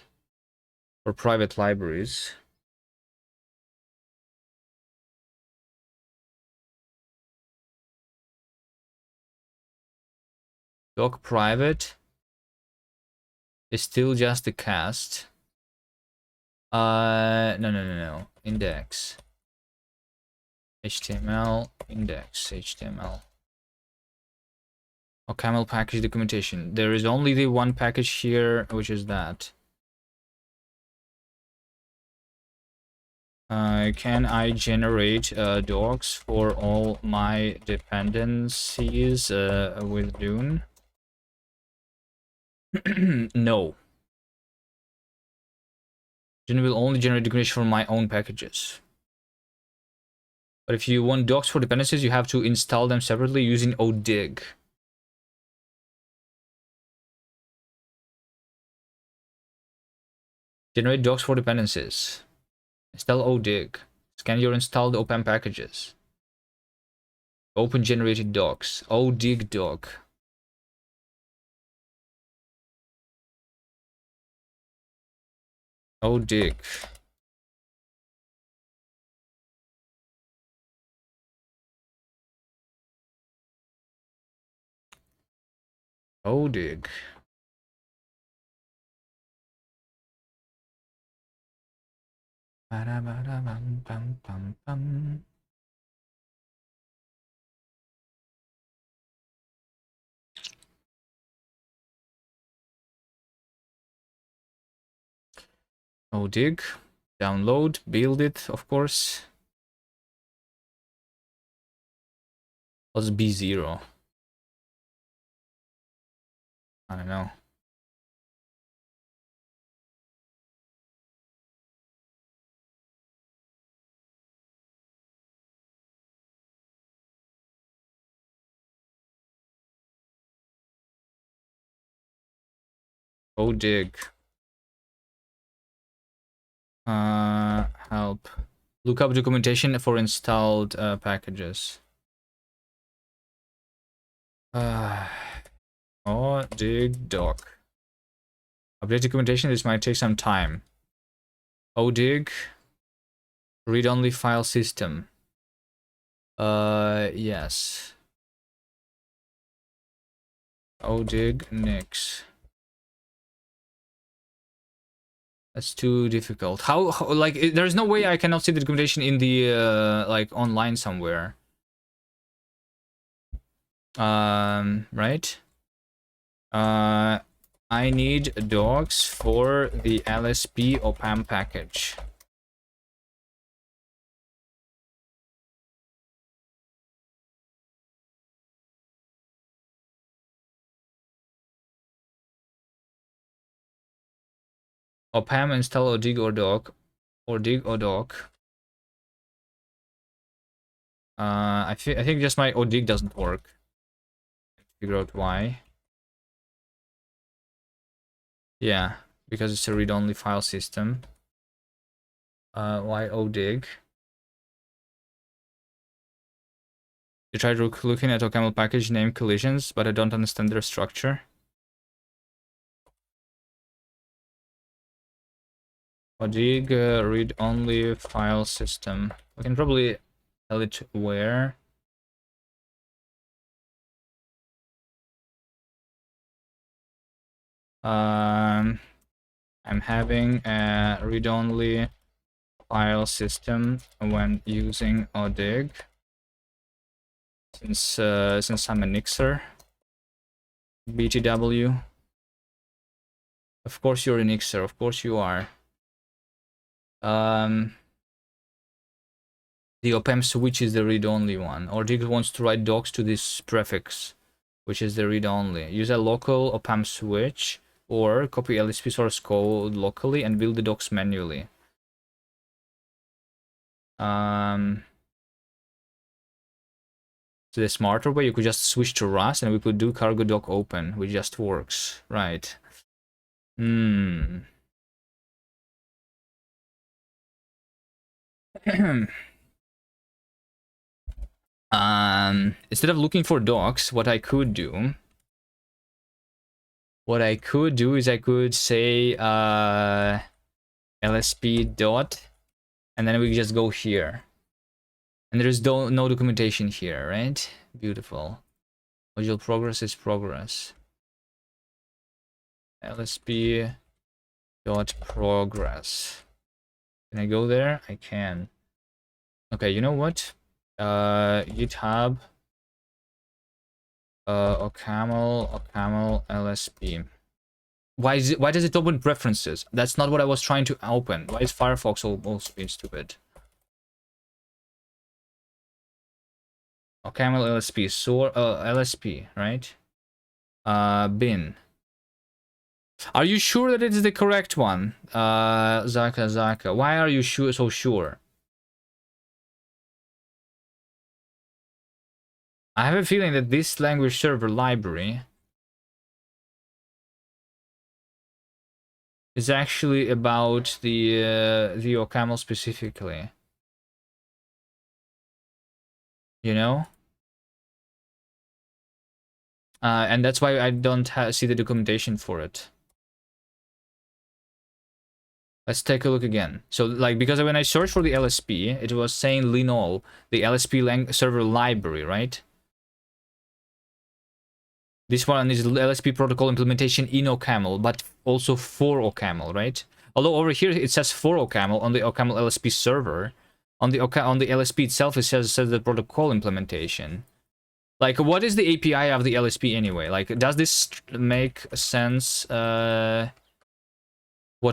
for private libraries. Doc private is still just the cast. No. Index. HTML, index, HTML. Oh, camel package documentation. There is only the one package here, which is that. Can I generate docs for all my dependencies with Dune? No. Dune will only generate documentation for my own packages. But if you want docs for dependencies, you have to install them separately using ODig. Generate docs for dependencies. Install ODig. Scan your installed OPAM packages. Open generated docs. ODig doc. ODig. ODig. ODig. Download. Build it, of course. What's B0? I don't know. ODig. Help. Look up documentation for installed packages. ODig doc. Update documentation. This might take some time. ODig. Read-only file system. Yes. ODig Nix. That's too difficult. How like, there's no way I cannot see the documentation in the like online somewhere. Right? I need docs for the LSP OPAM package. OPAM install ODig or doc. ODig or doc. I think just my ODig doesn't work. Figure out why. Yeah, because it's a read-only file system. Why ODig? I tried looking at OCaml package name collisions, but I don't understand their structure. ODig read-only file system. We can probably tell it where. I'm having a read-only file system when using ODig. Since I'm a Nixer. BTW. Of course you're a Nixer, of course you are. The op-amp switch is the read-only one. ODig wants to write docs to this prefix, which is the read-only. Use a local op-amp switch or copy LSP source code locally and build the docs manually. So the smarter way, you could just switch to Rust and we could do cargo doc open, which just works, right? Instead of looking for docs, what I could do is I could say LSP dot, and then we just go here. And there is no documentation here, right? Beautiful. Module progress is progress. LSP dot progress. Can I go there? I can. Okay, you know what? GitHub OCaml LSP. Why does it open preferences? That's not what I was trying to open. Why is Firefox also being stupid? OCaml LSP, LSP, right? Bin. Are you sure that it is the correct one? Zaka. Why are you so sure? I have a feeling that this language server library is actually about the OCaml specifically. You know? And that's why I don't see the documentation for it. Let's take a look again. So, like, because when I searched for the LSP, it was saying linol, the LSP server library, right? This one is LSP protocol implementation in OCaml, but also for OCaml, right? Although over here it says for OCaml on the OCaml LSP server. On the LSP itself, it says the protocol implementation. Like, what is the API of the LSP anyway? Like, does this make sense? What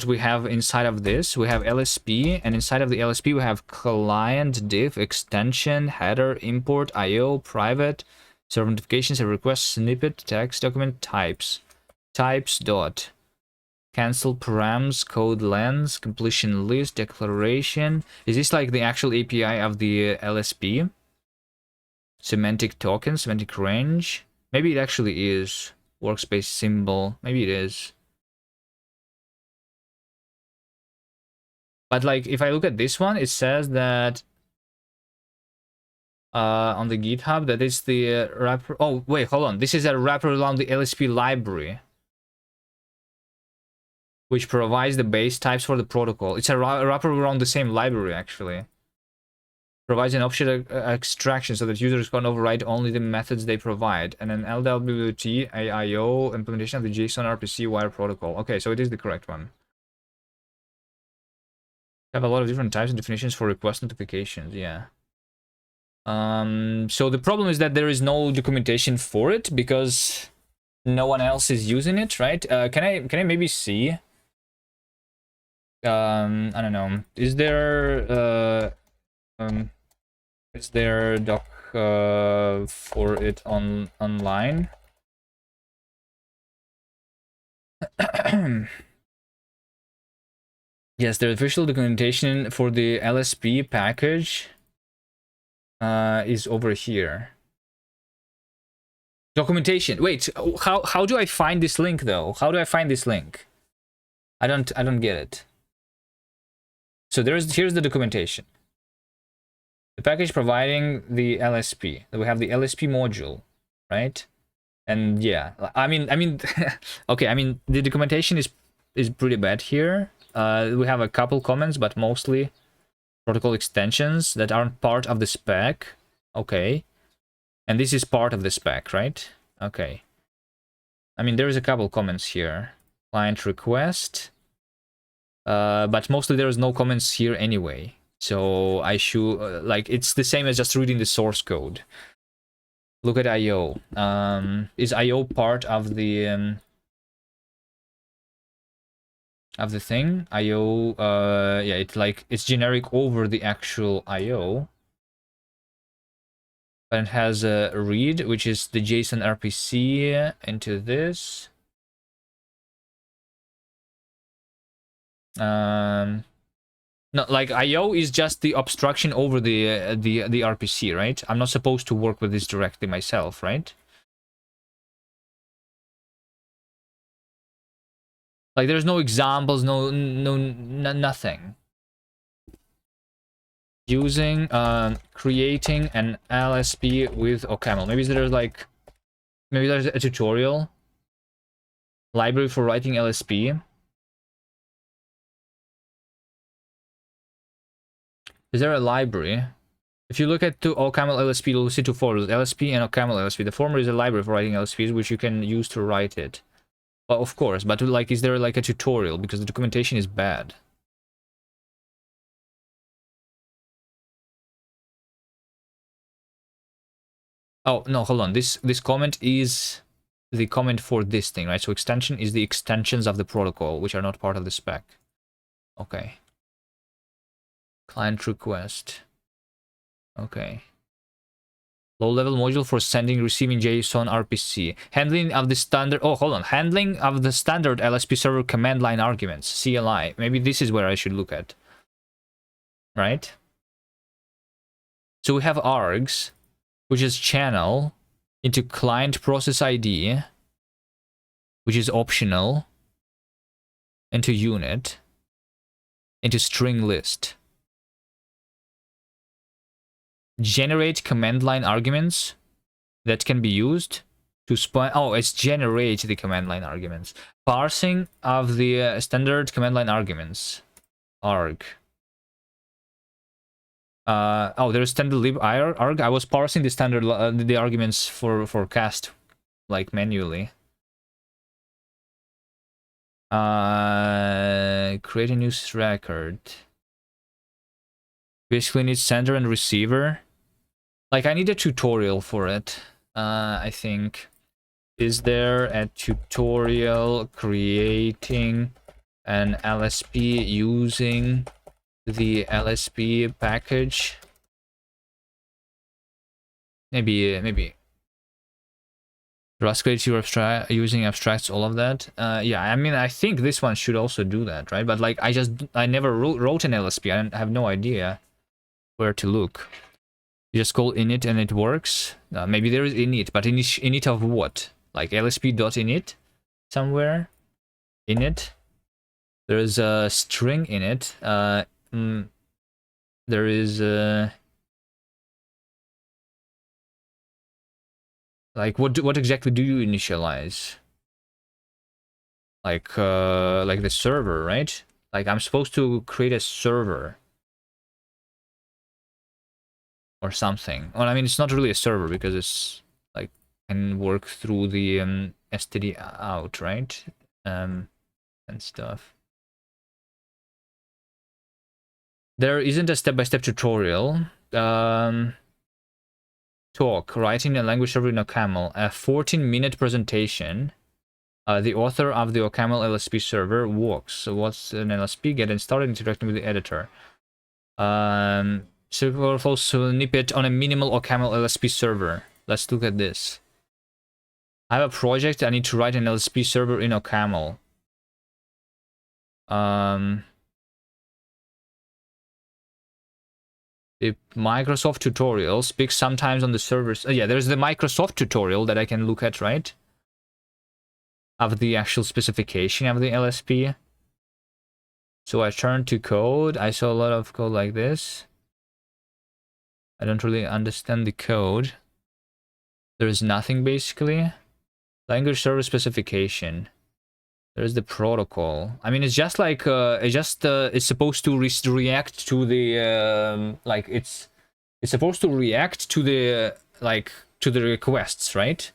we have inside of this, we have LSP, and inside of the LSP we have client, div, extension, header, import, IO, private, server notifications, a request, snippet, text, document, types dot, cancel params, code lens, completion list, declaration. Is this like the actual API of the LSP? Semantic token, semantic range. Maybe it actually is. Workspace symbol. Maybe it is. But like, if I look at this one, it says that on the GitHub that it's the wrapper. Oh, wait, hold on. This is a wrapper around the LSP library, which provides the base types for the protocol. It's a wrapper around the same library, actually. Provides an option extraction so that users can override only the methods they provide, and an LWT AIO implementation of the JSON RPC wire protocol. Okay, so it is the correct one. Have a lot of different types and definitions for request notifications. Yeah. So the problem is that there is no documentation for it because no one else is using it, right? Can I maybe see? I don't know. Is there doc for it online? Yes, the official documentation for the LSP package is over here. Documentation. Wait, how do I find this link though? How do I find this link? I don't get it. So here's the documentation. The package providing the LSP. We have the LSP module, right? And yeah, I mean okay, I mean the documentation is pretty bad here. We have a couple comments, but mostly protocol extensions that aren't part of the spec. Okay. And this is part of the spec, right? Okay. I mean, there is a couple comments here. client request. But mostly there is no comments here anyway. So I should, like, it's the same as just reading the source code. Look at IO. Is IO part of the thing? IO, yeah, it's generic over the actual IO. But it has a read, which is the JSON RPC into this. No, like IO is just the abstraction over the RPC, right? I'm not supposed to work with this directly myself, right? Like there's no examples, nothing. Using creating an LSP with OCaml. Maybe there's a tutorial library for writing LSP. Is there a library? If you look at OCaml LSP, you'll see two folders, LSP and OCaml LSP. The former is a library for writing LSPs, which you can use to write it. Well, of course, but like, is there like a tutorial? Because the documentation is bad. Oh, no, hold on. This comment is the comment for this thing, right? So extension is the extensions of the protocol, which are not part of the spec. Okay. Client request. Okay. Low-level module for sending, receiving JSON RPC. Handling of the standard... Oh, hold on. Handling of the standard LSP server command line arguments. CLI. Maybe this is where I should look at. Right? So we have args, which is channel, into client process ID, which is optional, into unit, into string list. Generate command line arguments that can be used to spawn. Oh, it's generate the command line arguments. Parsing of the standard command line arguments. Arg. Oh, there's standard lib arg. I was parsing the standard the arguments for cast, like manually. Create a new record. Basically need sender and receiver. Like, I need a tutorial for it. I think. Is there a tutorial creating an LSP using the LSP package? Maybe. Rust creates your using abstracts, all of that. Yeah, I mean, I think this one should also do that, right? But like, I never wrote an LSP. I have no idea where to look. You just call init and it works. Maybe there is init, but init of what? Like lsp.init somewhere? Init. There is a string in it. There is like what exactly do you initialize? Like the server, right? Like I'm supposed to create a server or something. Well, I mean, it's not really a server because it's like can work through the std out, right? And stuff. There isn't a step-by-step tutorial. Talk, writing a language server in OCaml. A 14-minute presentation. The author of the OCaml LSP server walks. So what's an LSP? Getting started, interacting with the editor. Powerful snippet on a minimal OCaml LSP server. Let's look at this. I have a project. I need to write an LSP server in OCaml. The Microsoft tutorial speaks sometimes on the servers. Yeah, there's the Microsoft tutorial that I can look at, right? Of the actual specification of the LSP. So I turned to code. I saw a lot of code like this. I don't really understand the code. There is nothing basically. Language server specification. There's the protocol. I mean, it's just like it's supposed to react to the like it's supposed to react to the to the requests, right?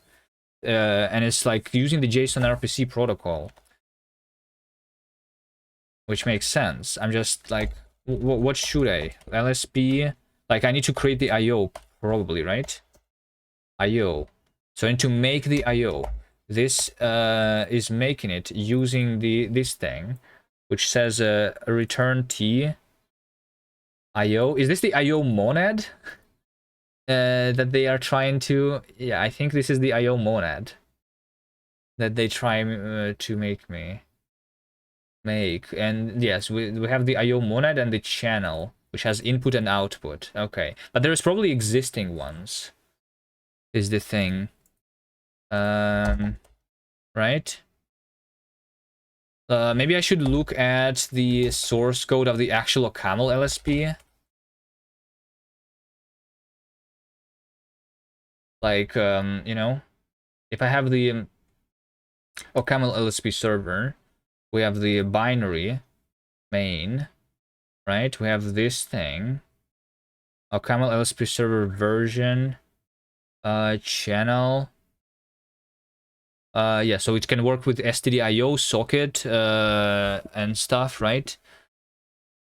And it's like using the JSON RPC protocol. which makes sense. I'm just like, what should I? LSP, like I need to create the IO probably, right? IO. So I need to make the IO. This is making it using this thing, which says return T IO. Is this the IO monad that they are trying to? Yeah, I think this is the IO monad that they try to make me make. And yes, we have the IO monad and the channel, which has input and output. Okay, but there's probably existing ones. Is the thing. Right? Maybe I should look at the source code of the actual OCaml LSP. Like, you know, if I have the OCaml LSP server, we have the binary main, right? We have this thing, OCaml LSP server version, channel. Yeah, so it can work with STDIO socket and stuff, right?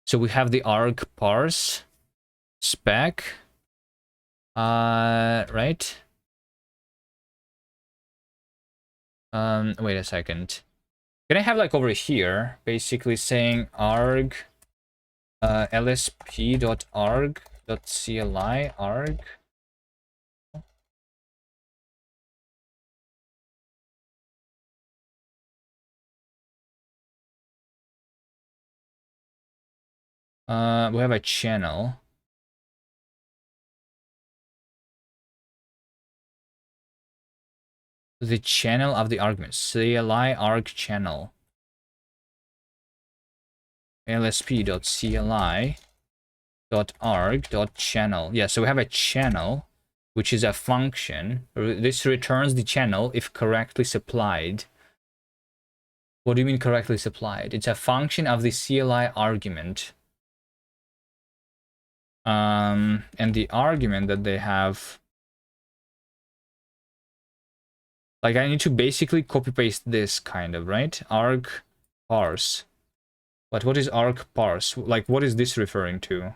So we have the arg parse spec, right? Wait a second. Can I have like over here, basically saying arg lsp.arg.cli arg? We have a channel. The channel of the argument, CLI arg channel. lsp.cli.arg.channel. Yeah, so we have a channel, which is a function. This returns the channel if correctly supplied. What do you mean correctly supplied? It's a function of the CLI argument. And the argument that they have, like I need to basically copy paste this kind of, right? Arg parse. But what is arg parse? Like what is this referring to?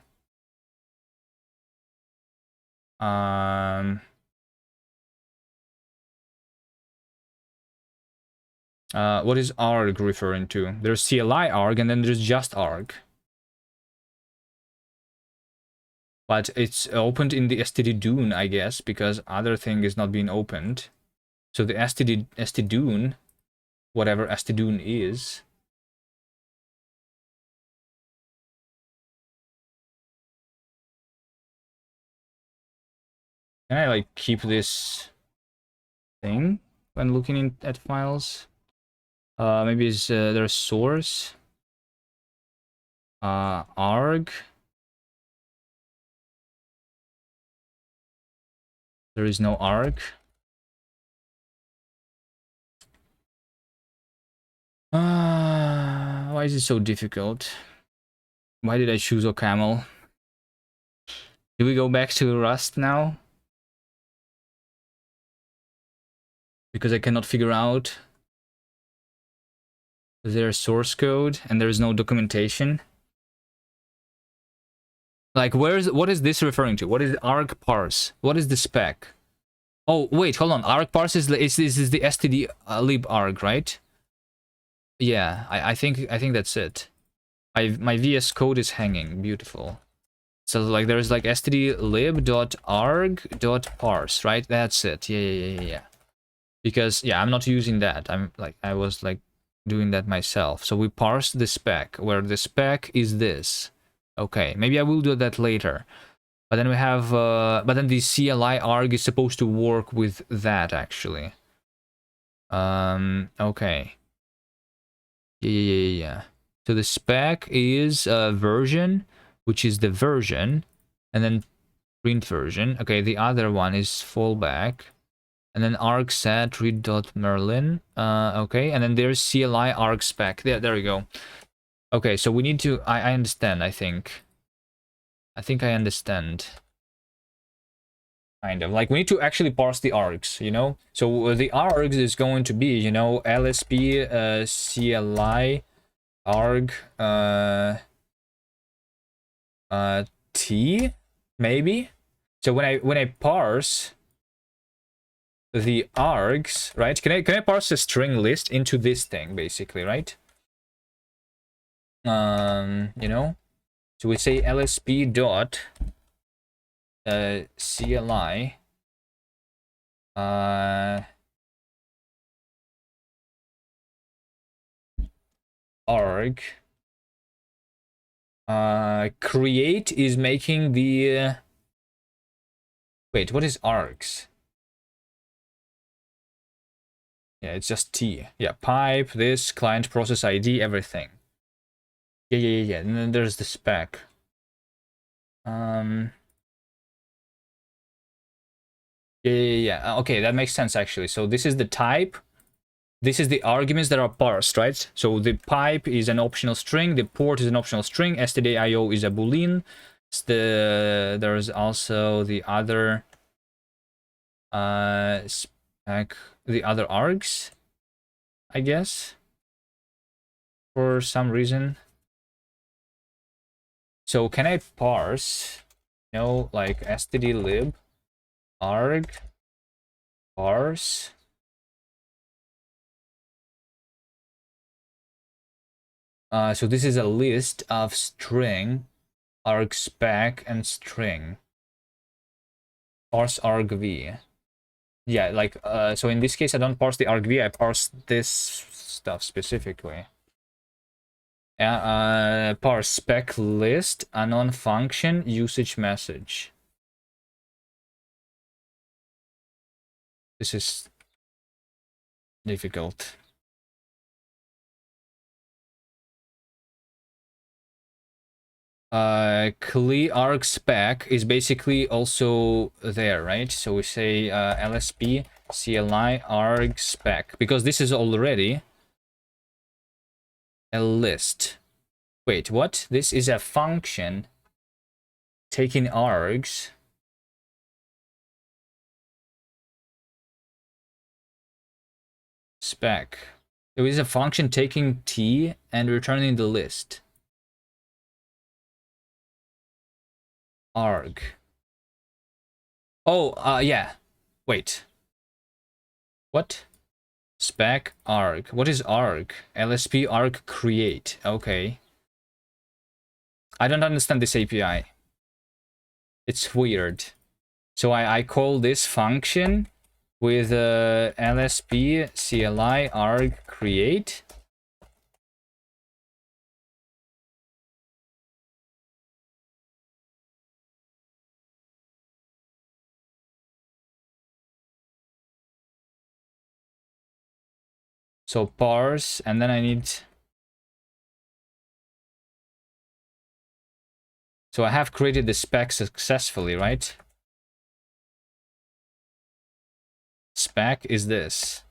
What is arg referring to? There's CLI arg and then there's just arg. But it's opened in the std_doon, I guess, because other thing is not being opened. So the std_doon, whatever std_doon is. Can I like keep this thing when looking at files? Maybe is there a source? Arg. There is no arg. Why is it so difficult? Why did I choose OCaml? Do we go back to Rust now? Because I cannot figure out. Is there a source code and there is no documentation? Like, what is this referring to? What is arg parse? What is the spec? Oh, wait, hold on. Arg parse is the std lib arg, right? Yeah, I think that's it. My VS Code is hanging. Beautiful. So like there's like stdlib.arg.parse, right? That's it. Yeah. Because yeah, I'm not using that. I was like doing that myself. So we parse the spec, where the spec is this. Okay, maybe I will do that later. But then we have but then the CLI arg is supposed to work with that actually. Okay. Yeah. So the spec is version, which is the version, and then print version. Okay, the other one is fallback, and then arg set read.merlin. Okay, and then there's CLI arg spec. There we go. Okay, so we need to. I understand. I think I understand. Kind of like we need to actually parse the args, you know. So the args is going to be, you know, LSP CLI arg t maybe. So when I parse the args, right? Can I parse a string list into this thing basically, right? You know, so we say lsp dot CLI arg create is making the wait, what is args? Yeah, it's just T. Yeah, pipe, this, client process ID, everything. Yeah. And then there's the spec. Yeah. Okay, that makes sense actually. So this is the type. This is the arguments that are parsed, right? So the pipe is an optional string, the port is an optional string, stdio is a boolean. There's also the other spec, the other args, I guess, for some reason. So can I parse, you know, like stdlib arg parse so this is a list of string arg spec and string parse argv. Yeah, like so in this case I don't parse the argv, I parse this stuff specifically. Parse spec list anon function usage message. This is difficult. Cli arg spec is basically also there, right? So we say lsp cli arg spec because this is already a list. Wait, what? This is a function taking args. Spec. There is a function taking t and returning the list. Arg. Oh, yeah. Wait. What? Spec arg. What is arg? LSP arg create. Okay. I don't understand this API. It's weird. So I call this function with lsp cli arg create. So parse, and then I need... So I have created the spec successfully, right? Spec is this.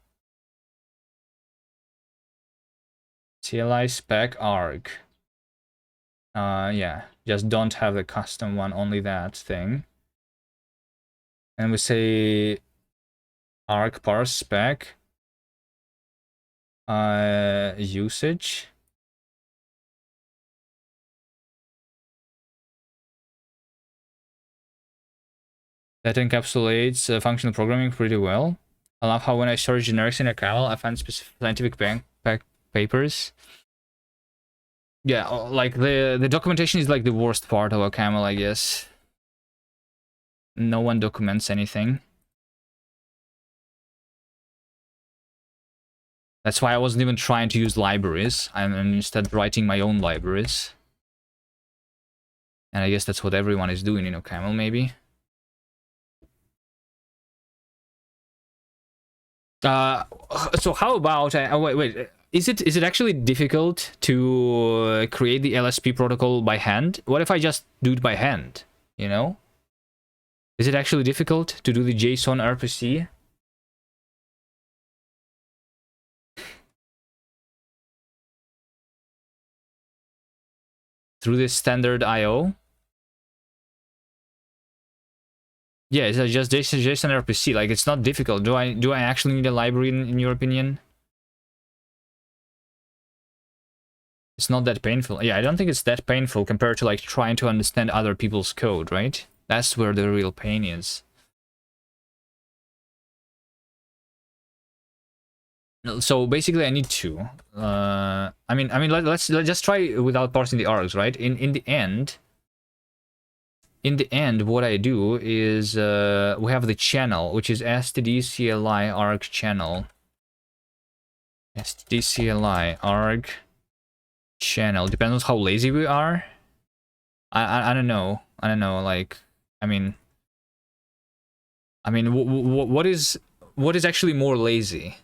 CLI spec arg. Yeah, just don't have the custom one, only that thing. And we say arg parse spec usage. That encapsulates functional programming pretty well. I love how when I search generics in a camel, I find specific scientific papers. Yeah, like the documentation is like the worst part of a camel, I guess. No one documents anything. That's why I wasn't even trying to use libraries. I'm instead writing my own libraries. And I guess that's what everyone is doing in OCaml, maybe. So how about... wait. Is it actually difficult to create the LSP protocol by hand? What if I just do it by hand, you know? Is it actually difficult to do the JSON RPC? Through this standard IO? Yeah, it's just JSON RPC. Like, it's not difficult. Do I actually need a library in your opinion? It's not that painful. Yeah, I don't think it's that painful compared to like trying to understand other people's code, right? That's where the real pain is. So basically, I need to. I mean, let's just try without parsing the args, right? In the end, what I do is we have the channel, which is stdcli arg channel. stdcli arg channel. Depends on how lazy we are. I don't know. I don't know. Like, I mean, what is actually more lazy?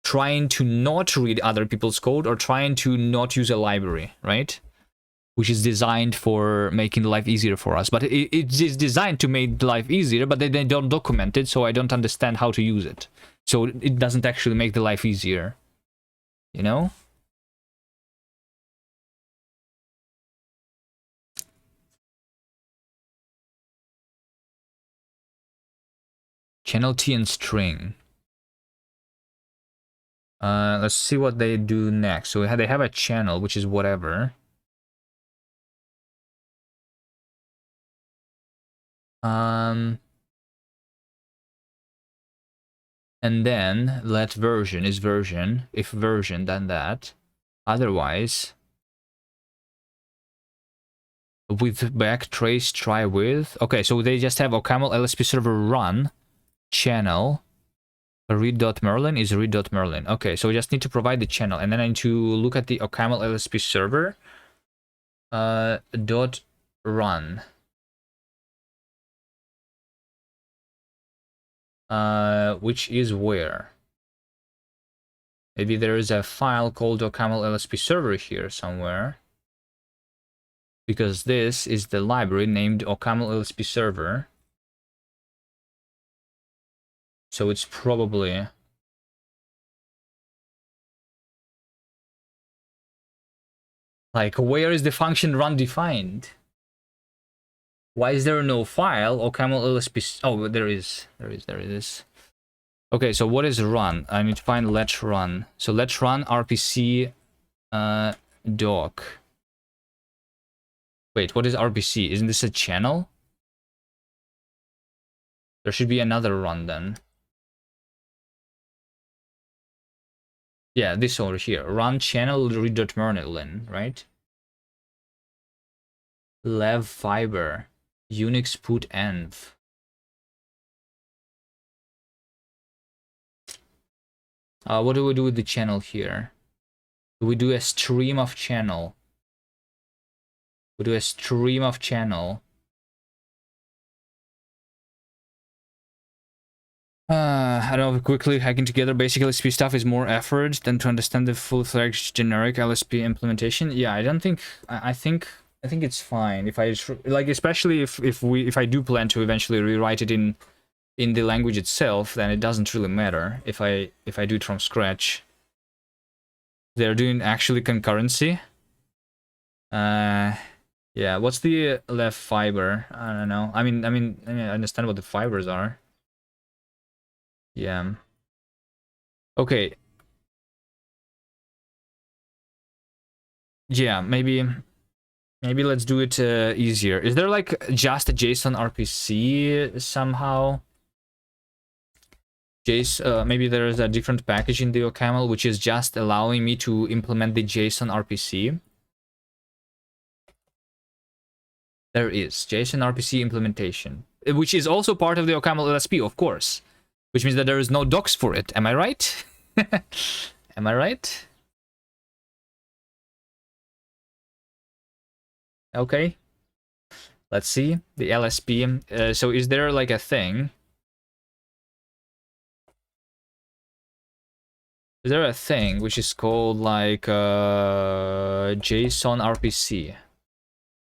Trying to not read other people's code or trying to not use a library, right? Which is designed for making life easier for us. But it is designed to make life easier, but they don't document it, so I don't understand how to use it. So it doesn't actually make the life easier, you know? Channel T and string. Let's see what they do next. So they have a channel, which is whatever. And then let version is version. If version, then that. Otherwise, with back trace try with. Okay, so they just have OCaml LSP server run channel. Read.merlin is read.merlin. Okay, so we just need to provide the channel, and then I need to look at the OCaml LSP server dot run. Which is where? Maybe there is a file called OCaml LSP server here somewhere. Because this is the library named OCaml LSP server. So it's probably... Like, where is the function run defined? Why is there no file? OCaml LSP... Oh, there is. There is. Okay, so what is run? I need to find let run. So let run RPC doc. Wait, what is RPC? Isn't this a channel? There should be another run then. Yeah, this over here. Run channel read.merlin, right? Lev fiber. Unix put env. What do we do with the channel here? Do we do a stream of channel? We do a stream of channel. I don't know, quickly hacking together basic LSP stuff is more effort than to understand the full-fledged generic LSP implementation. Yeah, I don't think... I think it's fine if I like, especially if I do plan to eventually rewrite it in the language itself, then it doesn't really matter if I do it from scratch. They're doing actually concurrency. Yeah, what's the left fiber? I don't know. I mean, I understand what the fibers are. Yeah. Okay. Yeah, maybe let's do it easier. Is there like just a JSON RPC somehow? Maybe there is a different package in the OCaml which is just allowing me to implement the JSON RPC. There is JSON RPC implementation, which is also part of the OCaml LSP, of course, which means that there is no docs for it. Am I right? Am I right? Okay. Let's see the LSP. So is there like a thing? Is there a thing which is called like JSON RPC?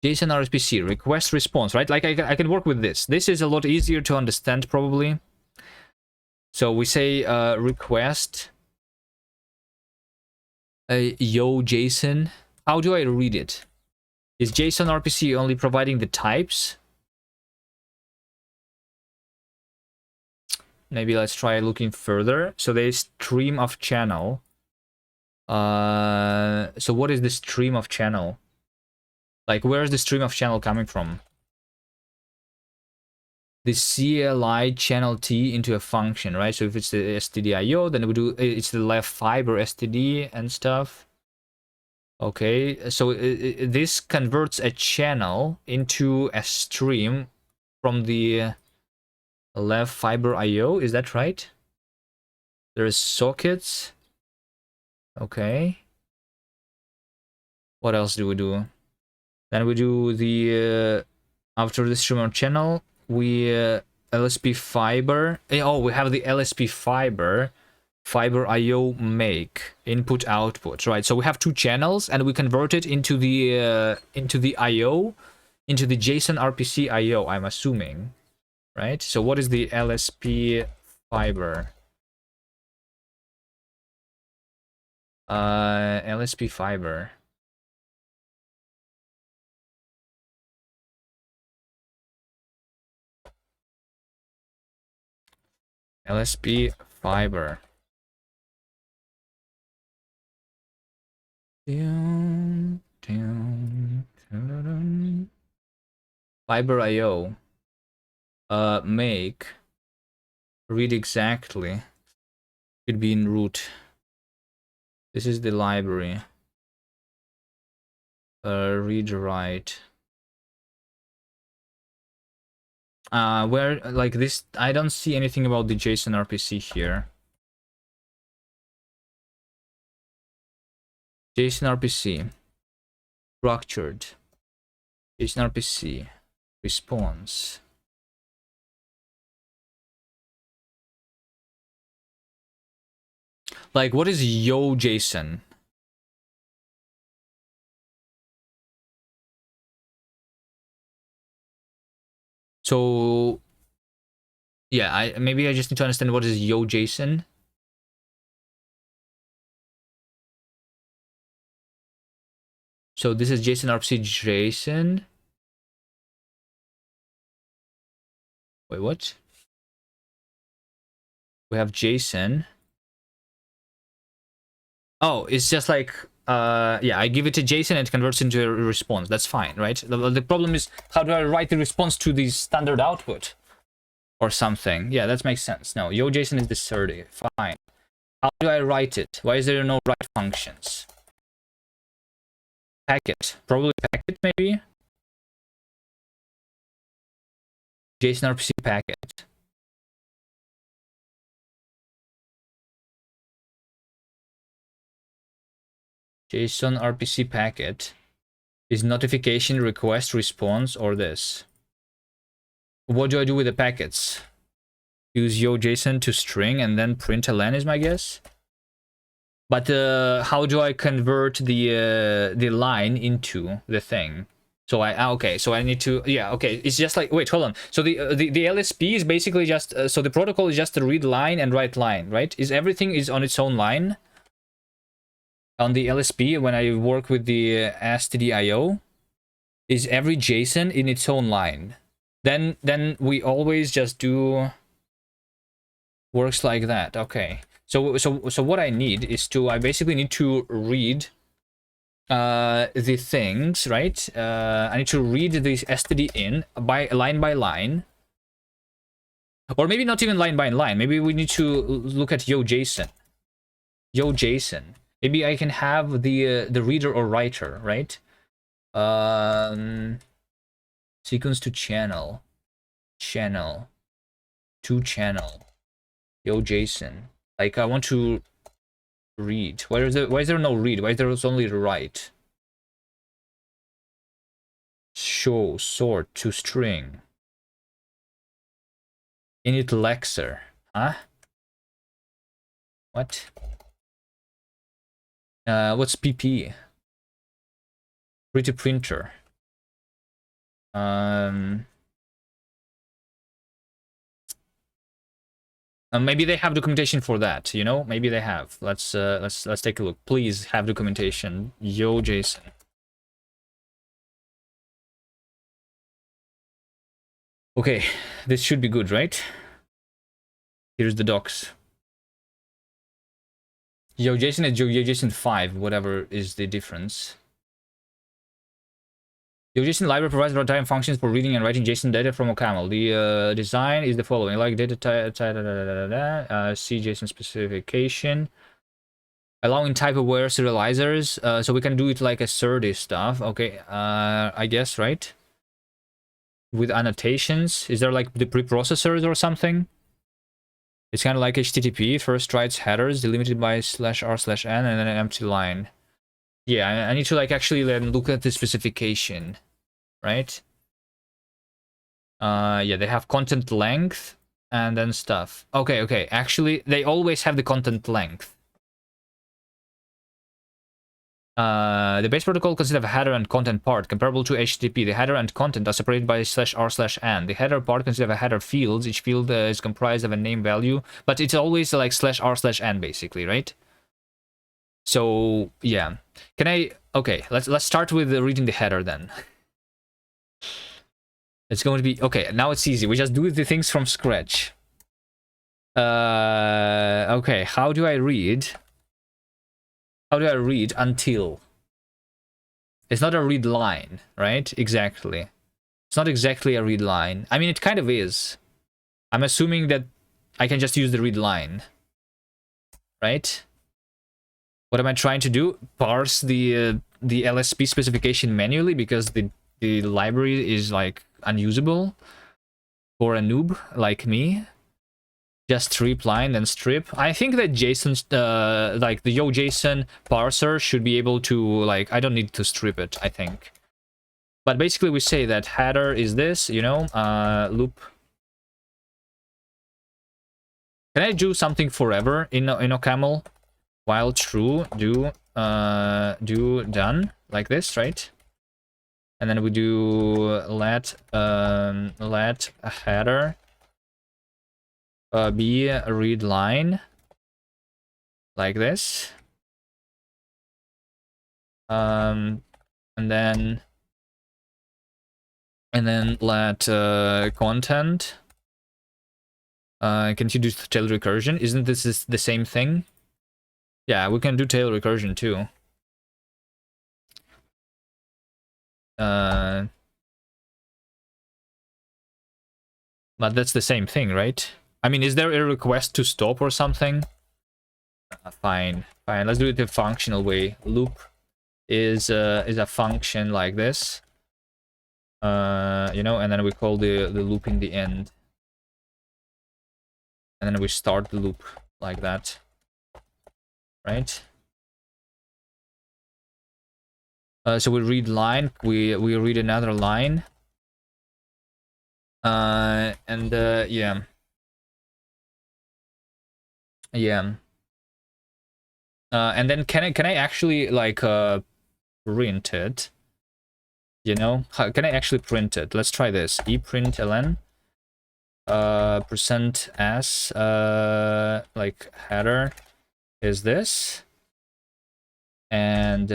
JSON RPC, request response, right? Like I can work with this. This is a lot easier to understand probably. So we say request yo JSON. How do I read it? Is JSON RPC only providing the types? Maybe let's try looking further. So there's stream of channel. So what is the stream of channel? Like, where is the stream of channel coming from? The CLI channel T into a function, right? So if it's the STDIO, then we do it's the left fiber STD and stuff. Okay, so this converts a channel into a stream from the left fiber IO. Is that right? There is sockets. Okay. What else do we do? Then we do the after the streamer channel, we LSP fiber. Oh, we have the LSP fiber IO make input output, right? So we have two channels and we convert it into the IO, into the JSON RPC IO, I'm assuming, right? So what is the LSP fiber? LSP fiber. LSP fiber. Fiber IO. Make. Read exactly. Could be in root. This is the library. Read write. Where like this, I don't see anything about the JSON RPC here. JSON RPC. Structured. JSON RPC. Response. Like, what is yo JSON? So yeah, maybe I just need to understand what is yo JSON. So this is JSON RPC JSON. Wait, what? We have JSON. Oh, it's just like yeah, I give it a JSON and it converts into a response. That's fine, right? The problem is, how do I write the response to the standard output or something? Yeah, that makes sense. No, yo JSON is deserted. Fine. How do I write it? Why is there no write functions? Packet. Probably packet, maybe? JSON RPC packet. JSON RPC packet is notification, request, response, or this. What do I do with the packets? Use yo JSON to string and then println is my guess. But how do I convert the line into the thing? So okay, so I need to, yeah, okay, it's just like, wait, hold on. So the LSP is basically just so the protocol is just the read line and write line, right? Is everything is on its own line on the LSP when I work with the STDIO? Is every JSON in its own line? Then we always just do works like that. Okay. So what I need is I basically need to read the things, right? I need to read this std in by line, or maybe not even line by line. Maybe we need to look at yo JSON. Maybe I can have the reader or writer, right? Sequence to channel to channel yo JSON. Like, I want to read. Why is there no read? Why is there only write? Show sort to string. Init lexer. Huh? What? What's PP? Pretty printer. Maybe they have documentation for that, you know? Maybe they have. Let's take a look. Please have documentation. Yo JSON. Okay, this should be good, right? Here's the docs. GeoJSON and GeoJSON 5, whatever is the difference. GeoJSON library provides runtime functions for reading and writing JSON data from OCaml. The design is the following: like data type, see JSON specification, allowing type-aware serializers, so we can do it like a SERDI stuff. Okay, I guess, right? With annotations, is there like the preprocessors or something? It's kind of like HTTP. First writes headers delimited by /r/n and then an empty line. Yeah, I need to like actually then look at the specification, right? Yeah, they have content length and then stuff. Okay. Actually, they always have the content length. The base protocol consists of a header and content part, comparable to HTTP. The header and content are separated by /r/n. The header part consists of a header fields. Each field is comprised of a name value, but it's always like /r/n basically, right? So yeah, can I? Okay, let's start with reading the header then. It's going to be okay. Now it's easy. We just do the things from scratch. Okay, how do I read? How do I read until? It's not a read line, right? Exactly. It's not exactly a read line. I mean, it kind of is. I'm assuming that I can just use the read line, right? What am I trying to do? Parse the LSP specification manually because the library is like unusable for a noob like me. Just strip line and strip. I think that JSON, like the YoJSON parser should be able to, like, I don't need to strip it, I think. But basically we say that header is this, you know, loop. Can I do something forever in OCaml? While true, do done, like this, right? And then we do let a header be a read line like this, and then let content can you do tail recursion? Isn't this the same thing? Yeah, we can do tail recursion too. But that's the same thing, right? I mean, is there a request to stop or something? Fine. Let's do it the functional way. Loop is a function like this, you know, and then we call the loop in the end, and then we start the loop like that, right? So we read line, we read another line, and yeah. And then can I actually like print it? You know, can I actually print it? Let's try this. Eprintln %s like header is this, and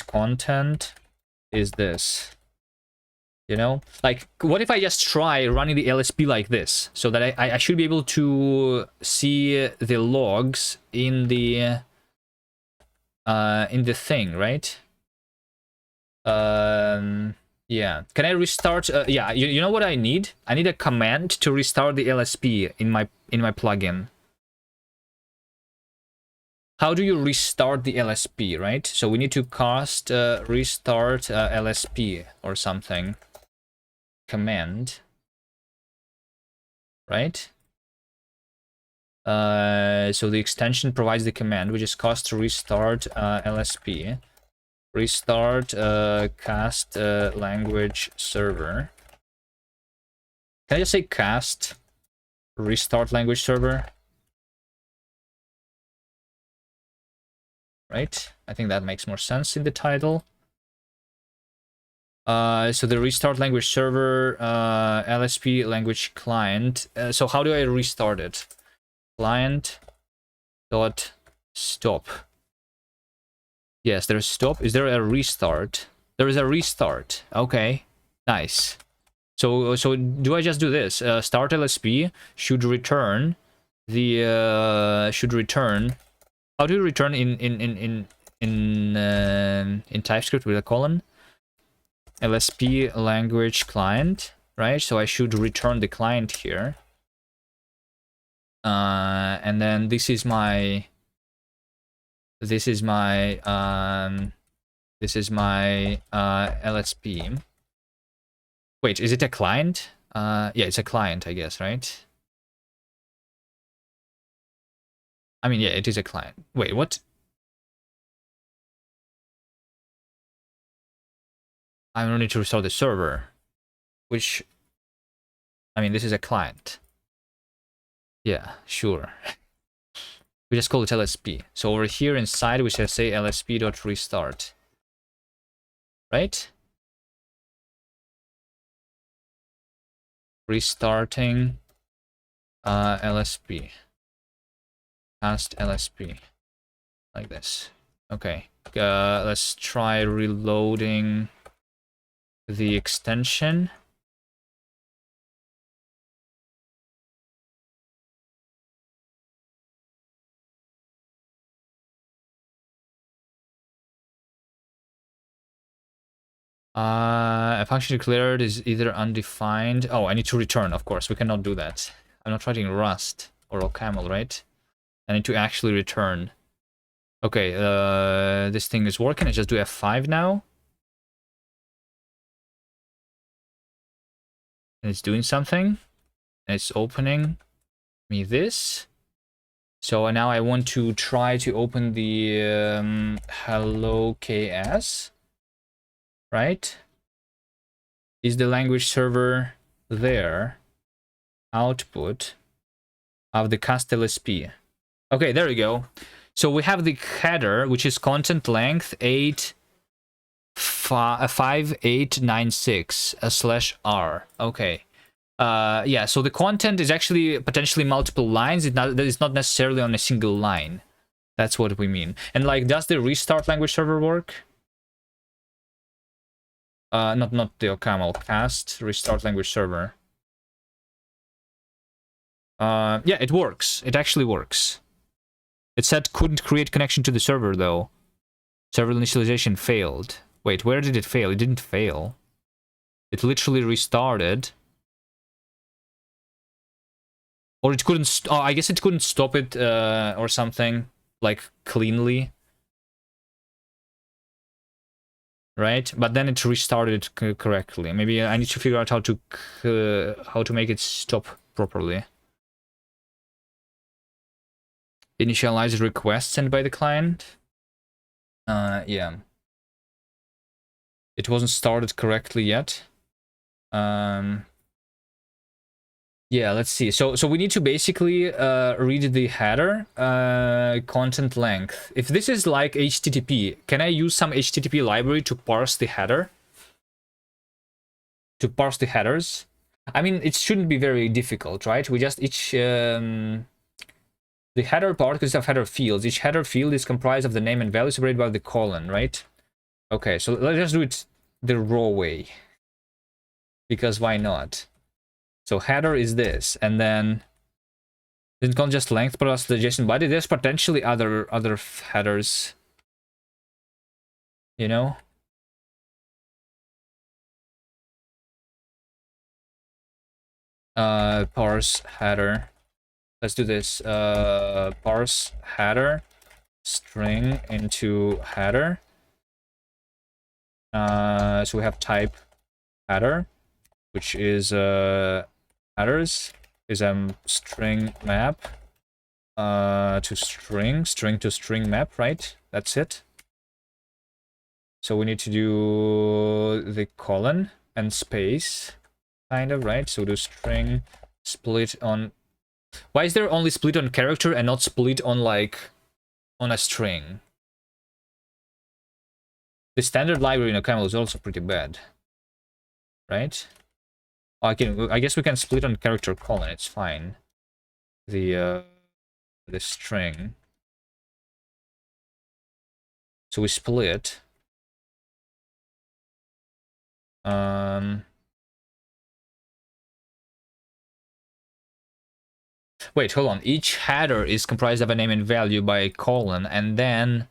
content is this. You know, like, what if I just try running the LSP like this, so that I should be able to see the logs in the thing, right? Yeah. Can I restart? Yeah. You know what I need? I need a command to restart the LSP in my plugin. How do you restart the LSP, right? So we need to cast restart LSP or something. Command, right? So the extension provides the command, which is cast restart LSP. Restart cast language server. Can I just say cast restart language server? Right? I think that makes more sense in the title. So the restart language server, LSP language client. So how do I restart it? Client dot stop. Yes, there's stop. Is there a restart? There is a restart. Okay, nice. So do I just do this? Start LSP should return the should return. How do you return in TypeScript with a colon? LSP language client, right? So I should return the client here. And then this is my LSP. Wait, is it a client? Yeah, it's a client, I guess, right? I mean, yeah, it is a client. Wait, what? I don't need to restore the server, which, I mean, this is a client. Yeah, sure. We just call it LSP. So over here inside, we should say lsp.restart. Right? Restarting LSP. Cast LSP. Like this. Okay. Let's try reloading the extension. A function declared is either undefined. Oh, I need to return, of course. We cannot do that. I'm not writing Rust or OCaml, right? I need to actually return. Okay, this thing is working. I just do F5 now. And it's doing something. And it's opening me this. So now I want to try to open the hello KS. Right? Is the language server there? Output of the cast LSP. Okay, there we go. So we have the header, which is content length 5896 /r. Okay. Yeah, so the content is actually potentially multiple lines. It's not necessarily on a single line. That's what we mean. And like, does the restart language server work? Not the OCaml, cast restart language server. Yeah, it works. It actually works. It said couldn't create connection to the server though. Server initialization failed. Wait, where did it fail? It didn't fail. It literally restarted. Or it couldn't... oh, I guess it couldn't stop it or something, like, cleanly. Right? But then it restarted correctly. Maybe I need to figure out how to make it stop properly. Initialize request sent by the client. Yeah. It wasn't started correctly yet. Yeah, let's see. So we need to basically read the header content length. If this is like HTTP, can I use some HTTP library to parse the header? To parse the headers? I mean, it shouldn't be very difficult, right? We just the header part consists of header fields. Each header field is comprised of the name and value separated by the colon, right? Okay, so let's just do it the raw way. Because why not? So header is this, and then it's not just length plus the JSON body. There's potentially other headers, you know. Parse header. Let's do this. Parse header string into header. So we have type header, which is headers is string map to string to string map, right? That's it. So we need to do the colon and space, kind of, right? So do string split on... Why is there only split on character and not split on, like, on a string? The standard library in OCaml is also pretty bad, right? Oh, I guess we can split on character colon. It's fine. The string. So we split. Wait, hold on. Each header is comprised of a name and value by a colon, and then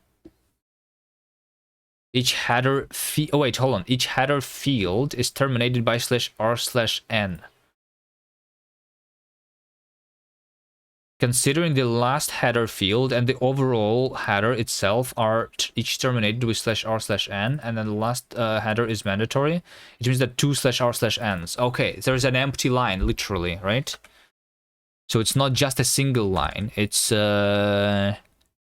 each header oh wait, hold on. Each header field is terminated by /r/n. Considering the last header field and the overall header itself are each terminated with /r/n, and then the last header is mandatory, it means that 2 /r/n's. Okay, there's an empty line, literally, right? So it's not just a single line. It's yeah,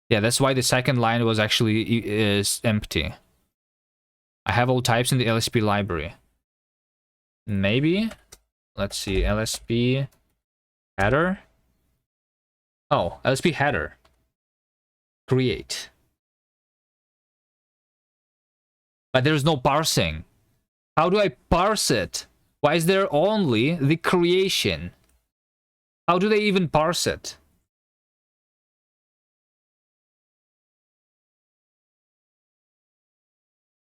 that's why the second line was actually is empty. I have all types in the LSP library. Maybe. Let's see. LSP header. Oh, LSP header. Create. But there's no parsing. How do I parse it? Why is there only the creation? How do they even parse it?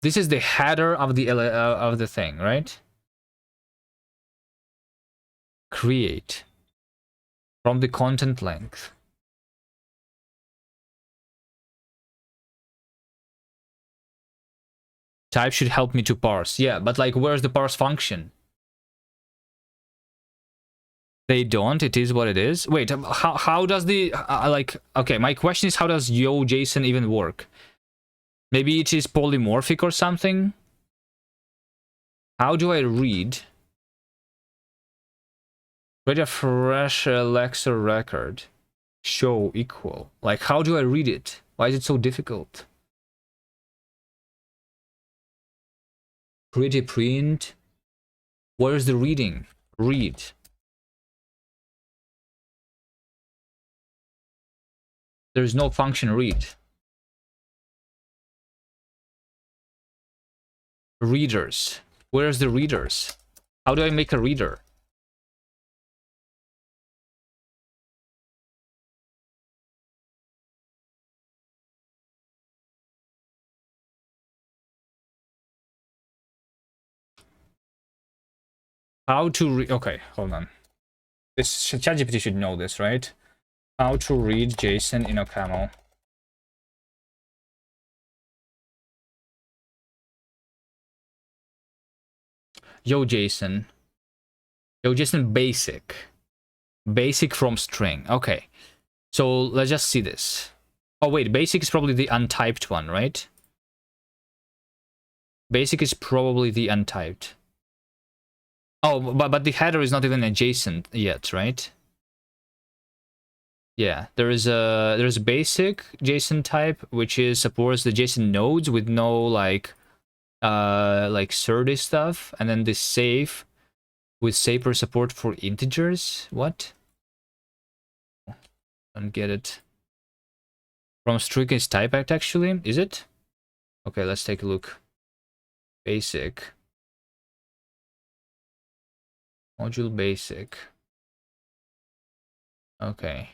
This is the header of the thing, right? Create from the content length. Type should help me to parse. Yeah, but like, where's the parse function? They don't. It is what it is. Wait, how does the like? Okay, my question is, how does YoJSON even work? Maybe it is polymorphic or something. How do I read? Create a fresh Alexa record. Show equal. Like, how do I read it? Why is it so difficult? Create a print. Where is the reading? Read. There's no function read. Readers. Where's the readers? How do I make a reader? How to read? Okay, hold on. This ChatGPT should know this, right? How to read JSON in OCaml. YoJSON. YoJSON basic. Basic from string. Okay. So let's just see this. Oh wait, basic is probably the untyped one, right? Basic is probably the untyped. Oh, but the header is not even adjacent yet, right? Yeah, there's a basic JSON type which is supports the JSON nodes with no like SERDI stuff, and then the safe with safer support for integers. What? Don't get it. From string is typed actually, is it? Okay, let's take a look. Basic. Module basic. Okay.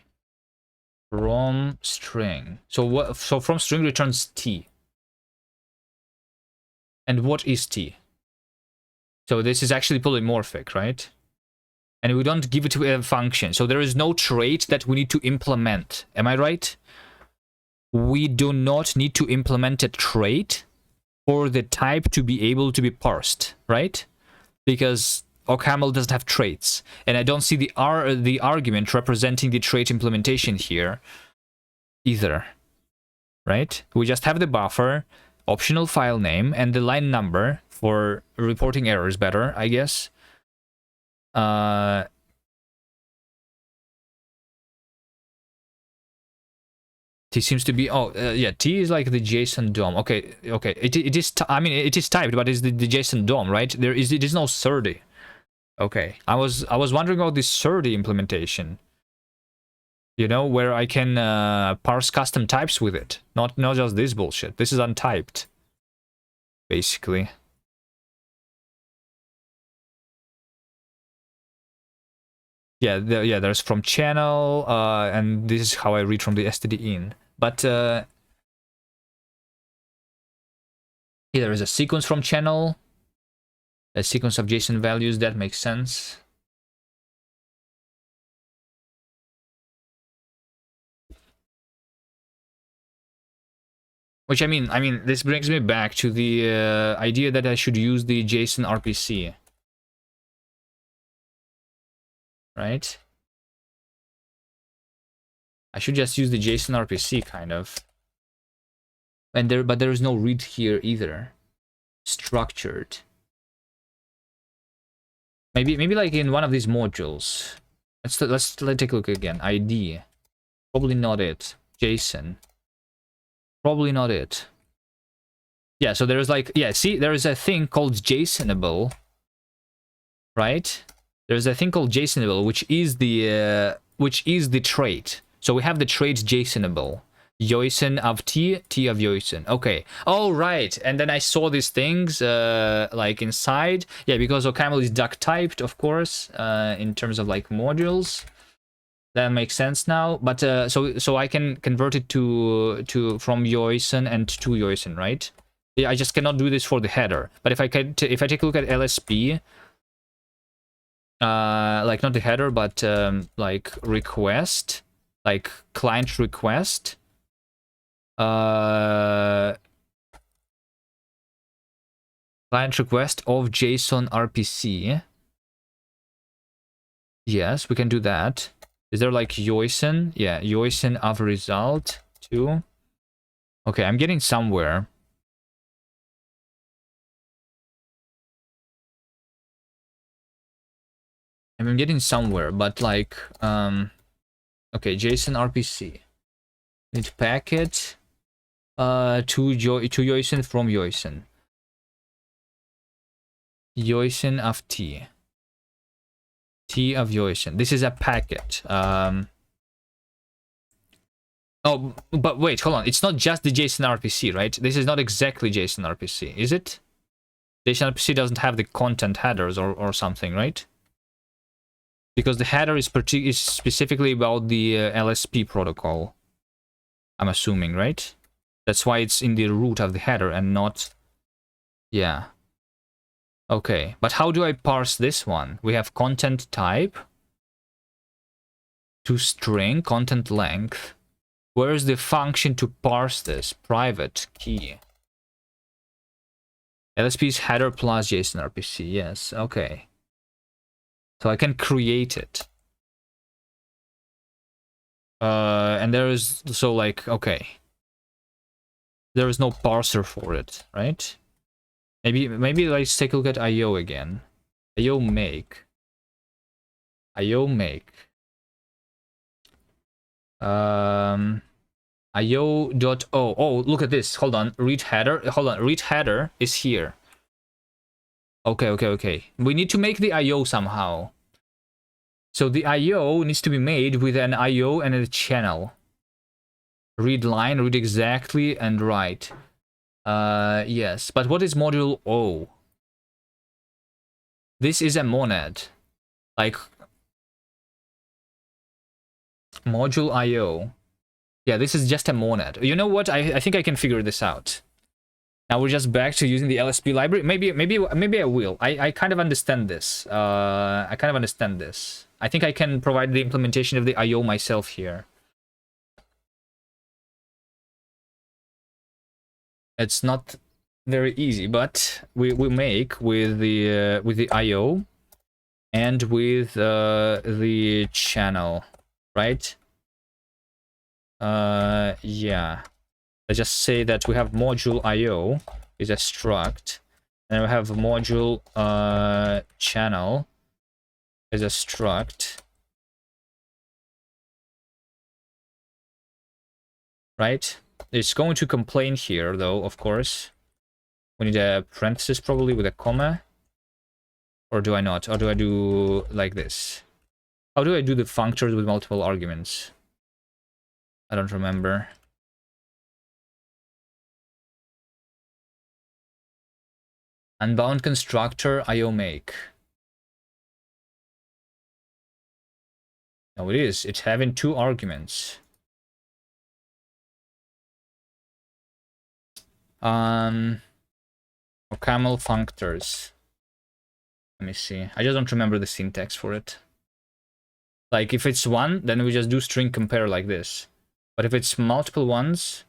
From string. So what? So from string returns T. And what is T? So this is actually polymorphic, right? And we don't give it to a function. So there is no trait that we need to implement. Am I right? We do not need to implement a trait for the type to be able to be parsed, right? Because OCaml doesn't have traits, and I don't see the argument representing the trait implementation here either, right? We just have the buffer, optional file name, and the line number for reporting errors better, I guess. T seems to be, yeah, T is like the JSON DOM. Okay, it is, I mean, it is typed, but it's the JSON DOM, right? It is no SERDI. Okay, I was wondering about this SERDI implementation. You know, where I can parse custom types with it. Not just this bullshit. This is untyped, basically. Yeah, there's from channel, and this is how I read from the std-in. But yeah, there is a sequence from channel, a sequence of JSON values. That makes sense. Which I mean, this brings me back to the idea that I should use the JSON RPC. Right? I should just use the JSON RPC, kind of. But there is no read here either. Structured. Maybe like in one of these modules. Let's take a look again. ID. Probably not it. JSON. Probably not it. Yeah, so there's like, yeah, see, there is a thing called JSONable. Right? There's a thing called JSONable, which is the trait. So we have the trait JSONable. JSON of T of JSON. Okay. Oh, right. And then I saw these things like inside. Yeah, because OCaml is duck typed, of course, in terms of like modules. That makes sense now. But so I can convert it to from JSON and to JSON, right? Yeah, I just cannot do this for the header. But if I take a look at LSP, like not the header, but like request, like client request. Client request of JSON RPC. Yes, we can do that. Is there like JSON? Yeah, JSON of result too. Okay, I'm getting somewhere. I'm getting somewhere, but like okay, JSON RPC. Need packet to JSON from JSON. JSON of T. T of JSON. This is a packet. Oh, but wait, hold on. It's not just the JSON RPC, right? This is not exactly JSON RPC, is it? JSON RPC doesn't have the content headers or something, right? Because the header is specifically about the LSP protocol. I'm assuming, right? That's why it's in the root of the header and not... Yeah. Okay, but how do I parse this one? We have content type to string, content length. Where is the function to parse this? Private key. LSP's header plus JSON RPC. Yes, okay. So I can create it. And there is, so like, okay. There is no parser for it, right? Maybe let's take a look at IO again. IO make. IO make. IO.o. Oh, look at this. Hold on. Read header. Hold on. Read header is here. Okay. We need to make the IO somehow. So the IO needs to be made with an IO and a channel. Read line, read exactly, and write. Yes, but what is module O? This is a monad. Like module IO. Yeah, this is just a monad. You know what? I think I can figure this out. Now we're just back to using the LSP library. Maybe I will. I kind of understand this. I kind of understand this. I think I can provide the implementation of the IO myself here. It's not very easy, but we make with the IO and with the channel, right? Yeah. Let's just say that we have module IO is a struct, and we have module channel is a struct, right? It's going to complain here, though, of course. We need a parenthesis probably with a comma. Or do I not? Or do I do like this? How do I do the functors with multiple arguments? I don't remember. Unbound constructor IO make. No, it is. It's having 2 arguments. OCaml functors. Let me see. I just don't remember the syntax for it. Like if it's 1, then we just do string compare like this. But if it's multiple ones,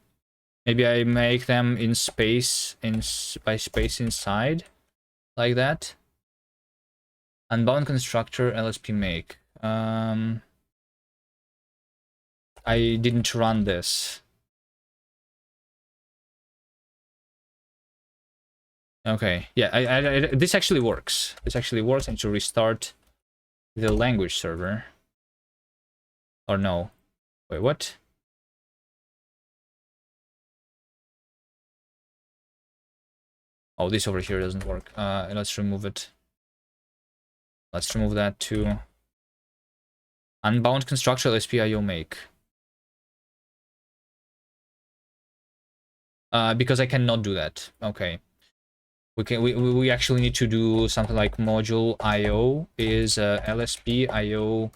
Maybe I make them in space, by space inside, like that. Unbound constructor LSP make. I didn't run this. Okay, yeah, this actually works. This actually works. I need to restart the language server. Or no. Wait, what? Oh, this over here doesn't work. Let's remove it. Let's remove that too. Unbound constructor LSP.io make. Because I cannot do that. Okay. We actually need to do something like module IO is LSP IO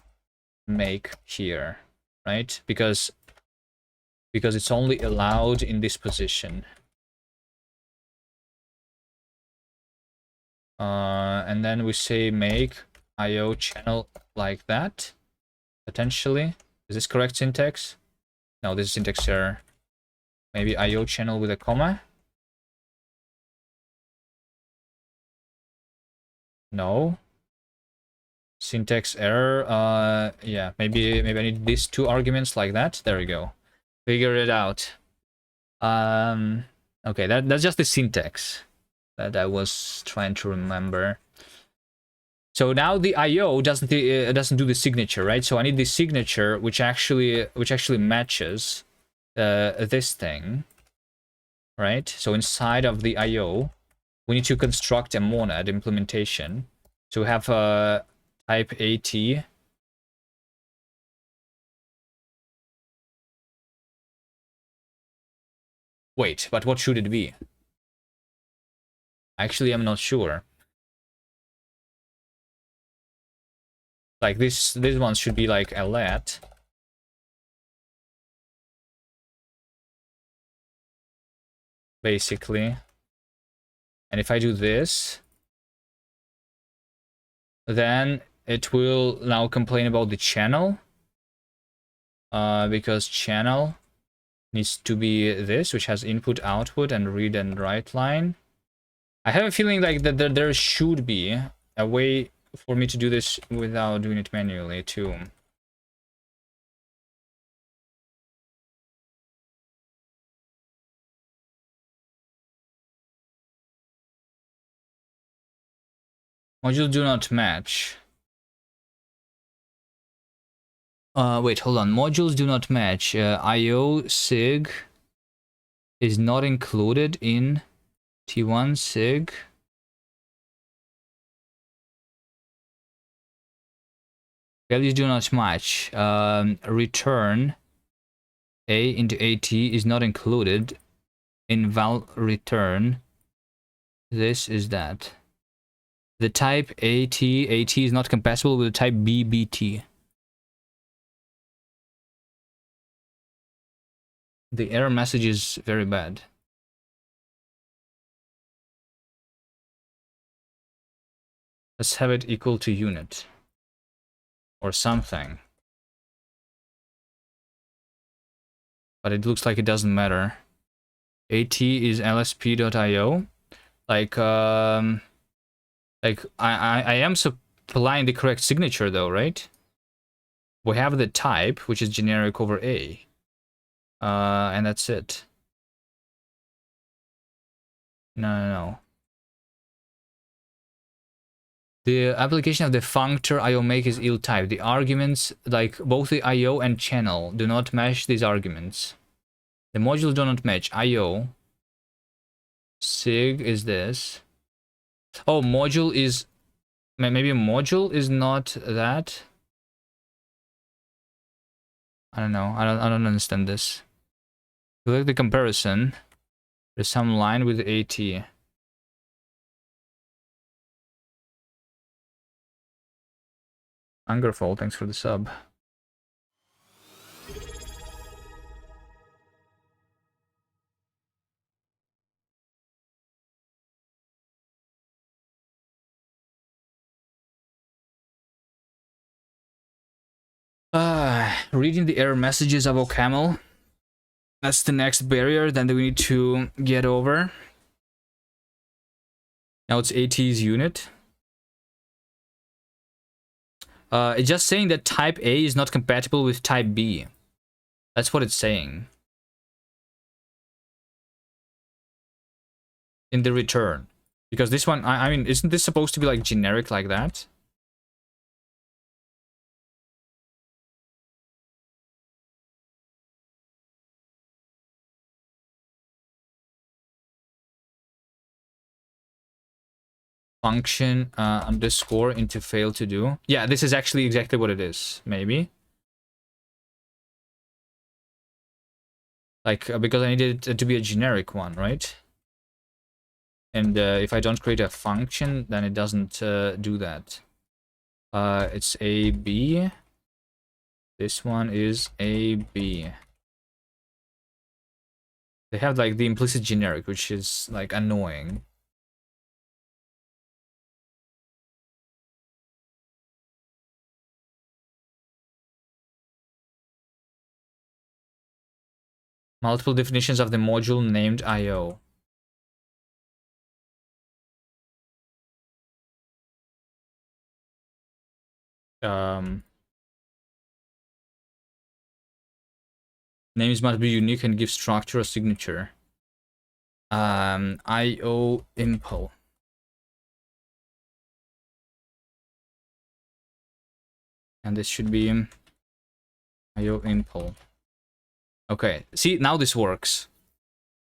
make here, right? Because it's only allowed in this position. And then we say make IO channel like that, potentially. Is this correct syntax? No, this is syntax error. Maybe IO channel with a comma? No. Syntax error. Yeah, maybe I need these two arguments like that. There we go. Figure it out. Okay, that's just the syntax that I was trying to remember. So now the IO doesn't do the signature, right? So I need the signature which actually matches this thing, right? So inside of the IO, we need to construct a monad implementation. So we have type AT. Wait, but what should it be? Actually, I'm not sure. Like this one should be like a let. Basically. And if I do this, then it will now complain about the channel. Because channel needs to be this, which has input, output, and read and write line. I have a feeling like that there should be a way for me to do this without doing it manually too. Modules do not match. Wait, hold on. Modules do not match. IO sig is not included in T1 sig. Values do not match. Return A into AT is not included in val return. This is that. The type AT is not compatible with the type BBT. The error message is very bad. Let's have it equal to unit. Or something. But it looks like it doesn't matter. AT is lsp.io. Like I am supplying the correct signature though, right? We have the type, which is generic over A. And that's it. No. The application of the functor IO make is ill-typed. The arguments, like both the IO and channel, do not match these arguments. The modules do not match. IO sig is this. Oh, module is... Maybe a module is not that? I don't know. I don't understand this. Look at the comparison. There's some line with AT. Angerfall, thanks for the sub. Reading the error messages of OCaml. That's the next barrier then we need to get over. Now it's AT's unit. It's just saying that type A is not compatible with type B. That's what it's saying. In the return. Because this one, I mean, isn't this supposed to be like generic like that? Function underscore into fail to do. Yeah, this is actually exactly what it is. Maybe. Like, because I needed it to be a generic one, right? And if I don't create a function, then it doesn't do that. It's AB. This one is AB. They have like the implicit generic, which is like annoying. Multiple definitions of the module named IO. Names must be unique and give structure or signature. IO impl. And this should be IO impl. Okay, see, now this works.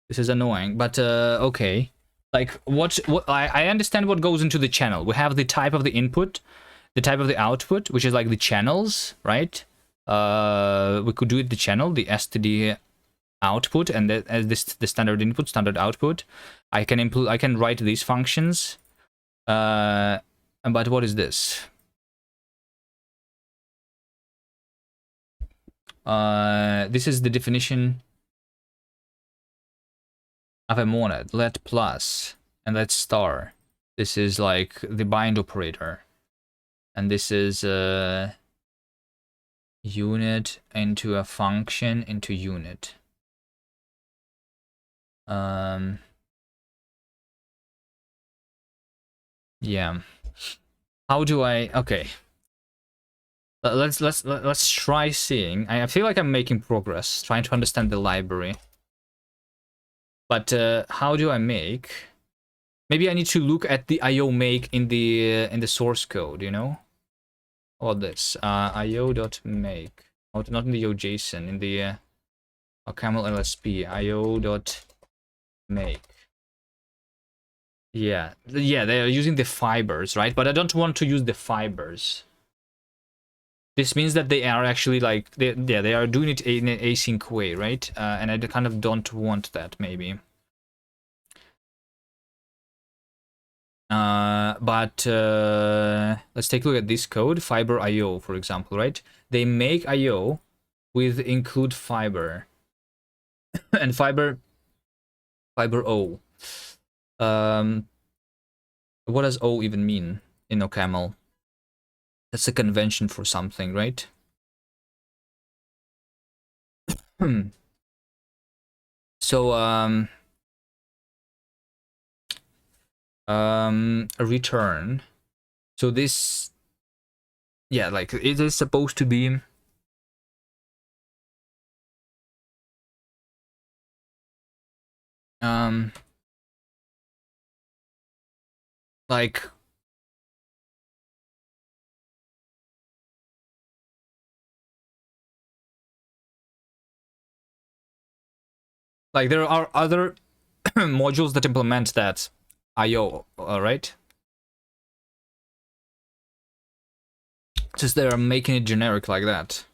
This is annoying, but okay. Like, what I understand what goes into the channel. We have the type of the input, the type of the output, which is like the channels, right? We could do it the channel, the std output, and the standard input, standard output. I can write these functions. But what is this? This is the definition of a monad. Let plus and let star. This is like the bind operator, and this is unit into a function into unit. Yeah. How do I? Okay. Let's try seeing. I feel like I'm making progress, trying to understand the library. But how do I make? Maybe I need to look at the IO make in the source code, you know? Or this IO.make. Oh, not in the OJSON, in the camel LSP IO.make. Yeah, they are using the fibers, right? But I don't want to use the fibers. This means that they are actually like they are doing it in an async way, right? And I kind of don't want that, maybe. But let's take a look at this code, fiber IO, for example, right? They make IO with include fiber and fiber O. What does O even mean in OCaml? That's a convention for something, right? So a return. So this, yeah, like it is supposed to be like there are other modules that implement that IO, right? Just they are making it generic like that.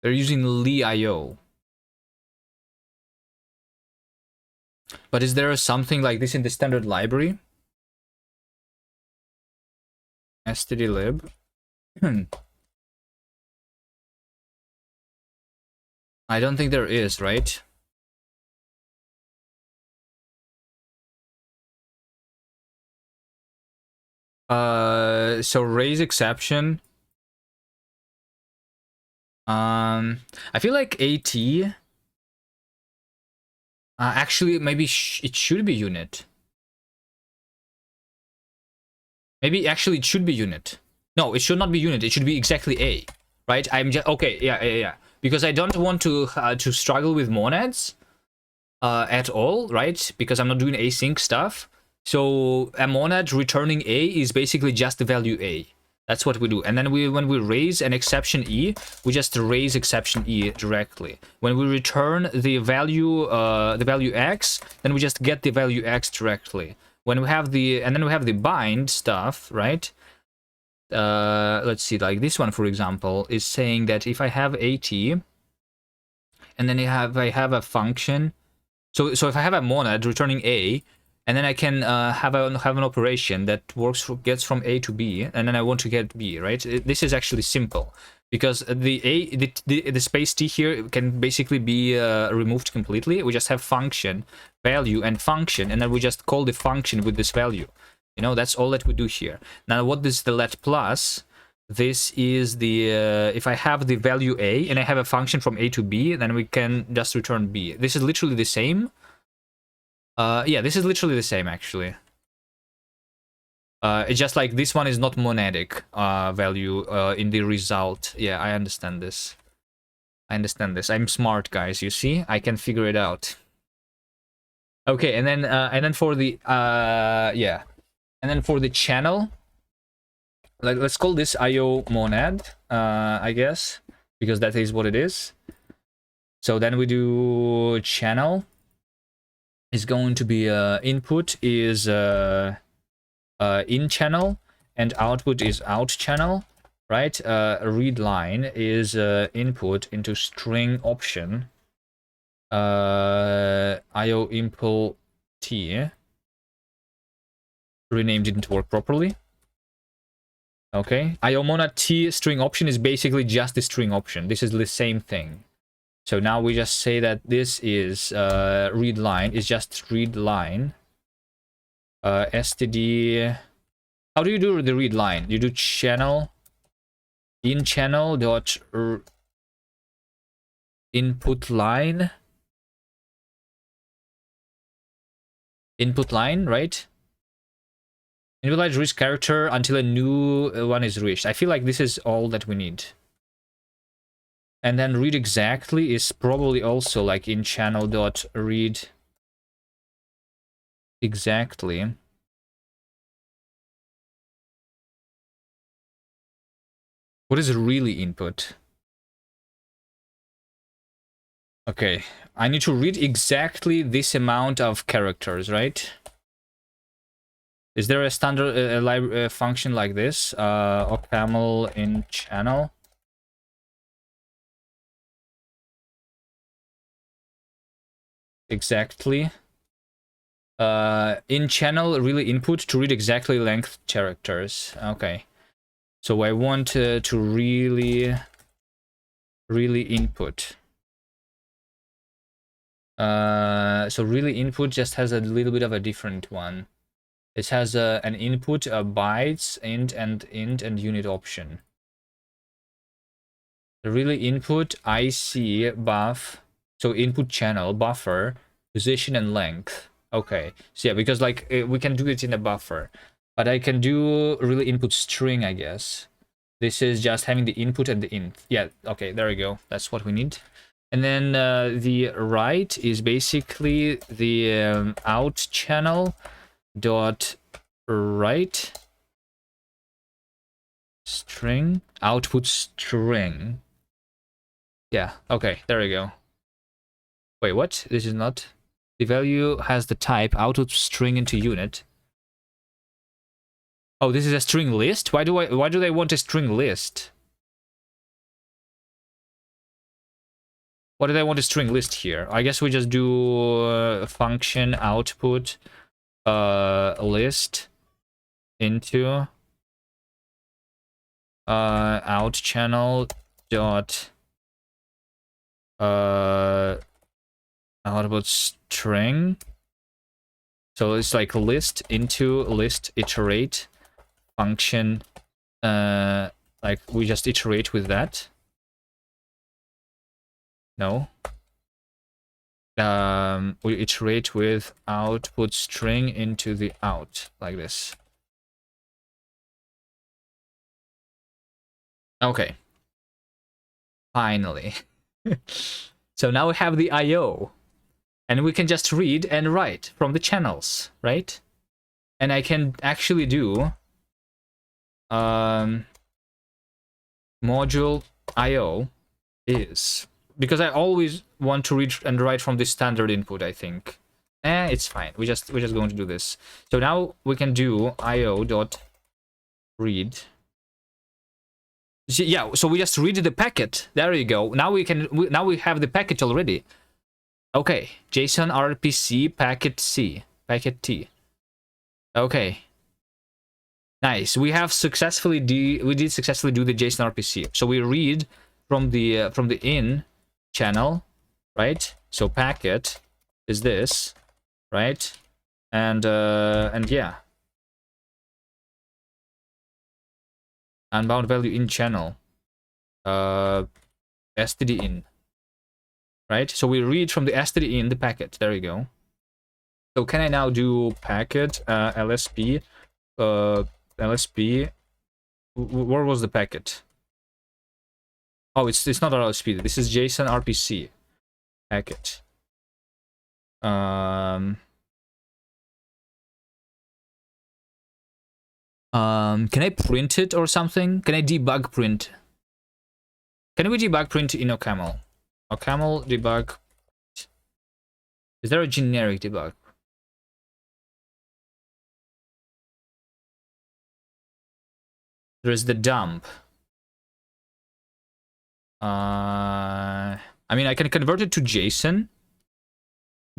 They're using LeIO. But is there something like this in the standard library? stdlib. I don't think there is, right? So raise exception. I feel like AT actually maybe it should be unit. Maybe actually it should be unit. No, it should not be unit. It should be exactly A, right? I'm just okay. Yeah. Because I don't want to struggle with monads at all, right? Because I'm not doing async stuff. So a monad returning A is basically just the value A. That's what we do. And then when we raise an exception E, we just raise exception E directly. When we return the value X, then we just get the value X directly. When we have and then we have the bind stuff, right? Let's see, like this one, for example, is saying that if I have AT, and then I have a function. So if I have a monad returning A, and then I can have an operation that gets from A to B, and then I want to get B, right? This is actually simple because the space T here can basically be removed completely. We just have function, value, and function, and then we just call the function with this value. You know, that's all that we do here. Now, what is the let plus? This is the if I have the value A and I have a function from A to B, then we can just return B. This is literally the same. Yeah, this is literally the same actually. It's just like this one is not monadic value in the result. Yeah, I understand this. I'm smart, guys. You see, I can figure it out. Okay, and then for the yeah, and then for the channel, like let's call this IO monad, I guess, because that is what it is. So then we do channel is going to be input is in channel and output is out channel, right? Read line is input into string option. IO impl t rename didn't work properly. Okay, IO monad t string option is basically just the string option. This is the same thing. So now we just say that this is read line is just read line. Std. How do you do the read line? You do channel in channel dot input line, right? Input line reach character until a new one is reached. I feel like this is all that we need. And then read exactly is probably also like in channel dot read exactly. What is really input? Okay, I need to read exactly this amount of characters, right? Is there a standard function like this? Ocaml in channel. Exactly. In channel, really input to read exactly length characters. Okay. So I want to really input. So really input just has a little bit of a different one. It has an input, a bytes, int and unit option. The really input IC buff, so input channel buffer, position and length. Okay, so yeah, because like we can do it in a buffer, but I can do really input string, I guess. This is just having the input and the int. Yeah, okay, there we go. That's what we need. And then the write is basically the out channel dot write string output string. Yeah, okay, there we go. Wait, what? This is not... The value has the type output string into unit. Oh, this is a string list? Why do they want a string list? Why do they want a string list here? I guess we just do function output list into out channel dot output string. So it's like list into list iterate function, like we just iterate with that. No. We iterate with output string into the out, like this. Okay. Finally. So now we have the IO. And we can just read and write from the channels, right? And I can actually do module IO is, because I always want to read and write from the standard input, I think. It's fine. We're just going to do this. So now we can do IO dot read. Yeah, so we just read the packet. There you go. Now we have the packet already. Okay, JSON RPC packet C, packet T. Okay. Nice. We have successfully did successfully do the JSON RPC. So we read from the in channel, right? So packet is this, right? And yeah. Unbound value in channel. std in. Right? So we read from the std in the packet. There you go. So can I now do packet lsp lsp? Where was the packet? Oh, it's not lsp. This is JSON RPC packet. Can I print it or something? Can I debug print? Can we debug print in OCaml? OCaml debug. Is there a generic debug? There's the dump. I mean, I can convert it to JSON.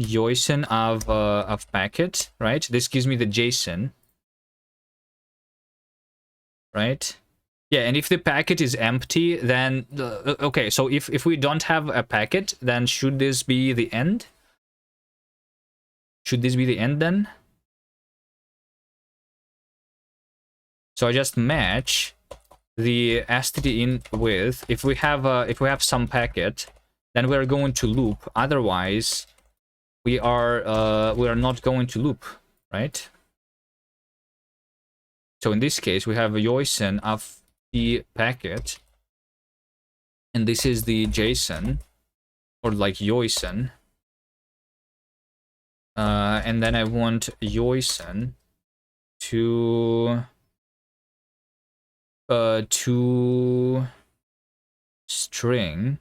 JSON of packet, right? This gives me the JSON. Right? Yeah, and if the packet is empty, then okay, so if we don't have a packet, then should this be the end? Should this be the end then? So I just match the std in with, if we have some packet, then we're going to loop. Otherwise, we are not going to loop, right? So in this case, we have a JSON of the packet, and this is the JSON, or like JSON. And then I want JSON to string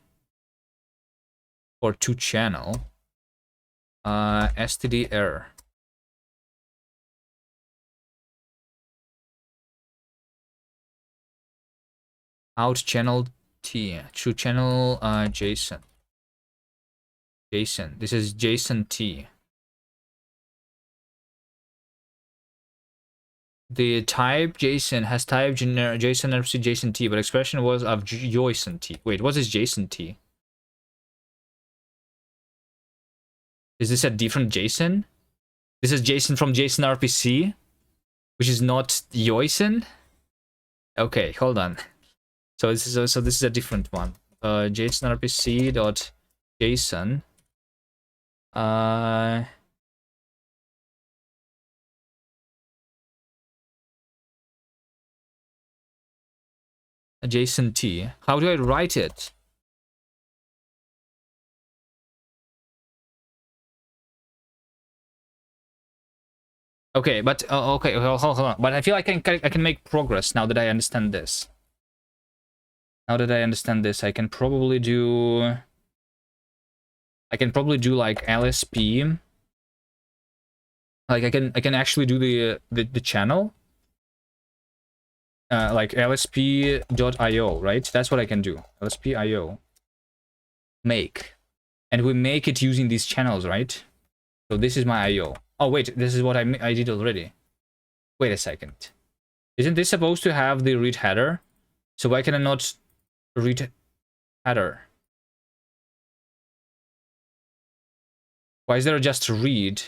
or to channel std error. Out channel T, to channel JSON. JSON. This is JSON T. The type JSON has type JSON RPC JSON T, but expression was of JSON T. Wait, what is JSON T? Is this a different JSON? This is JSON from JSON RPC, which is not JSON. Okay, hold on. So this is a different one. JSON RPC dot JSON. A JSON T. How do I write it? Okay, but okay, hold on. But I feel I can make progress now that I understand this. Now that I understand this, I can probably do like LSP. Like I can actually do the channel. Like lsp.io, right? That's what I can do. lsp.io. Make. And we make it using these channels, right? So this is my IO. Oh wait, this is what I did already. Wait a second. Isn't this supposed to have the read header? So why can I not read header? Why is there just read?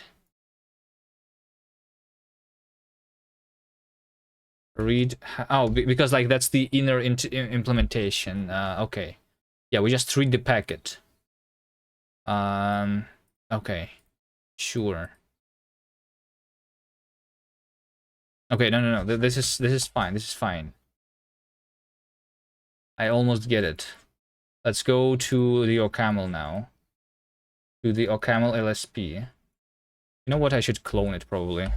Read. Oh, because like that's the inner implementation. Okay. Yeah, we just read the packet. Okay, sure. Okay, no. This is fine. This is fine. I almost get it. Let's go to the OCaml now. To the OCaml LSP. You know what? I should clone it probably.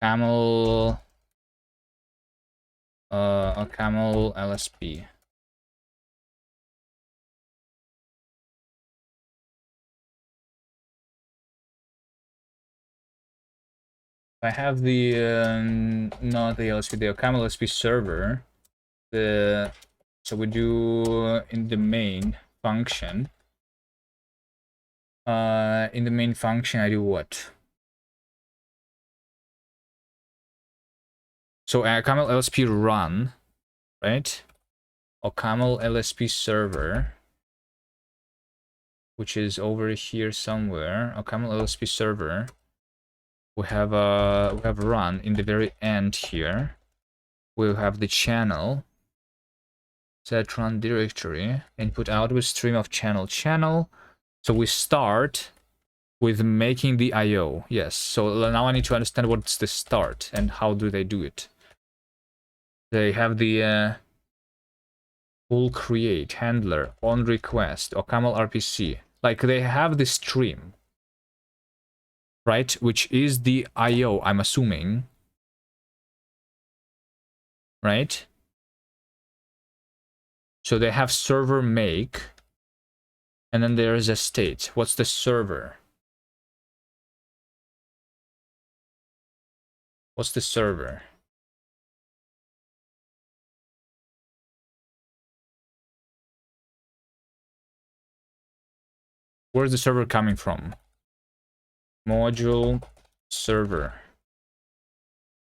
Camel. OCaml LSP. I have the not the LSP, the OCaml LSP server. So we do in the main function. In the main function, I do what? So OCaml LSP run, right? OCaml LSP server, which is over here somewhere. OCaml LSP server. We have run in the very end here. We'll have the channel. Set run directory. Input output stream of channel. So we start with making the IO. Yes. So now I need to understand what's the start and how do they do it. They have the full create handler on request OCaml RPC. Like they have the stream, right? Which is the IO, I'm assuming. Right? So they have server make, and then there is a state. What's the server? What's the server? Where's the server coming from? Module server.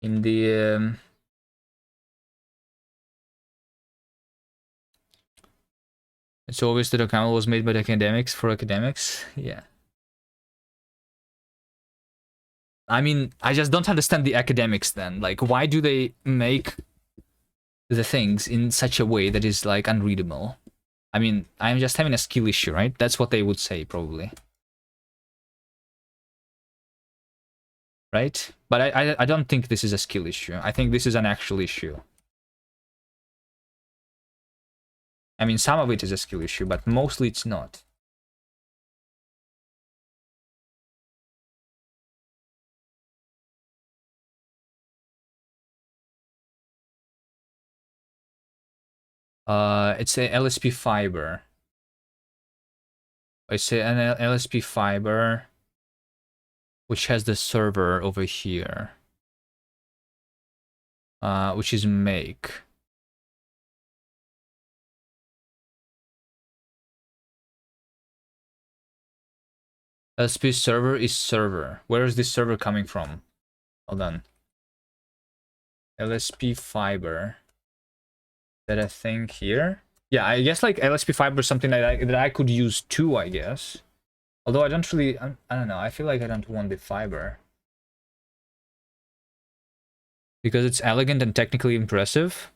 In the it's obvious that OCaml was made by the academics for academics. Yeah. I mean, I just don't understand the academics then. Like, why do they make the things in such a way that is like unreadable? I mean, I'm just having a skill issue, right? That's what they would say probably. Right? But I don't think this is a skill issue. I think this is an actual issue. I mean, some of it is a skill issue, but mostly it's not. It's a LSP fiber. It's an LSP fiber, which has the server over here, which is make. LSP server is server. Where is this server coming from? Hold on. LSP fiber. That I think here. Yeah, I guess like LSP fiber is something that I could use too, I guess. Although I don't really, I don't know. I feel like I don't want the fiber. Because it's elegant and technically impressive.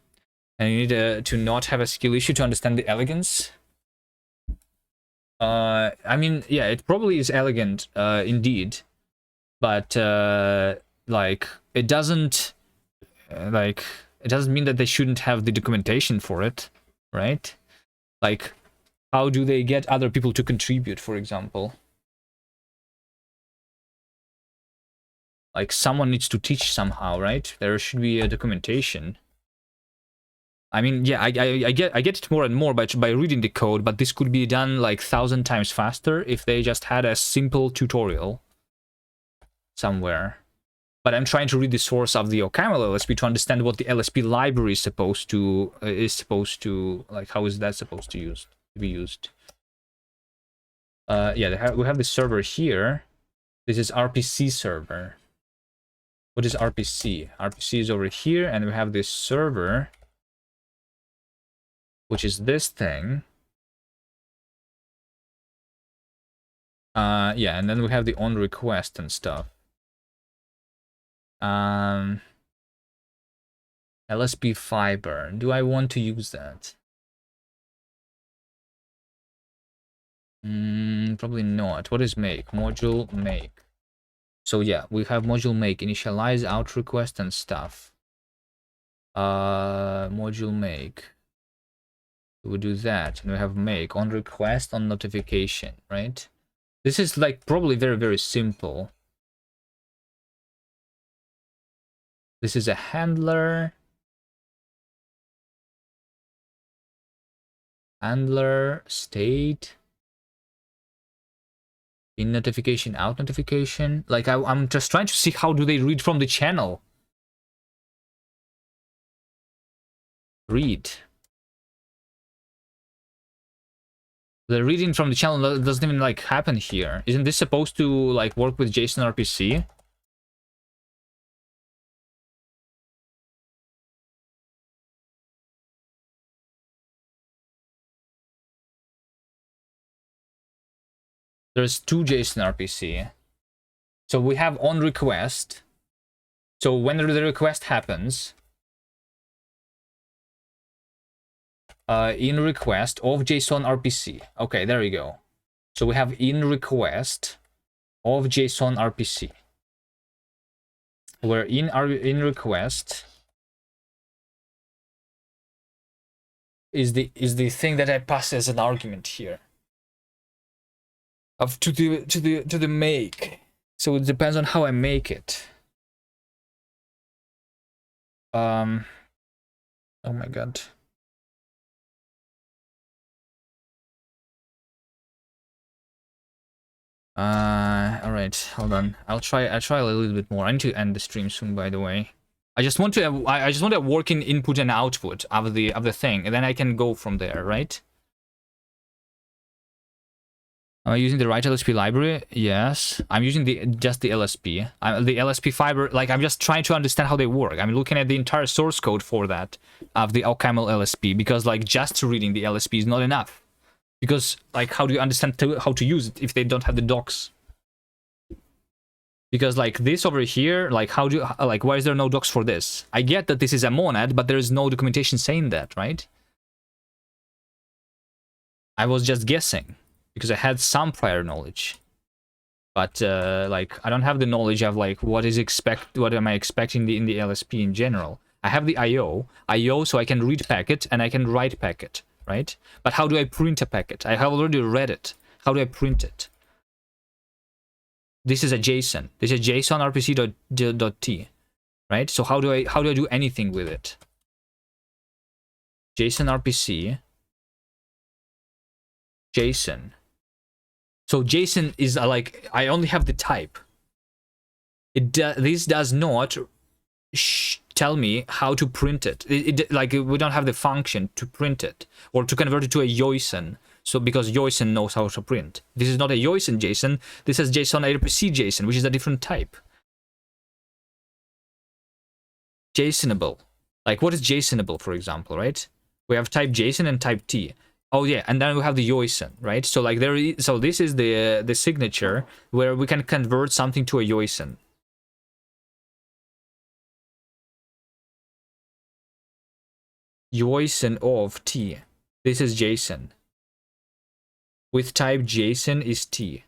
And you need to not have a skill issue to understand the elegance. I mean, yeah, it probably is elegant, indeed. But, like, it doesn't mean that they shouldn't have the documentation for it, right? Like, how do they get other people to contribute, for example? Like, someone needs to teach somehow, right? There should be a documentation. I mean, yeah, I get it more and more by reading the code, but this could be done like 1,000 times faster if they just had a simple tutorial somewhere. But I'm trying to read the source of the OCaml LSP to understand what the LSP library is supposed to like, how is that supposed to be used? Yeah, we have the server here. This is RPC server. What is RPC? RPC is over here, and we have this server, which is this thing. Yeah, and then we have the on request and stuff. LSP fiber. Do I want to use that? Probably not. What is make? Module make. So yeah, we have module make, initialize, out request and stuff. Module make. We do that, and we have make on request, on notification, right? This is like probably very, very simple. This is a handler. Handler, state. In notification, out notification. Like I'm just trying to see how do they read from the channel. Read. The reading from the channel doesn't even like happen here. Isn't this supposed to like work with JSON RPC? There's two JSON RPC. So we have on request. So when the request happens, in request of JSON RPC. Okay, there you go. So we have in request of JSON RPC. Where in request is the thing that I pass as an argument here. Of to the make. So it depends on how I make it. Oh my god. All right, hold on. I'll try a little bit more. I need to end the stream soon, by the way. I just want to have working input and output of the thing, and then I can go from there, right? Am I using the right LSP library? Yes. I'm using just the LSP. The LSP fiber, like I'm just trying to understand how they work. I'm looking at the entire source code for that of the OCaml LSP, because like just reading the LSP is not enough. Because like how do you understand how to use it if they don't have the docs? Because like this over here, like how do you, like why is there no docs for this? I get that this is a monad, but there is no documentation saying that, right? I was just guessing because I had some prior knowledge, but like I don't have the knowledge of like what am I expecting in the LSP in general. I have the IO, so I can read packet and I can write packet, right? But how do I print a packet? I have already read it. How do I print it? This is a JSON. This is JSON RPC.t, right? So how do I do anything with it? JSON RPC, JSON. So JSON is like I only have the type. This does not tell me how to print it. Like we don't have the function to print it or to convert it to a JSON. So because JSON knows how to print. This is not a JSON JSON. This is JSON RPC JSON, which is a different type. JSONable. Like what is JSONable, for example, right? We have type JSON and type T. Oh yeah, and then we have the JSON, right? So like so this is the signature where we can convert something to a JSON. JSON of T. This is JSON. With type JSON is T.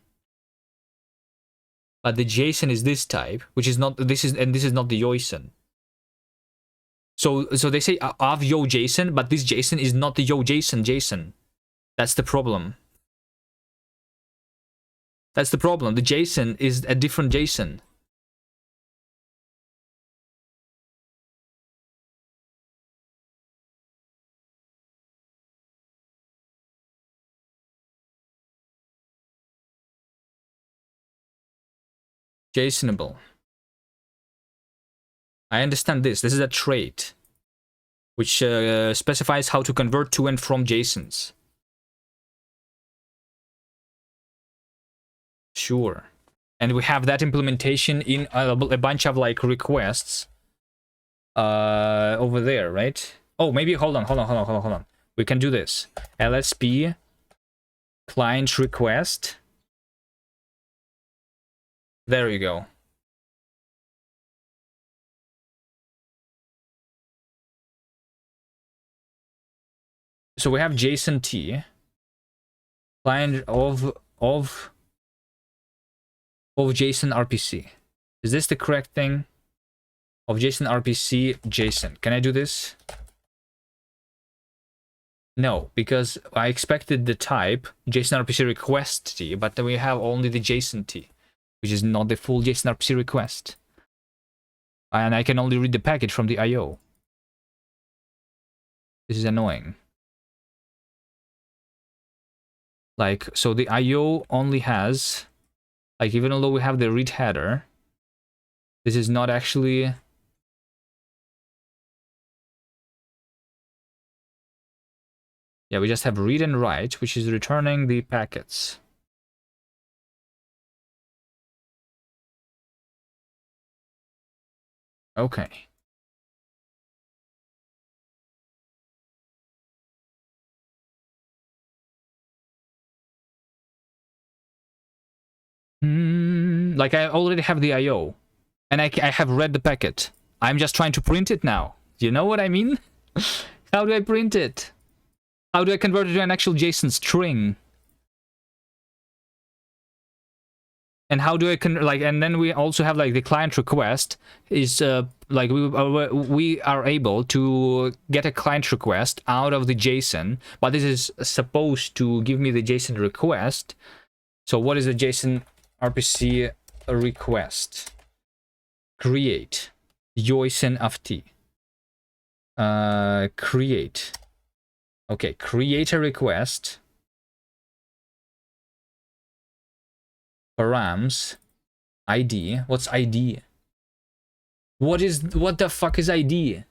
But the JSON is this type, which is not this is not the JSON. So they say of yo JSON, but this JSON is not the yo JSON. That's the problem. That's the problem. The JSON is a different JSON. JSONable. I understand this. This is a trait which specifies how to convert to and from JSONs. Sure. And we have that implementation in a bunch of like requests over there, right? Oh, maybe hold on. We can do this. LSP client request. There you go. So we have JSON T, client of JSON RPC. Is this the correct thing? Of JSON RPC JSON. Can I do this? No, because I expected the type JSON RPC request T, but we have only the JSON T, which is not the full JSON RPC request. And I can only read the packet from the IO. This is annoying. Like, so the IO only has, like, even though we have the read header, this is not actually... Yeah, we just have read and write, which is returning the packets. Okay. Like, I already have the IO, and I have read the packet. I'm just trying to print it now. You know what I mean? How do I print it? How do I convert it to an actual JSON string? And how do I and then we also have like the client request is like we are able to get a client request out of the JSON, but this is supposed to give me the JSON request. So what is a JSON RPC request? Create JSON of T. Create. Okay, create a request. Params. ID. What's ID? What the fuck is ID?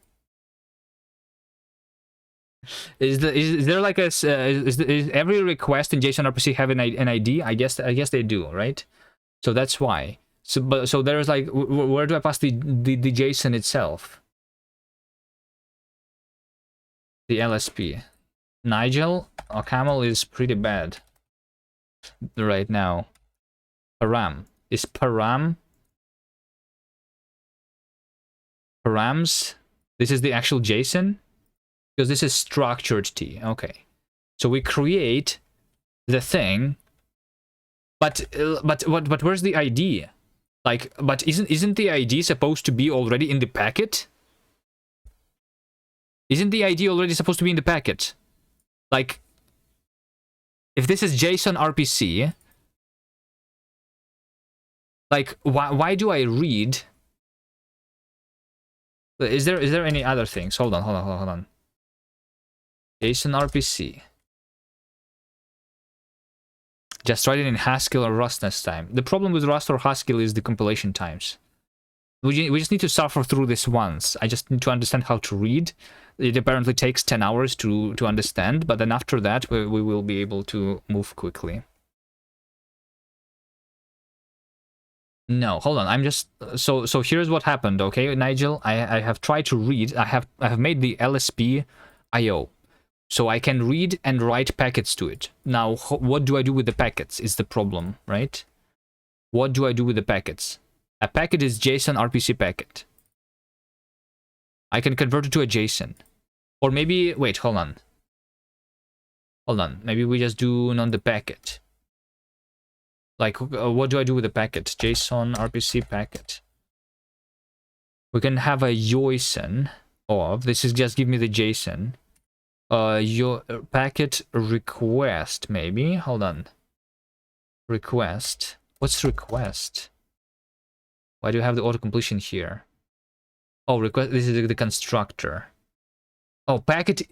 Is there like a is every request in JSON RPC have an ID? I guess they do, right? So that's why. So there's like, where do I pass the JSON itself? The LSP. Nigel or Camel is pretty bad right now. Param. Is params? This is the actual JSON? Because this is structured T. Okay. So we create the thing, but where's the ID? Like, but isn't the ID supposed to be already in the packet? Isn't the ID already supposed to be in the packet? Like, if this is JSON RPC, like, why do I read? Is there any other things? Hold on. JSON RPC. Just write it in Haskell or Rust next time. The problem with Rust or Haskell is the compilation times. We just need to suffer through this once. I just need to understand how to read. It apparently takes 10 hours to understand, but then after that we will be able to move quickly. No, hold on. I'm just so here's what happened, okay, Nigel? I have tried to read. I have made the LSP IO. So I can read and write packets to it. Now, what do I do with the packets is the problem, right? What do I do with the packets? A packet is JSON RPC packet. I can convert it to a JSON. Or maybe, wait, hold on. Maybe we just do on the packet. Like, what do I do with the packet? JSON RPC packet. We can have a JSON of, this is just give me the JSON. Your packet request, maybe. Hold on. Request. What's request? Why do you have the autocompletion here? Oh, request. This is the constructor. Oh, packet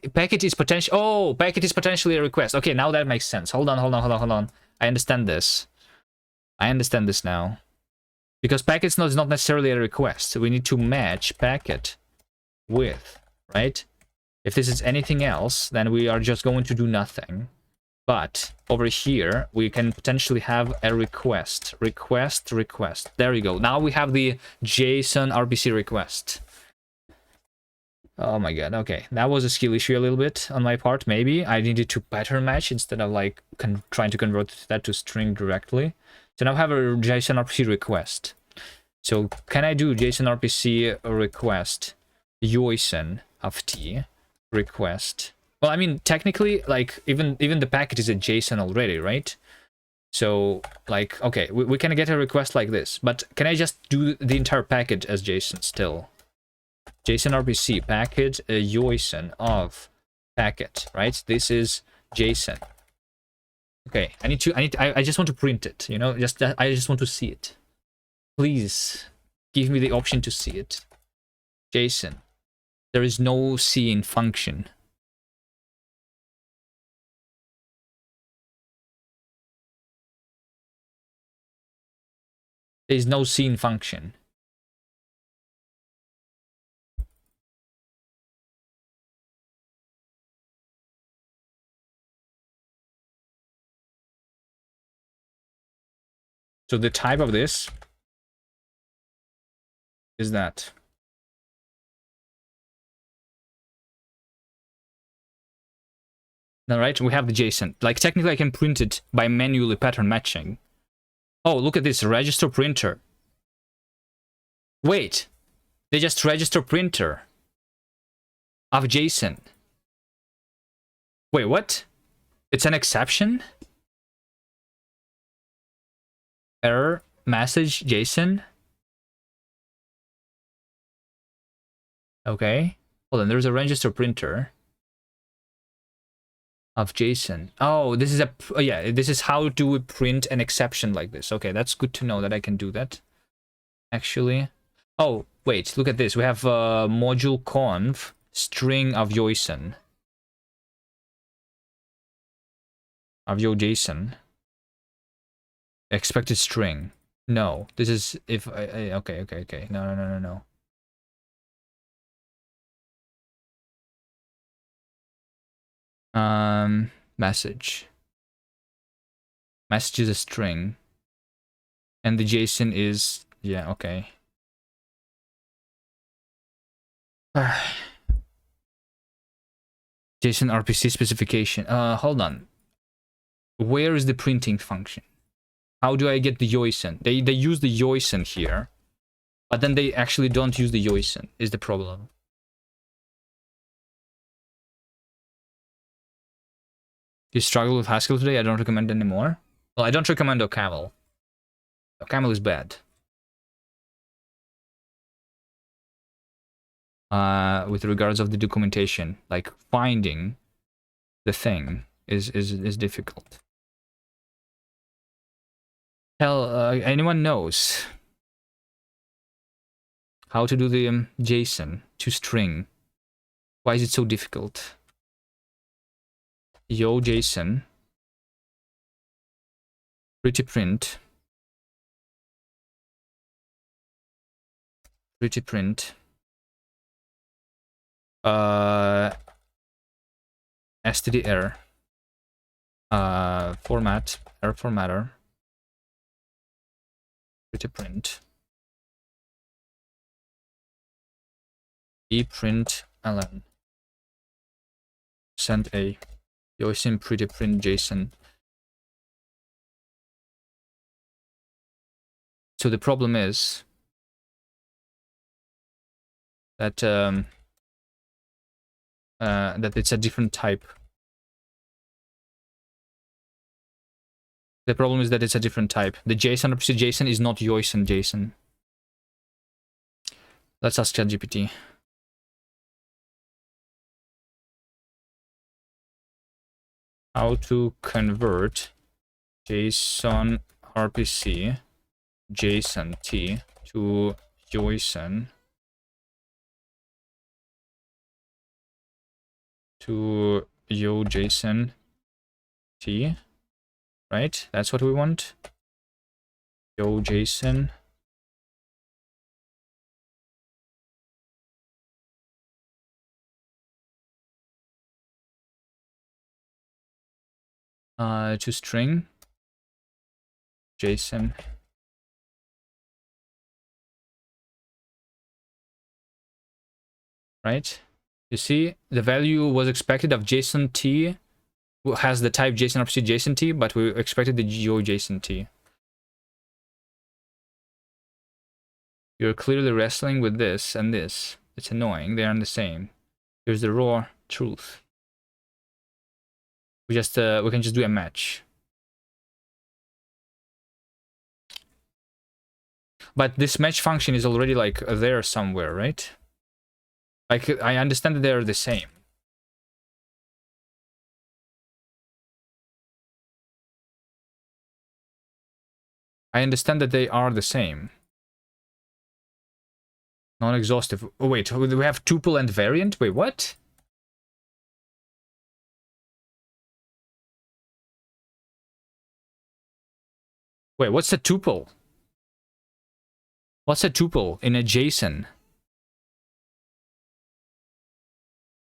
is potential. Oh, packet is potentially a request. Okay, now that makes sense. Hold on. I understand this. I understand this now. Because packet is not necessarily a request. So we need to match packet with, right? If this is anything else, then we are just going to do nothing. But over here, we can potentially have a request. Request. There you go. Now we have the JSON RPC request. Oh my god, okay. That was a skill issue a little bit on my part, maybe. I needed to pattern match instead of like trying to convert that to string directly. So now I have a JSON RPC request. So can I do JSON RPC request JSON of T? Request Well, I mean, technically, like, even the packet is a JSON already, right? So, like, okay, we can get a request like this, but can I just do the entire packet as JSON still? JSON RPC packet JSON of packet, right? This is JSON. Okay, I just want to print it, you know, I just want to see it. Please give me the option to see it. JSON. There is no scene function. There is no scene function. So the type of this is that. All right, we have the JSON. Like, technically I can print it by manually pattern matching. Oh, look at this, register printer. Wait, they just register printer of JSON. Wait, what? It's an exception? Error message JSON? Okay. Hold on, there's a register printer of JSON. Oh, this is yeah, this is how do we print an exception like this. Okay, that's good to know that I can do that. Actually. Oh, wait, look at this. We have module conf string of JSON. Of your JSON. Expected string. No, this is if okay. No. Message. Message is a string. And the JSON is, yeah, okay. JSON RPC specification. Hold on. Where is the printing function? How do I get the JSON? They use the JSON here, but then they actually don't use the JSON, is the problem. You struggle with Haskell today? I don't recommend anymore. Well, I don't recommend OCaml. OCaml is bad. With regards of the documentation, like finding the thing is difficult. Hell, anyone knows how to do the JSON to string? Why is it so difficult? Yo JSON pretty print std error format error formatter pretty print print ln send a JSON pretty print JSON. So the problem is that that it's a different type. The problem is that it's a different type. The JSON RPC JSON is not JSON JSON. Let's ask ChatGPT. How to convert JSON RPC JSON T to JSON to JSON T, right? That's what we want. JSON to string JSON. Right? You see, the value was expected of JSON T, has the type JSON RPC JSON T, but we expected the JSON T. You're clearly wrestling with this and this. It's annoying. They aren't the same. Here's the raw truth. we can just do a match. But this match function is already like there somewhere, right? Like I understand that they're the same. I understand that they are the same. Non-exhaustive. Oh wait, we have tuple and variant? Wait, what? Wait, what's a tuple? What's a tuple in a JSON?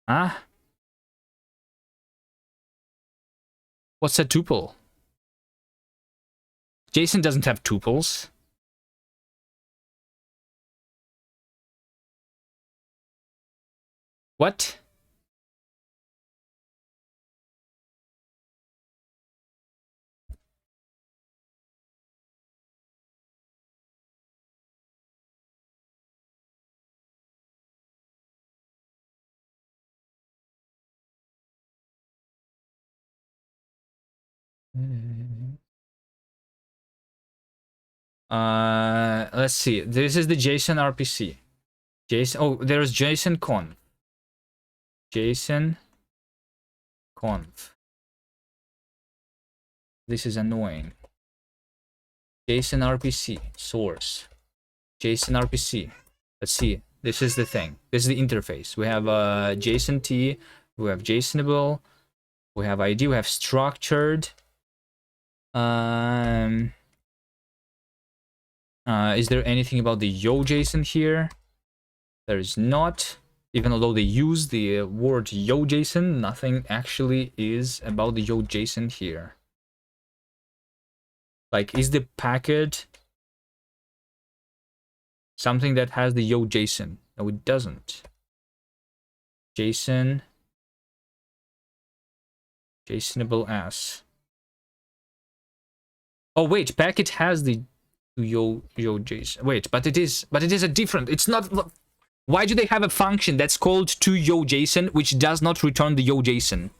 Huh? What's a tuple? JSON doesn't have tuples. What? Let's see. This is the JSON RPC. JSON. Oh, there's JSON conf. JSON conf. This is annoying. JSON RPC source. JSON RPC. Let's see. This is the thing. This is the interface. We have JSON T. We have JSONable. We have ID. We have structured. Is there anything about the YoJSON here? There is not. Even although they use the word YoJSON, nothing actually is about the YoJSON here. Like, is the packet something that has the YoJSON? No, it doesn't. JSON. JSONable as. Oh wait, packet has the YoJSON. Wait, but it is a different. It's not. Why do they have a function that's called toYoJSON which does not return the YoJSON?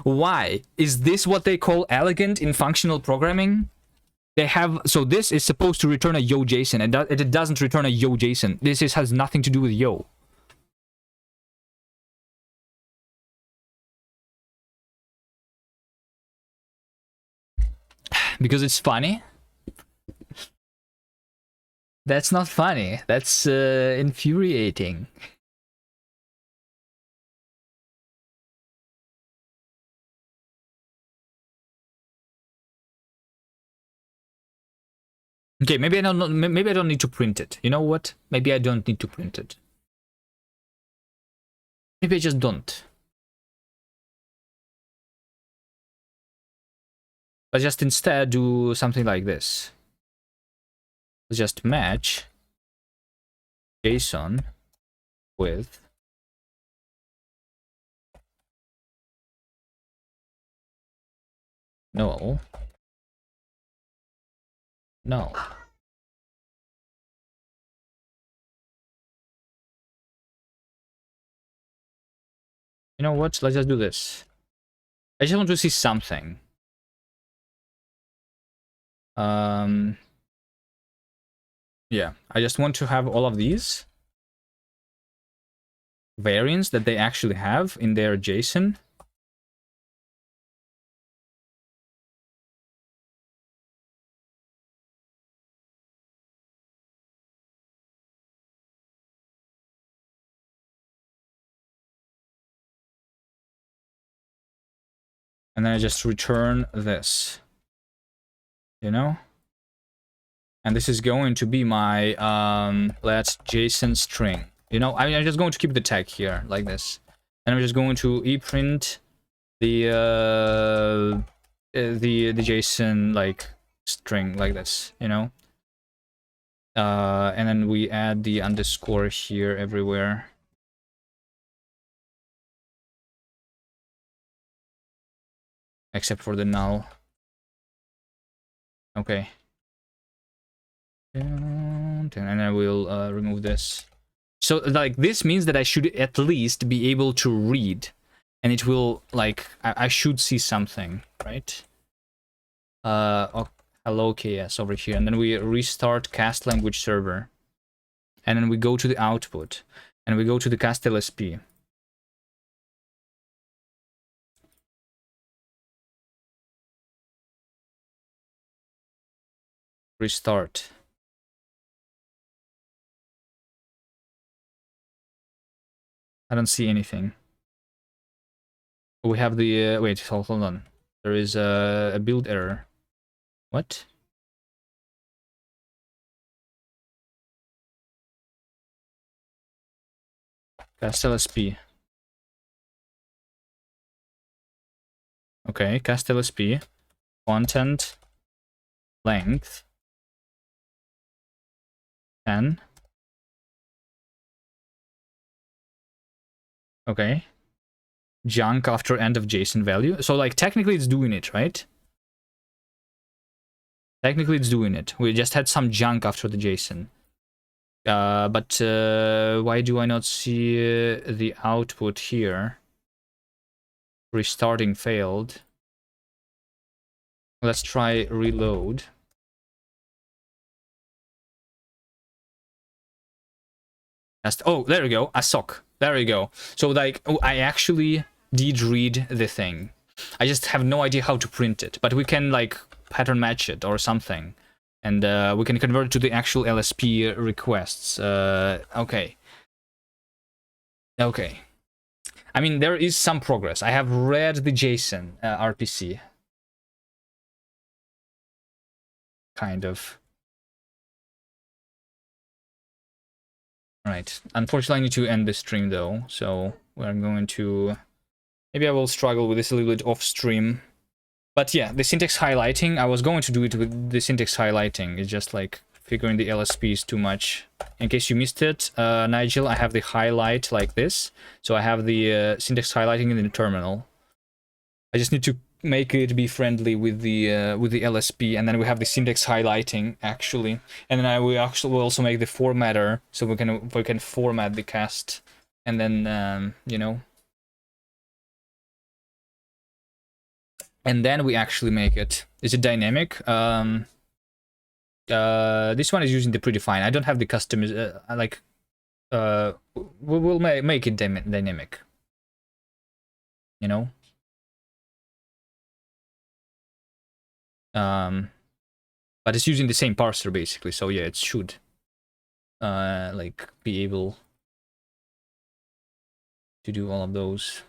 Why? Is this what they call elegant in functional programming? They have, so this is supposed to return a YoJSON and it doesn't return a YoJSON. This has nothing to do with Yo. Because it's funny? That's not funny. That's infuriating. Okay, maybe I don't need to print it. You know what? Maybe I don't need to print it. Maybe I just don't. But just instead do something like this. Just match JSON with null. No. You know what? Let's just do this. I just want to see something. Yeah, I just want to have all of these variants that they actually have in their JSON. And then I just return this, you know? And this is going to be my let's JSON string. You know, I'm just going to keep the tag here like this, and I'm just going to eprint the JSON like string like this, you know. And then we add the underscore here everywhere. Except for the null. Okay. And I will remove this. So like this means that I should at least be able to read and it will like I should see something, right? Oh, hello KS over here, and then we restart cast language server, and then we go to the output, and we go to the cast LSP. Restart. I don't see anything. We have the wait, hold on. There is a build error. What? Cast LSP. Okay, cast LSP. Content. Length. 10. Okay. Junk after end of JSON value. So like technically it's doing it, right? Technically it's doing it. We just had some junk after the JSON. But why do I not see the output here? Restarting failed. Let's try reload. Oh, there we go. A sock. There we go. So like, oh, I actually did read the thing. I just have no idea how to print it, but we can like pattern match it or something, and we can convert it to the actual LSP requests. Okay. Okay. I mean, there is some progress. I have read the JSON RPC. Kind of. Right. Unfortunately, I need to end the stream though, so we're going to... Maybe I will struggle with this a little bit off stream. But yeah, the syntax highlighting, I was going to do it with the syntax highlighting. It's just like figuring the LSP is too much. In case you missed it, Nigel, I have the highlight like this. So I have the syntax highlighting in the terminal. I just need to make it be friendly with the LSP, and then we have the syntax highlighting actually, and then we actually will also make the formatter so we can format the cast, and then you know, and then we actually make it. Is it dynamic? This one is using the predefined. I don't have the custom. Like we will make it dynamic. You know. But it's using the same parser basically, so yeah, it should like be able to do all of those.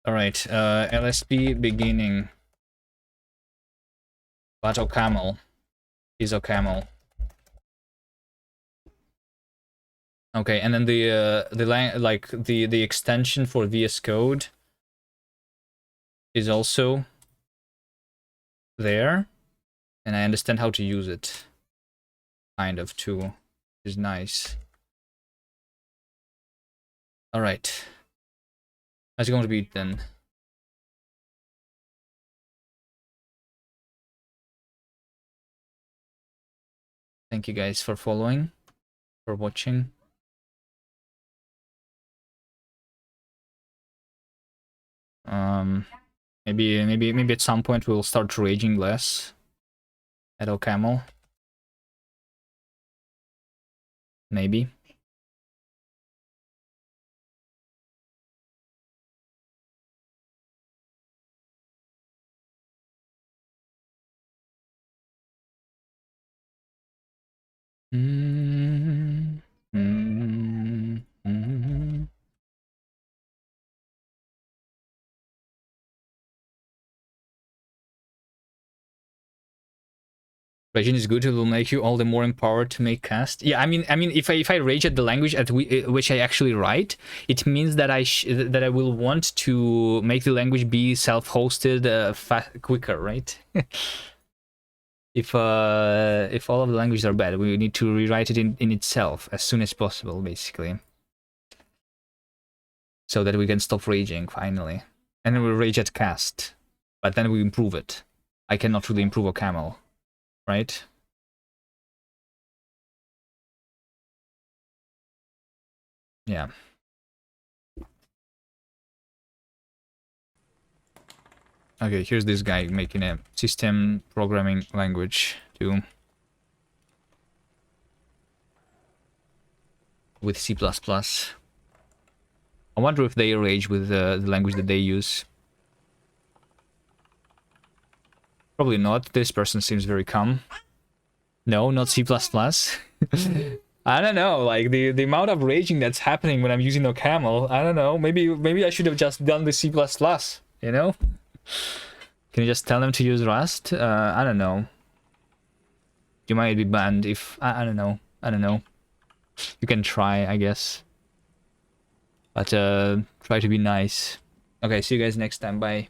All right, LSP beginning. Battle camel is a camel. Okay, and then the extension for VS Code is also there, and I understand how to use it, kind of too, which is nice. All right, how's it going to be then? Thank you guys for following, for watching. Maybe at some point we'll start raging less at OCaml. Maybe. Raging is good. It will make you all the more empowered to make cast. Yeah, I mean, if I rage at the language at which I actually write, it means that I will want to make the language be self-hosted quicker, right? If all of the languages are bad, we need to rewrite it in itself as soon as possible, basically, so that we can stop raging finally, and then we rage at cast, but then we improve it. I cannot really improve a camel. Right? Yeah. Okay, here's this guy making a system programming language too. With C++. I wonder if they rage with the language that they use. Probably not. This person seems very calm. No, not C++. I don't know, like the amount of raging that's happening when I'm using OCaml, I don't know. Maybe I should have just done the C++, you know? Can you just tell them to use Rust? I don't know. You might be banned if I don't know. I don't know. You can try, I guess. But try to be nice. Okay, see you guys next time. Bye.